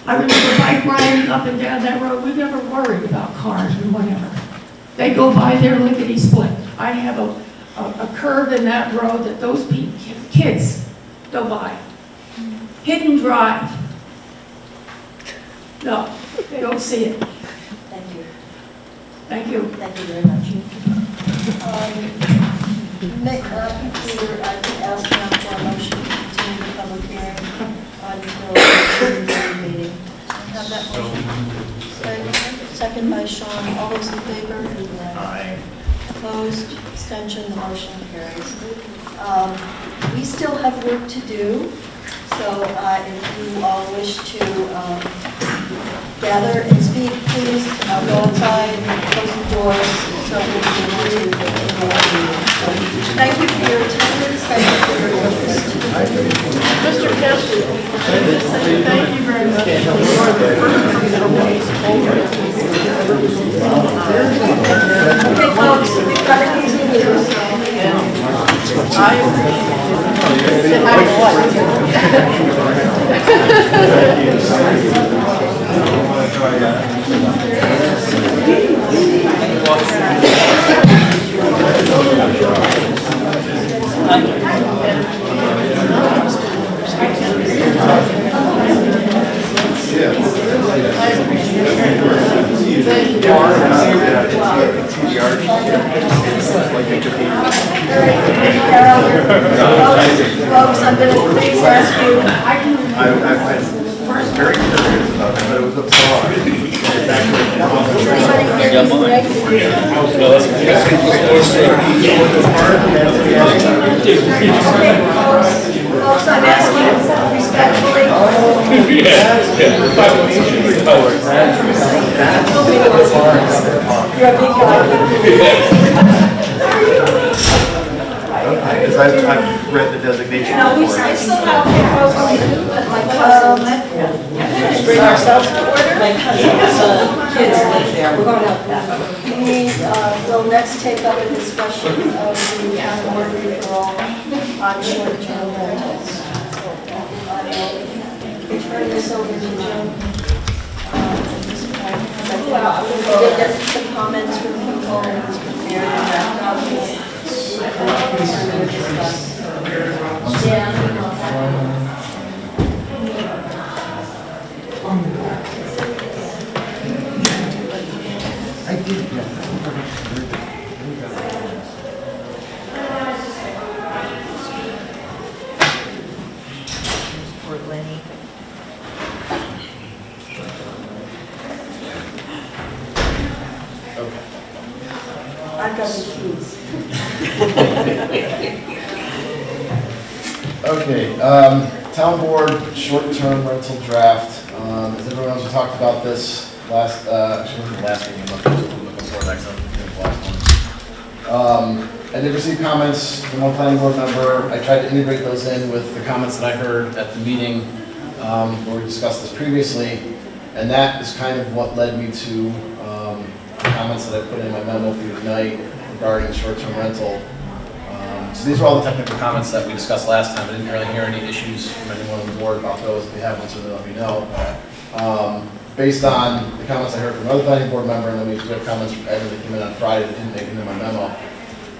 remember bike riding up and down that road. We never worried about cars and whatever. They go by there lickety-split. I have a curve in that road that those kids go by. Hidden Drive. No, they don't see it. Thank you. Thank you. Thank you very much. Peter, I can ask now for a motion to continue the public hearing until the meeting. Have that motion? Second by Sean. All those in favor? Aye. Opposed? Abstention? The motion carries. We still have work to do, so if you all wish to gather and speak, please go outside and close the doors so we can continue the meeting. Thank you for your attendance. Thank you for your interest. Mr. Kessler, thank you very much. Okay, folks, we've got to continue. I appreciate Folks, I'm going to please ask you. I was very curious about that, but it was a song. Folks, I'm asking respectfully. You're a big guy. Because I've read the designation. No, we still have folks to do, but my cousin, bring ourselves to order. My cousin's kids live there. We're going out that. We will next take up a discussion of the board referral on short-term rentals. Turn this over to Jim. Well, we'll get some comments from people and prepared and wrapped up. Okay, town board short-term rental draft. As everyone knows, we talked about this last, actually, it wasn't the last meeting, but before that, so the last one. I did receive comments from one planning board member. I tried to integrate those in with the comments that I heard at the meeting where we discussed this previously, and that is kind of what led me to the comments that I put in my memo for you tonight regarding short-term rental. So these are all the technical comments that we discussed last time. I didn't really hear any issues from anyone on the board about those. If you have one, so let me know. Based on the comments I heard from another planning board member, and then we have comments from Ed that came in on Friday that didn't make it in my memo.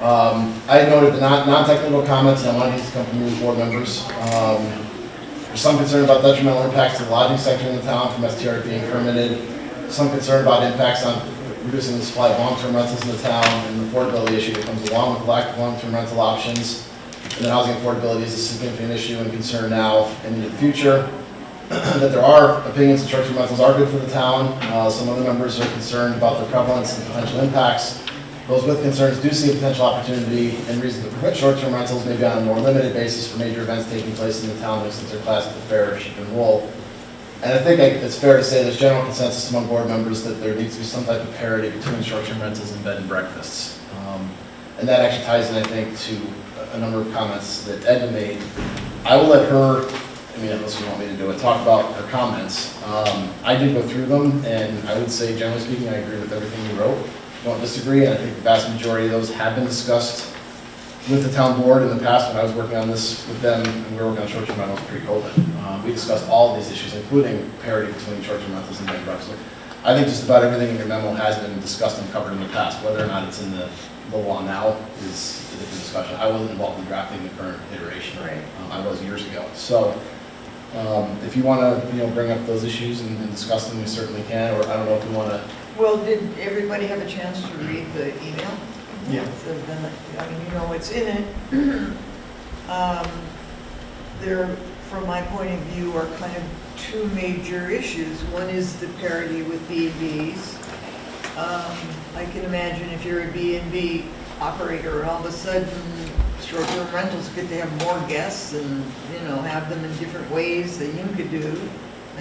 I had noted the non-technical comments, and I wanted these to come from new board members. There's some concern about detrimental impacts to the lodging section in the town from STR being permitted. Some concern about impacts on reducing the supply of long-term rentals in the town, and the affordability issue that comes along with lack of long-term rental options. And then housing affordability is a significant issue and concern now and in the future. That there are opinions that short-term rentals are good for the town. Some other members are concerned about their prevalence and potential impacts. Those with concerns do see a potential opportunity and reason to permit short-term rentals, maybe on a more limited basis for major events taking place in the town, since they're classed as fair, ship, and roll. And I think it's fair to say there's general consensus among board members that there needs to be some type of parity between short-term rentals and bed and breakfasts. And that actually ties in, I think, to a number of comments that Edna made. I will let her, I mean, unless you want me to do it, talk about her comments. I did go through them, and I would say, generally speaking, I agree with everything you wrote. Don't disagree, and I think the vast majority of those have been discussed with the town board in the past when I was working on this with them, and we were working on short-term rentals pre-COVID. We discussed all of these issues, including parity between short-term rentals and bed and breakfast. I think just about everything in your memo has been discussed and covered in the past. Whether or not it's in the law now is a different discussion. I wasn't involved in drafting the current iteration. Right. I was years ago. So if you want to, bring up those issues and discuss them, we certainly can. Or I don't know if you want to. Well, did everybody have a chance to read the email? Yeah. So then, I mean, you know what's in it. There, from my point of view, are kind of two major issues. One is the parity with B&Bs. I can imagine if you're a B&B operator and all of a sudden short-term rentals get to have more guests and, have them in different ways than you could do,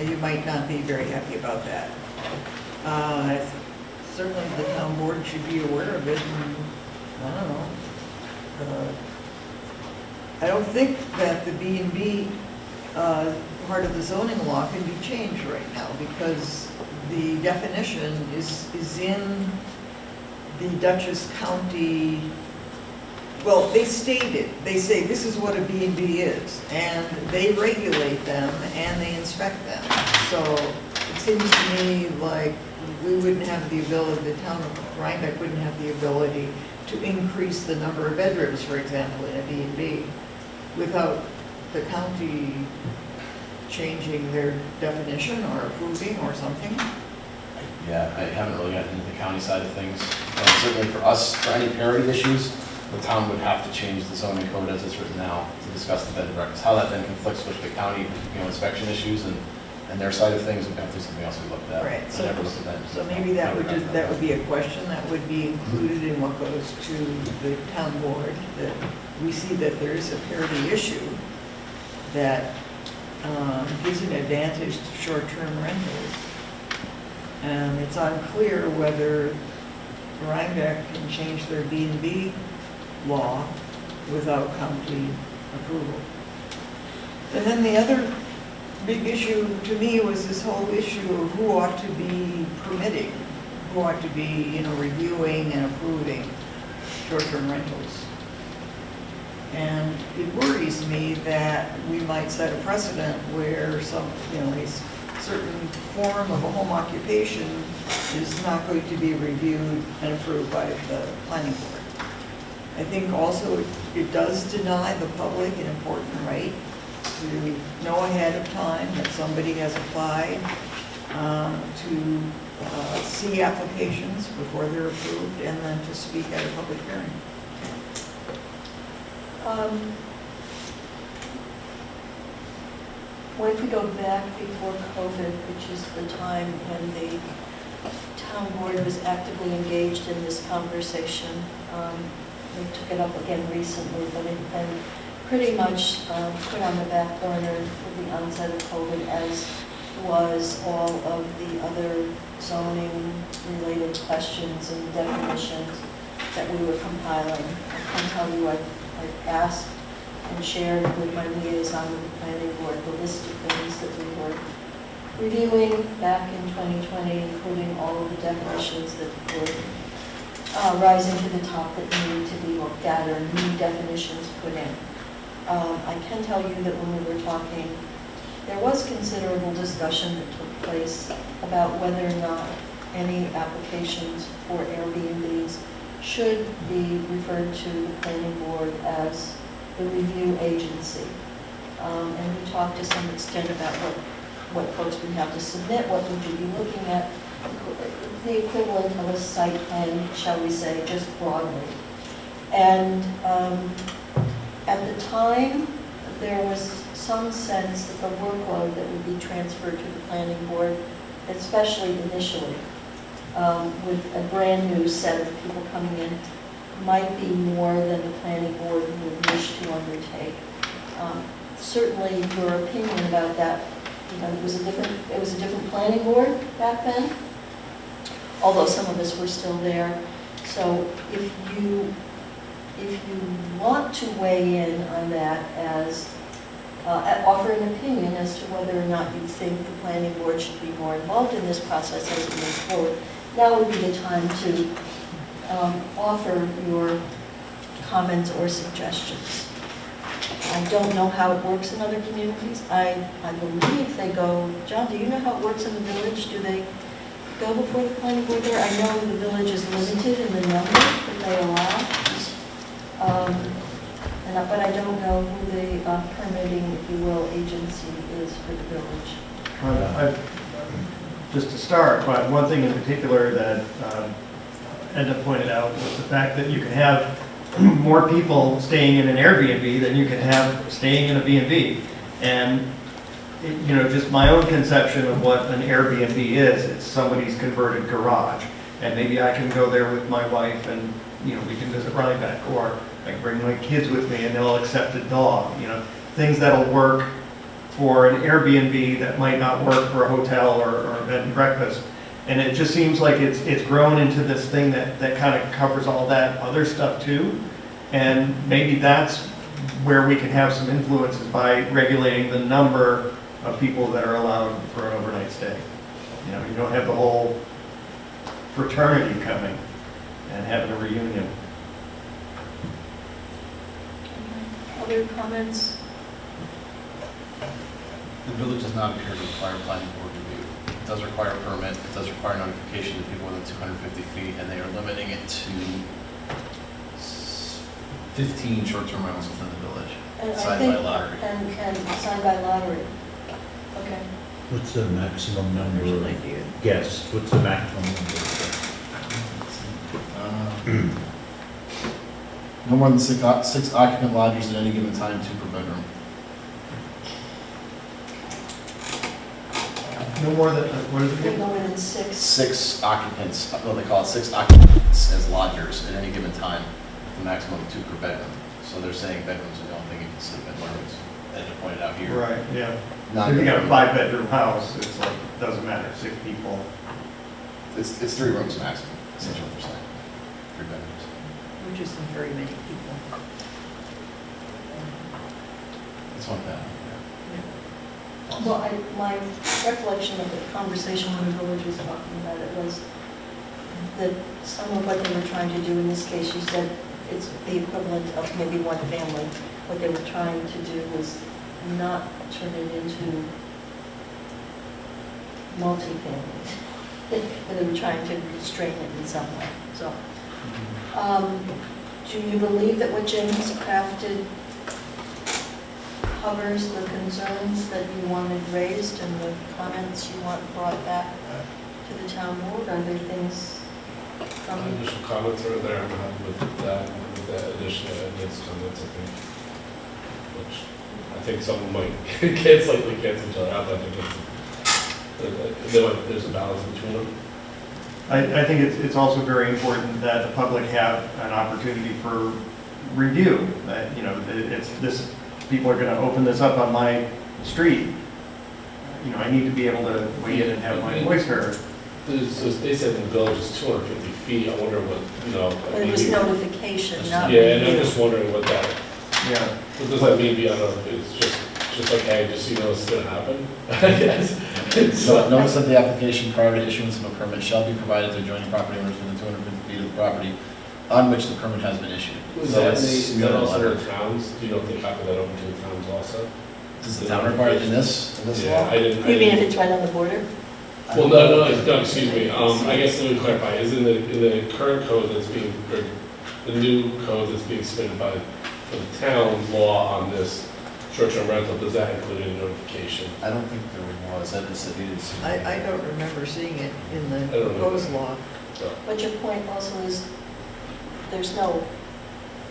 you might not be very happy about that. Certainly the town board should be aware of it, and I don't know. I don't think that the B&B part of the zoning law can be changed right now because the definition is in the Dutchess County. Well, they state it. They say this is what a B&B is, and they regulate them and they inspect them. So it seems to me like we wouldn't have the ability, the town of Rhinebeck wouldn't have the ability to increase the number of bedrooms, for example, in a B&B without the county changing their definition or approving or something. Yeah, I haven't really gotten into the county side of things. Certainly for us, for any parity issues, the town would have to change the zoning code as it's written now to discuss the bed and breakfast. How that then conflicts with the county, inspection issues and their side of things would have to be something else we looked at. Right. I never looked at that. So maybe that would be a question that would be included in what goes to the town board, that we see that there is a parity issue that gives an advantage to short-term rentals. And it's unclear whether Rhinebeck can change their B&B law without county approval. And then the other big issue to me was this whole issue of who ought to be permitting, who ought to be, reviewing and approving short-term rentals. And it worries me that we might set a precedent where some, a certain form of a home occupation is not going to be reviewed and approved by the planning board. I think also it does deny the public an important right to know ahead of time that somebody has applied, to see applications before they're approved, and then to speak at a public hearing. What if we go back before COVID, which is the time when the town board was actively engaged in this conversation? they took it up again recently, but it had been pretty much put on the back burner with the onset of COVID, as was all of the other zoning-related questions and definitions that we were compiling. I can tell you I've asked and shared with my liaison with the planning board the list of things that we were reviewing back in 2020, including all of the definitions that were rising to the top that needed to be looked at, or new definitions put in. I can tell you that when we were talking, there was considerable discussion that took place about whether or not any applications for Airbnbs should be referred to the planning board as the review agency. And we talked to some extent about what folks would have to submit, what would you be looking at, the equivalent of a site plan, shall we say, just broadly. And at the time, there was some sense that the workload that would be transferred to the planning board, especially initially, with a brand new set of people coming in, might be more than the planning board would wish to undertake. Certainly, your opinion about that, you know, it was a different planning board back then, although some of us were still there. So if you want to weigh in on that as offer an opinion as to whether or not you think the planning board should be more involved in this process as it moves forward, now would be the time to offer your comments or suggestions. I don't know how it works in other communities. I believe they go, John, do you know how it works in the village? Do they go before the planning board there? I know the village is limited in the number that they allow. But I don't know who the permitting, if you will, agency is for the village. Just to start, but one thing in particular that Edna pointed out was the fact that you can have more people staying in an Airbnb than you can have staying in a B&B. And you know, just my own conception of what an Airbnb is, it's somebody's converted garage. And maybe I can go there with my wife and, you know, we can visit Rhinebeck, or I can bring my kids with me and they'll accept a dog, you know, things that'll work for an Airbnb that might not work for a hotel or a bed and breakfast. And it just seems like it's grown into this thing that kind of covers all that other stuff too. And maybe that's where we can have some influences by regulating the number of people that are allowed for an overnight stay. You know, you don't have the whole fraternity coming and having a reunion. Other comments? The village does not appear to require planning board review. It does require a permit, it does require notification to people within 250 feet, and they are limiting it to 15 short-term rentals within the village, signed by lottery. And signed by lottery. Okay. What's the maximum number of guests? What's the maximum number of guests? No more than six occupant lodgers at any given time, 2 per bedroom. No more than, what is it? No more than 6. 6 occupants, well, they call it 6 occupants as lodgers at any given time, with a maximum of 2 per bedroom. So they're saying bedrooms are the only thing you can sleep in, whereas, as you pointed out here. Right, yeah. Not If you got a gonna- 5-bedroom house, it's like, doesn't matter, 6 people. It's 3 rooms maximum, essentially what they're saying. 3 bedrooms. Which isn't very many people. It's one bed. Well, my recollection of the conversation when the village was talking about it was that some of what they were trying to do in this case, you said it's the equivalent of maybe one family. What they were trying to do was not turn it into multi-families. But they were trying to restrain it in some way. So, do you believe that what Jim has crafted covers the concerns that you wanted raised and the comments you want brought back to the town board? Are there things from... Initial comments are there, I'm happy with that addition of Edna's comments, I think. Which I think some of them might get slightly cancel each other out, but I think there's a balance between them. I think it's also very important that the public have an opportunity for review. That, you know, it's this, people are gonna open this up on my street. You know, I need to be able to weigh in and have my voice heard. So they said in the village is 250 feet, I wonder what, you know. But it was notification, not Yeah, and I'm review. just wondering what that, Yeah. what does that mean beyond, it's just like, hey, just so you know it's gonna happen, I guess. So notice that the application prior to issuance of a permit shall be provided to adjoining property owners within 250 feet of the property on which the permit has been issued. Is So that, it's is similar that also letter. the towns? Do you know if they copy that over to the towns also? Does the town require it in this Yeah, law? I didn't. You mean if it's right on the border? Well, no, excuse me. I guess let me clarify. Is in the current code that's being, or the new code that's being submitted by, for the town law on this short-term rental, does that include a notification? I don't think there was. That is, I don't remember seeing it in the I don't know. proposed law. But your point also is, there's no,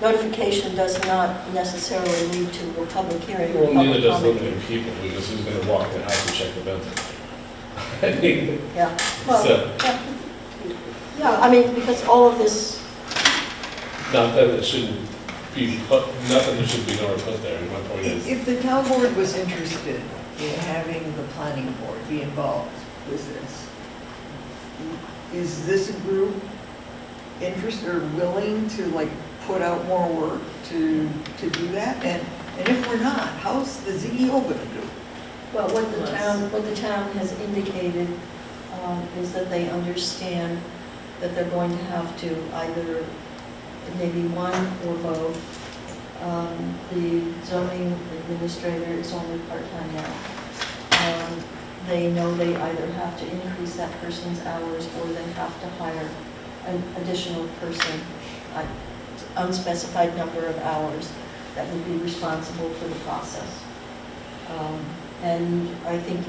notification does not necessarily lead to a public hearing or Well, neither public does comment. limiting people, because who's gonna walk in the house and check the ventilation? I mean, Yeah, well, so, yeah, I mean, because all of this, not that it shouldn't be put, not that there should be nowhere put there, my point is. If the town board was interested in having the planning board be involved with this, is this a group interested or willing to like put out more work to do that? And if we're not, how's the ZEO gonna do? well, what the town has indicated is that they understand that they're going to have to either, maybe one or both. The zoning administrator is only part-time now. They know they either have to increase that person's hours or they have to hire an additional person, an unspecified number of hours that would be responsible for the process. And I think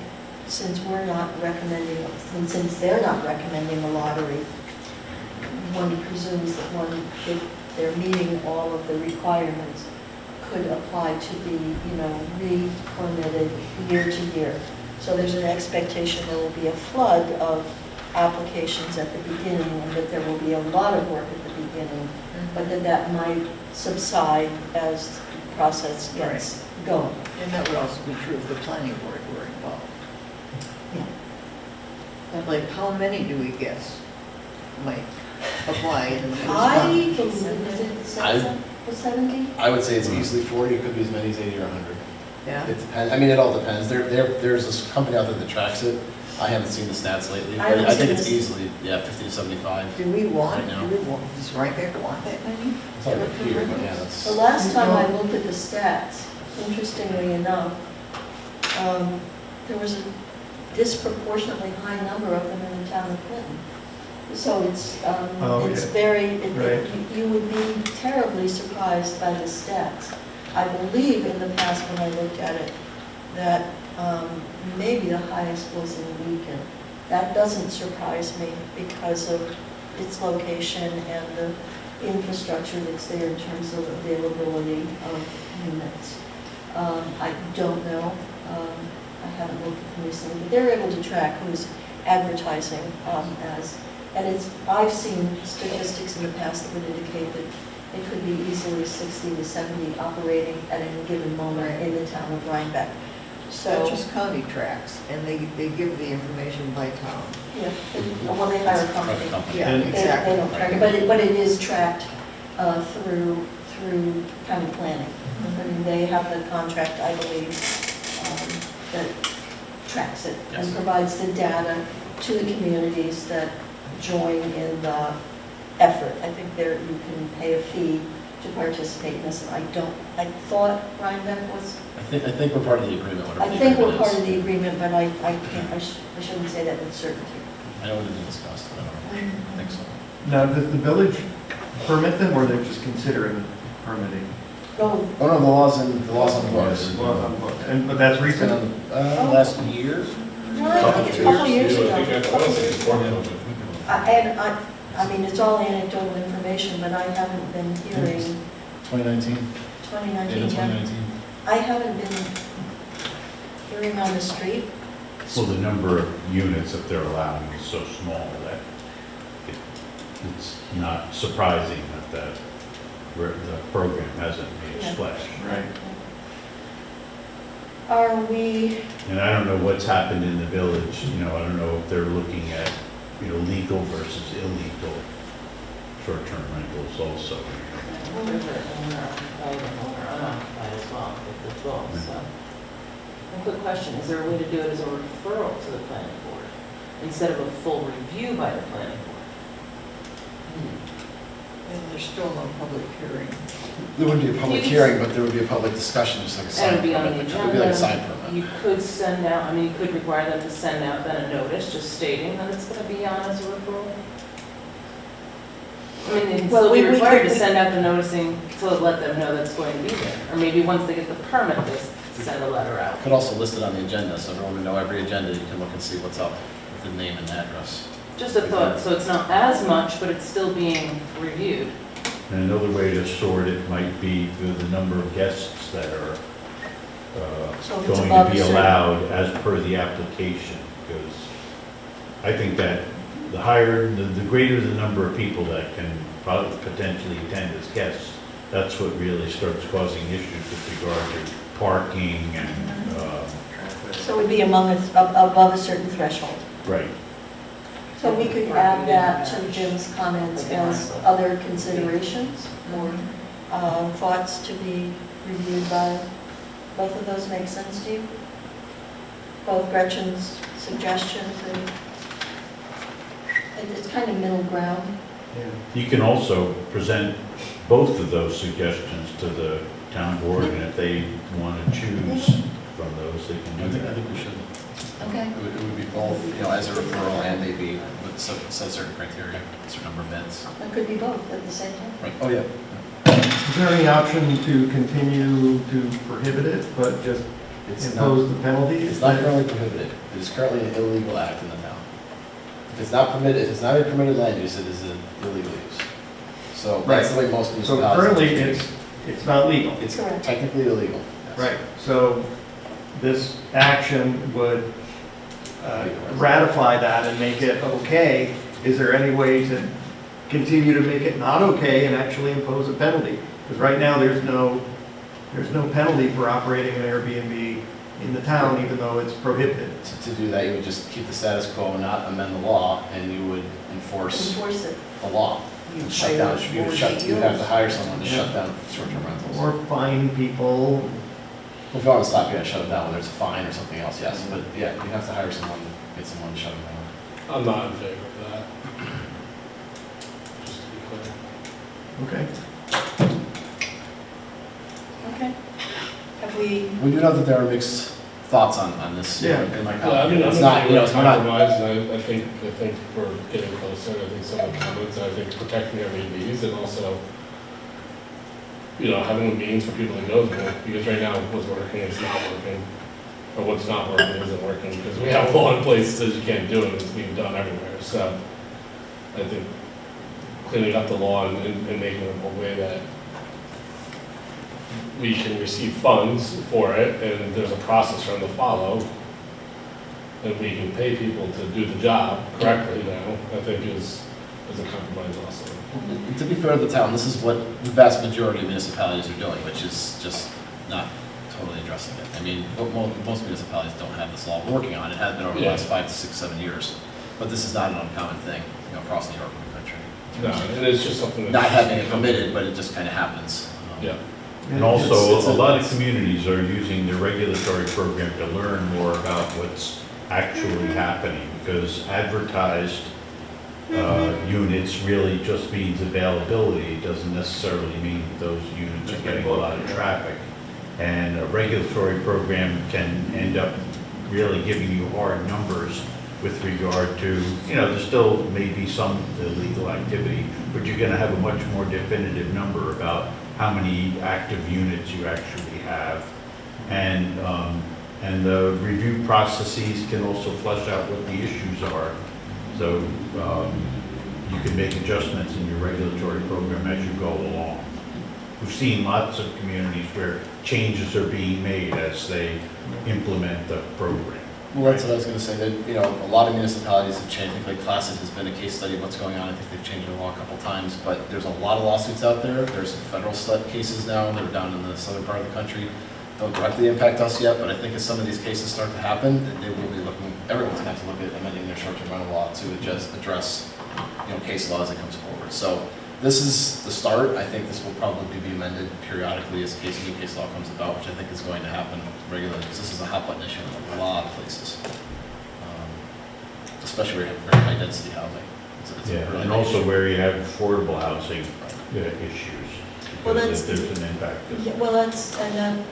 since we're not recommending, and since they're not recommending a lottery, one presumes that one, if they're meeting all of the requirements, could apply to be, you know, re-permitted year to year. So there's an expectation there will be a flood of applications at the beginning, and that there will be a lot of work at the beginning, but that might subside as the process gets going. And that would also be true if the planning board were involved. Yeah. Like, how many do we guess might apply in the first I month? believe, is it 70? I would say it's easily 40. It could be as many as 80 or 100. Yeah. It depends. I mean, it all depends. There's this company out there that tracks it. I haven't seen the stats lately, I but haven't I think seen it's this. easily, 50 to 75. Do we want, Right now. does Rhinebeck want that many? It's all right here, but yeah, that's. The last time I looked at the stats, interestingly enough, there was a disproportionately high number of them in the town of Clinton. So it's very, Right. you would be terribly surprised by the stats. I believe in the past when I looked at it, that maybe the highest was in Beacon. That doesn't surprise me because of its location and the infrastructure that's there in terms of availability of units. I don't know, I haven't looked at them recently, but they're able to track who's advertising as, and I've seen statistics in the past that would indicate that it could be easily 60 to 70 operating at any given moment in the town of Rhinebeck. So, Dutchess County tracks, and they give the information by town. yeah, well, they hire a company. Yeah, They exactly. don't track it, but it is tracked through county planning. I mean, they have the contract, I believe, that tracks it and provides the data to the communities that join in the effort. I think there you can pay a fee to participate in this. I thought Rhinebeck was, I think we're part of the agreement. whatever I the think we're agreement part is. of the agreement, but I can't, I shouldn't say that with certainty. I know it didn't discuss, but I don't think so. Now, does the village permit them, or they're just considering permitting? Oh, Oh, no, the law's on the books. Laws on the books. But that's It's been recent? on last year. no, I think it's a couple years ago. I think I was before COVID. And I mean, it's all anecdotal information, but I haven't been hearing 2019. 2019. Yeah, yeah. 2019. I haven't been hearing on the street. Well, the number of units that they're allowing is so small that it's not surprising that the program hasn't made a splash. Right. Are we, And I don't know what's happened in the village, you know, I don't know if they're looking at, you know, legal versus illegal short-term rentals also. There's an owner unoccupied as well, with the 12, so. A quick question, is there a way to do it as a referral to the planning board instead of a full review by the planning board? And there's still no public hearing. There wouldn't be a public hearing, but there would be a public discussion, just like a sign That would be on permit. the It would be like a sign agenda. permit. You could send out, I mean, you could require them to send out then a notice just stating that it's going to be on as a referral. I mean, they'd Well, still be we required to could- send out the noticing to let them know that's going to be there. Or maybe once they get the permit, they send a letter out. Could also list it on the agenda, so everyone would know every agenda, you can look and see what's up with the name and address. Just a thought, so it's not as much, but it's still being reviewed. And another way to sort it might be through the number of guests that are So it's going above to a be certain- allowed as per the application, because I think that the higher, the greater the number of people that can probably potentially attend as guests, that's what really starts causing issues with regard to parking and, so it would be above a certain threshold. right. So we could add that to Jim's comments as other considerations or thoughts to be reviewed by, both of those make sense to you? Both Gretchen's suggestions and it's kind of middle ground. You can also present both of those suggestions to the town board, and if they want to choose from those, they can do I that. think we should. Okay. It would be both, you know, as a referral and maybe with set certain criteria, a certain number of beds. It could be both at the same time. Right, oh, yeah. Is there any option to continue to prohibit it, but just It's impose the penalty? It's not currently prohibited. It is currently an illegal act in the town. If it's not permitted, if it's not a permitted land use, it is an illegal use. So that's the way most So municipalities. currently, it's not legal. It's technically illegal. Yes. Right, so this action would ratify that and make it okay. Is there any way to continue to make it not okay and actually impose a penalty? Because right now, there's no penalty for operating an Airbnb in the town, even though it's prohibited. To do that, you would just keep the status quo, not amend the law, and you would enforce it. the law. You Shut down, you'd have to hire someone to shut down short-term rentals. Or fine people. Well, if you want to stop, you gotta shut it down, whether it's a fine or something else, yes, but yeah, you have to hire someone, get someone to shut them down. I'm not in favor of that. Just to be clear. Okay. Okay. Have we, We do know that there are mixed thoughts on this. Yeah. In my Yeah, I mean, I'm It's in not, favor you know, of it's not, compromise, and I think we're getting closer. I think some of the comments, I think protecting Airbnbs and also, you know, having means for people to go to, because right now what's working is not working, or what's not working isn't working, because we have a lot of places that you can't do it, it's being done everywhere, so I think cleaning up the law and making it a way that we can receive funds for it, and there's a process for them to follow, and we can pay people to do the job correctly now, I think is a compromise also. to be fair to the town, this is what the vast majority of municipalities are doing, which is just not totally addressing it. I mean, most municipalities don't have this law working on it, has been over the last 5 to 6, 7 years. But this is not an uncommon thing, you know, across New York and the country. No, and it's just something that's. Not having it permitted, but it just kind of happens. Yeah. And also, a lot of communities are using the regulatory program to learn more about what's actually happening, because advertised units really just means availability. It doesn't necessarily mean that those units are getting a lot of traffic. And a regulatory program can end up really giving you hard numbers with regard to, you know, there still may be some illegal activity, but you're gonna have a much more definitive number about how many active units you actually have. And the review processes can also flesh out what the issues are. So you can make adjustments in your regulatory program as you go along. We've seen lots of communities where changes are being made as they implement the program. Well, that's what I was gonna say, that, you know, a lot of municipalities have changed, I think like Placid has been a case study of what's going on, I think they've changed the law a couple times, but there's a lot of lawsuits out there, there's some federal cases now, they're down in the southern part of the country, don't directly impact us yet, but I think as some of these cases start to happen, they will be looking, everyone's gonna have to look at amending their short-term rental law to just address, you know, case law as it comes forward. So this is the start. I think this will probably be amended periodically as new case law comes about, which I think is going to happen regularly, because this is a hot button issue in a lot of places, especially where you have very high density housing. It's a really and big also issue. where you have affordable housing issues. Well, Because that's- there's an impact. Yeah, well, that's, and then,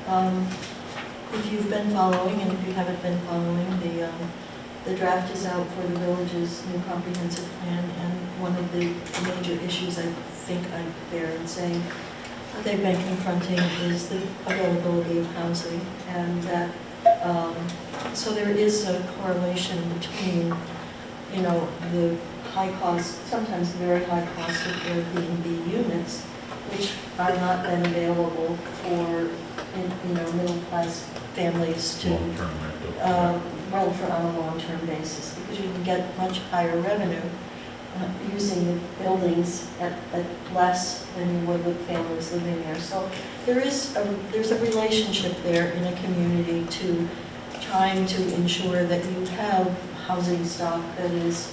if you've been following, and if you haven't been following, the draft is out for the village's new comprehensive plan, and one of the major issues I think I'm fair in saying they've been confronting is the availability of housing, and that, so there is a correlation between, you know, the high cost, sometimes very high cost of Airbnb units, which are not then available for, you know, middle-class families to Long-term rental. rent for on a long-term basis, because you can get much higher revenue using the buildings at less than you would with families living there. So there's a relationship there in a community to trying to ensure that you have housing stock that is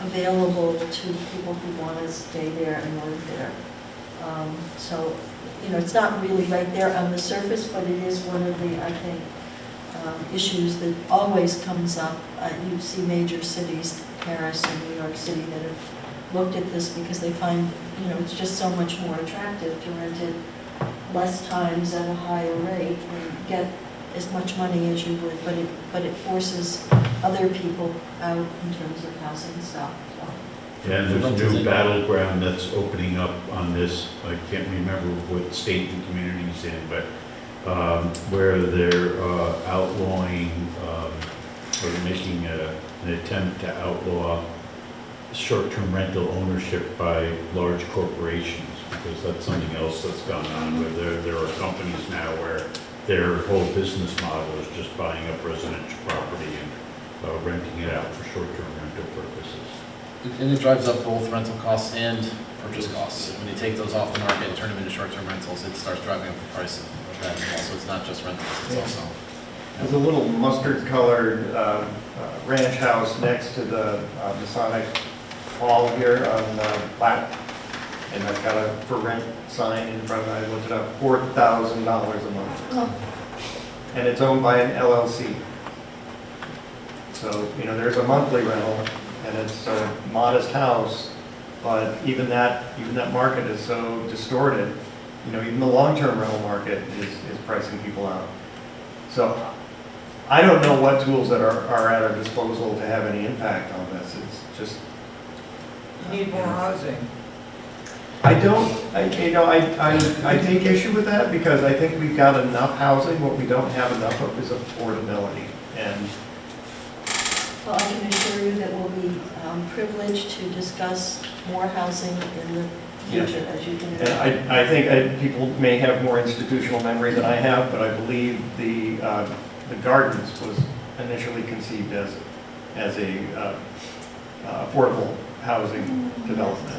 available to people who want to stay there and live there. So, you know, it's not really right there on the surface, but it is one of the, I think, issues that always comes up. You see major cities, Paris and New York City, that have looked at this because they find, you know, it's just so much more attractive to rent it less times at a higher rate and get as much money as you would, but it forces other people out in terms of housing stock. So. Yeah, and there's a new battleground that's opening up on this. I can't remember what state and community's in, but where they're outlawing or making an attempt to outlaw short-term rental ownership by large corporations, because that's something else that's gone on, where there are companies now where their whole business model is just buying up residential property and renting it out for short-term rental purposes. And it drives up both rental costs and purchase costs. When you take those off the market and turn them into short-term rentals, it starts driving up the price of that as well. So it's not just rentals, it's also. There's a little mustard-colored ranch house next to the Masonic Hall here on Platte, and I've got a for rent sign in front of it. I looked it up, $4,000 a month. Oh. And it's owned by an LLC. So, you know, there's a monthly rental, and it's a modest house, but even that market is so distorted. You know, even the long-term rental market is pricing people out. So I don't know what tools that are at our disposal to have any impact on this. It's just. You need more housing. I take issue with that because I think we've got enough housing. What we don't have enough of is affordability. And Well, I can assure you that we'll be privileged to discuss more housing in the future, as you can imagine. And I think people may have more institutional memory than I have, but I believe the Gardens was initially conceived as a affordable housing development.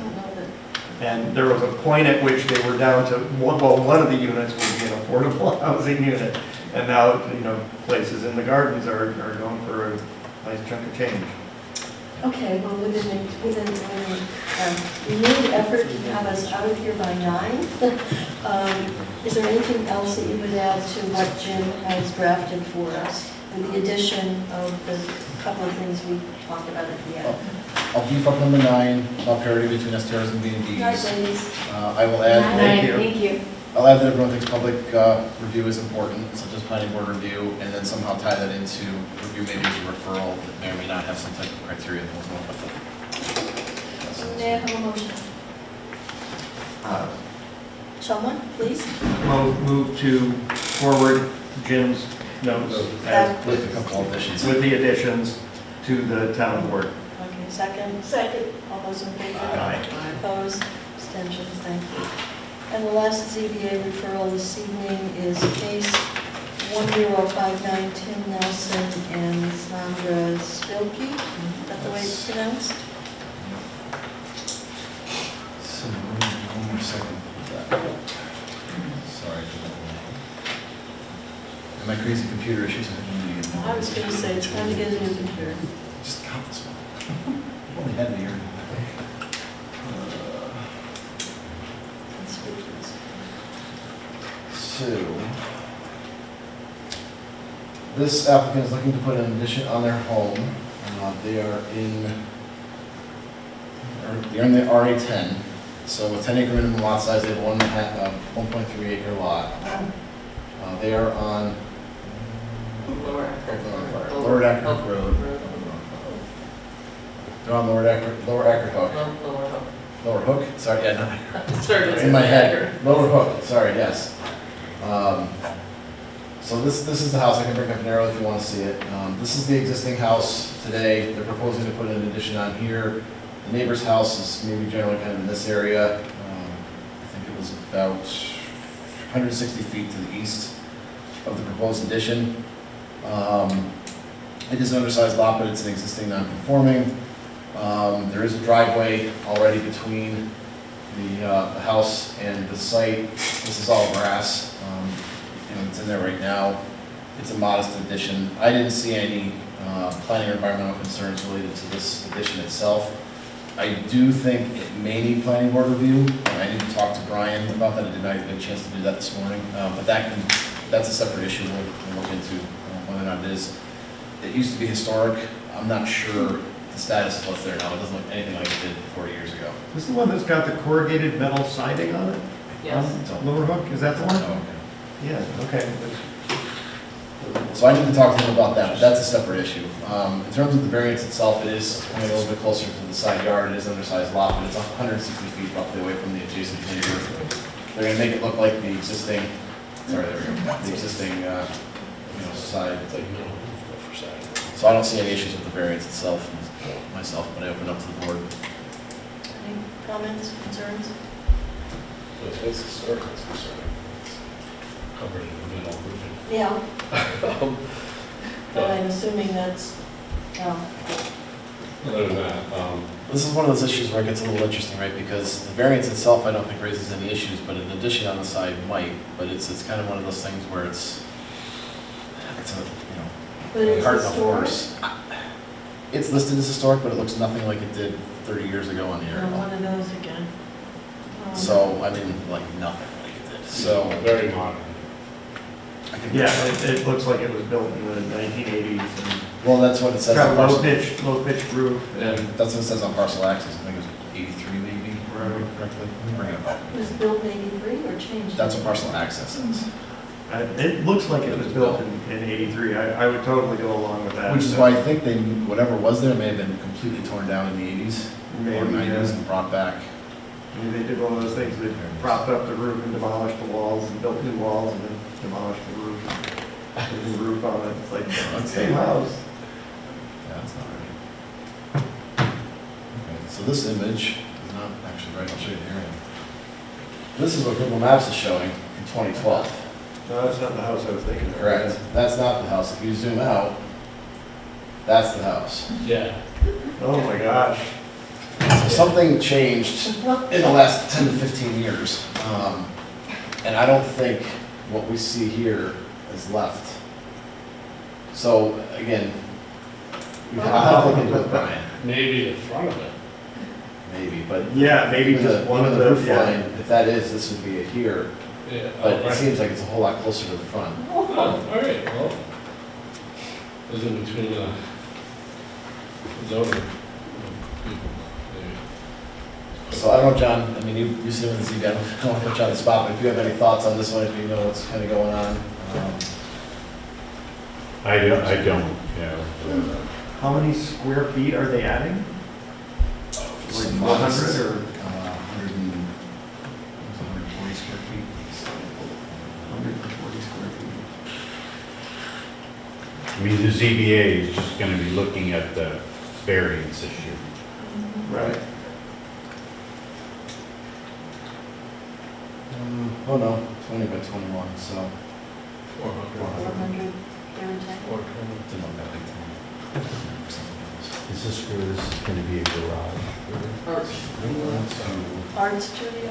And there was a point at which they were down to, one of the units would be an affordable housing unit. And now, you know, places in the Gardens are going for a nice chunk of change. Okay, well, with a renewed effort to have us out of here by 9, is there anything else that you would add to what Jim has drafted for us, with the addition of the couple of things we talked about at the end? I'll beef up number 9, about parity between STRs and B&Bs. Night, ladies. I will add. Thank you. I'll add that everyone thinks public review is important, such as planning board review, and then somehow tie that into review maybe as a referral that may or may not have some type of criteria that goes along with it. May I have a motion? Someone, please? Move to forward Jim's notes With a couple additions. with the additions to the town board. Okay, second? Second. All those in favor? Aye. Opposed? Abstentions? Thank you. And the last ZBA referral this evening is case 1059 Tim Nelson and Sandra Spilkey. Is that the way it's pronounced? So, one more second. Sorry. And my crazy computer issues. I was going to say, it's time to get a new computer. Just got this one. I've only had it a year. So, this applicant is looking to put an addition on their home. They're in the RA10, so a 10 acre minimum lot size, they have 1.3 acre lot. They are on Lower Acre Road. They're on Lower Acre Hook. Lower Hook, sorry, yeah, no. In my head, Lower Hook, sorry, yes. So this is the house, I can bring up narrow if you want to see it. This is the existing house today. They're proposing to put an addition on here. The neighbor's house is maybe generally kind of in this area. I think it was about 160 feet to the east of the proposed addition. It is an undersized lot, but it's an existing non-conforming. There is a driveway already between the house and the site. This is all grass, and it's in there right now. It's a modest addition. I didn't see any planning or environmental concerns related to this addition itself. I do think it may need planning board review. I need to talk to Brian about that. I did not get a chance to do that this morning, but that's a separate issue we'll look into whether or not it is. It used to be historic. I'm not sure the status of what's there now. It doesn't look anything like it did 40 years ago. This is the one that's got the corrugated metal siding on it? Yes. Lower Hook, is that the one? Oh, okay. Yeah, okay. So I need to talk to him about that, but that's a separate issue. In terms of the variance itself, it is coming a little bit closer to the side yard. It is an undersized lot, but it's 160 feet roughly away from the adjacent neighbor. They're going to make it look like the existing, sorry, there we go, the existing, side. So I don't see any issues with the variance itself, myself, but I open up to the board. Any comments, concerns? It's historic, it's concerning. Covered in metal roofing. Yeah, Um, but I'm assuming that's, Other than that, This is one of those issues where it gets a little interesting, right? Because the variance itself, I don't think raises any issues, but an addition on the side might. But it's kind of one of those things where it's but it's cart and a historic. horse. It's listed as historic, but it looks nothing like it did 30 years ago on the Oh, aerial. one of those again. So, I mean, like nothing like it did. So, very modern. I can. Yeah, it looks like it was built in the 1980s. And Well, that's what it says. got on a parcel- low pitch roof. And that's what it says on parcel access. I think it was 83 maybe, if I remember correctly. Let me bring it up. Was it built in 83 or changed? That's what parcel access is. It looks like it was built in 83. I would totally go along with that. Which is why I think whatever was there may have been completely torn down in the 80s or Maybe, 90s yeah. and brought back. Maybe they did one of those things, they propped up the roof and demolished the walls and built new walls and then demolished the roof. Put a new roof on it, it's like, same house. Yeah, that's not right. Okay, so this image is not actually right. I'll show you here. This is what Google Maps is showing in 2012. No, that's not the house I was thinking of. Correct. That's not the house. If you zoom out, that's the house. Yeah. Oh my gosh. So something changed in the last 10 to 15 years. And I don't think what we see here is left. So again, you have to look into it, Brian. Maybe in front of it. Maybe, but. Yeah, maybe even just the- one even of the the- roof yeah. line, if that is, this would be it here. Yeah. But Oh, it right. seems like it's a whole lot closer to the front. Oh, all right, well, it's in between zoning people, maybe. So I don't know, John, I mean, you sit with the ZB, I don't want to put you on the spot, but if you have any thoughts on this one, if you know what's kind of going on. I don't, you know. How many square feet are they adding? Like Some 100 modest, or? 140 square feet. 140 square feet. I mean, the ZBA is just gonna be looking at the variance issue. Right. Oh no, 20 by 21, so. 400, give or take. Is this where this is going to be a garage? Art studio?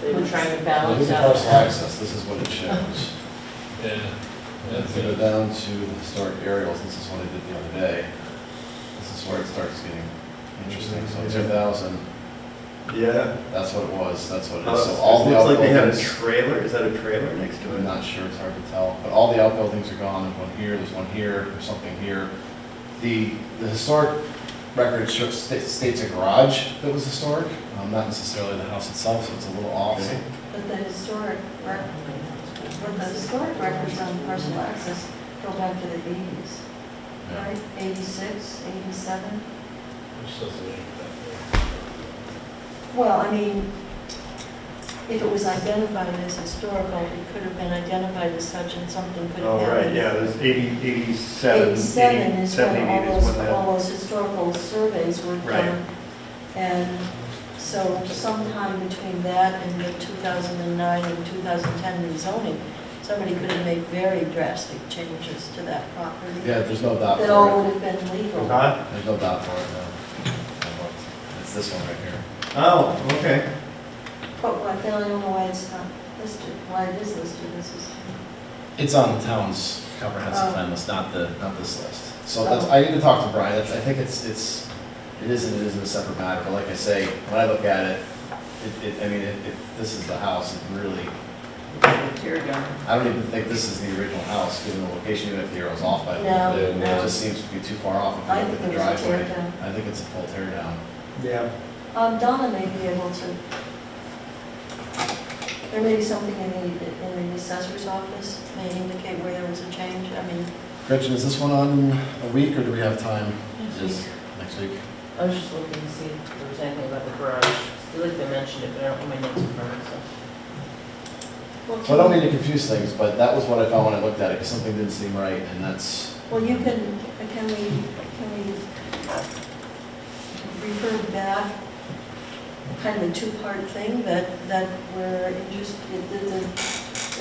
They were trying to Look balance at the out. parcel access, this is what it shows. Yeah. If you go down to the historic aerials, this is what I did the other day. This is where it starts getting interesting, so 2,000, Yeah. that's what it was, that's what it Oh, is. So all the looks like they have a outbuildings, trailer, is that a trailer next to it? I'm not sure, it's hard to tell, but all the outbuildings are gone, there's one here, there's something here. The historic record states a garage that was historic, not necessarily the house itself, so it's a little off. Okay. But the historic records on parcel access go back to the 80s, Yeah. right? 86, 87? Which doesn't make that. Well, I mean, if it was identified as historical, it could have been identified as such and something could have Oh, happened. right, yeah, there's 87, 87 is when 78 is when all that, those historical surveys were Right. done. And so sometime between that and the 2009 and 2010 rezoning, somebody could have made very drastic changes to that property. Yeah, there's no doubt That all for it. would have been legal. Huh? There's no doubt for it, no. It's this one right here. Oh, okay. But then I don't know why it's not listed, why it is listed as this. It's on the town's comprehensive Oh. plan list, not this list. So that's, I need to talk to Brian, I think it is and it isn't a separate matter, but like I say, when I look at it, I mean, if this is the house, it really, Tear down. I don't even think this is the original house, given the location, even if the arrow's off by a No, little bit. It no. just seems to be too far off if I you look think at the it was a tear driveway. down. I think it's a full tear down. Yeah. Donna may be able to, there may be something in the assessor's office may indicate where there was a change. I mean, Gretchen, is this one on a week, or do we have time? Next Is- week. Next week? I was just looking to see if there was anything about the garage. I feel like they mentioned it, but I don't have my notes in front of me, so. well, Well, I don't mean to confuse things, but that was what I found when I looked at it, because something didn't seem right, and that's, well, you can we refer back, kind of a two-part thing that we're interested, the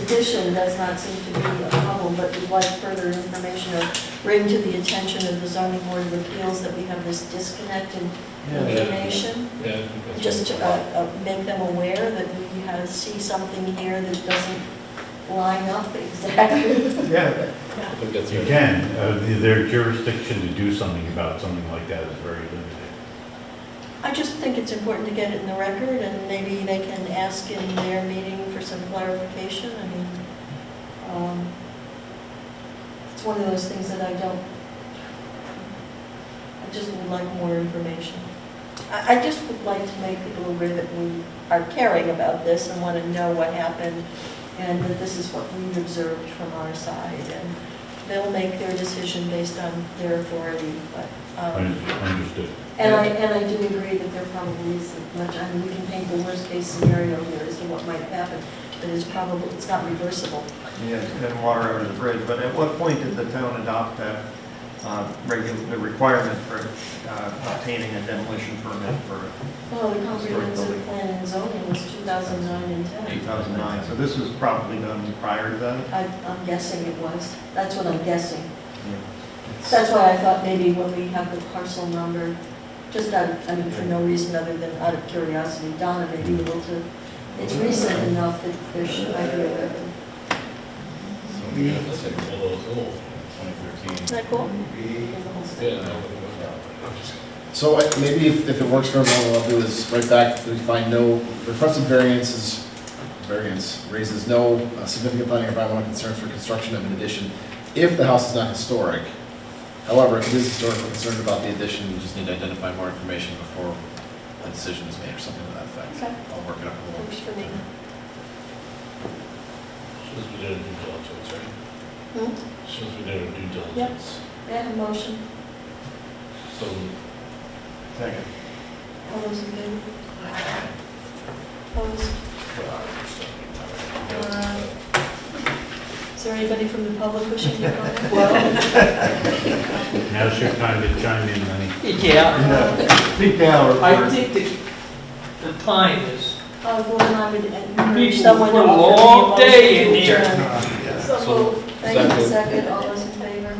addition does not seem to be a problem, but we'd like further information or bring to the attention of the zoning board of appeals that we have this disconnect in information. Yeah, I think that's. Just to make them aware that we see something here that doesn't line up exactly. Yeah. I think that's You right. can, their jurisdiction to do something about something like that is very limited. I just think it's important to get it in the record, and maybe they can ask in their meeting for some clarification. I mean, it's one of those things that I just would like more information. I just would like to make people aware that we are caring about this and want to know what happened, and that this is what we've observed from our side, and they'll make their decision based on their authority, but. Understood. And I do agree that there probably isn't much, I mean, we can paint the worst-case scenario here as to what might happen, but it's not reversible. Yeah, and water under the bridge, but at what point did the town adopt that the requirement for obtaining a demolition permit for Well, the comprehensive plan and zoning was 2009 and 10. 2009? So this was probably done prior to that? I'm guessing it was, that's what I'm guessing. That's why I thought maybe when we have the parcel number, just out of, I mean, for no reason other than out of curiosity, Donna may be able to, it's recent enough that there should might be a record. Yeah, that's like a little cool. 2013. Isn't that cool? Yeah, no, I'm just. So maybe if it works for everyone, what I'll do is right back, we find no requested variance raises no significant planning or environmental concerns for construction of an addition if the house is not historic. However, if it is historic, we're concerned about the addition, we just need to identify more information before a decision is made or something to that effect. Okay. I'll work it up a little. Works for me. Should we do a due diligence, right? Should we do a due diligence? May I have a motion? So, Second. All those in favor? Opposed? Is there anybody from the public wishing to comment? Now's your time to chime in, Lenny. Yeah. Speak now or I think the time is Gordon, I would encourage People someone to for a offer long the motion day in to here. adjourn. So, Thank you, second, all those in favor?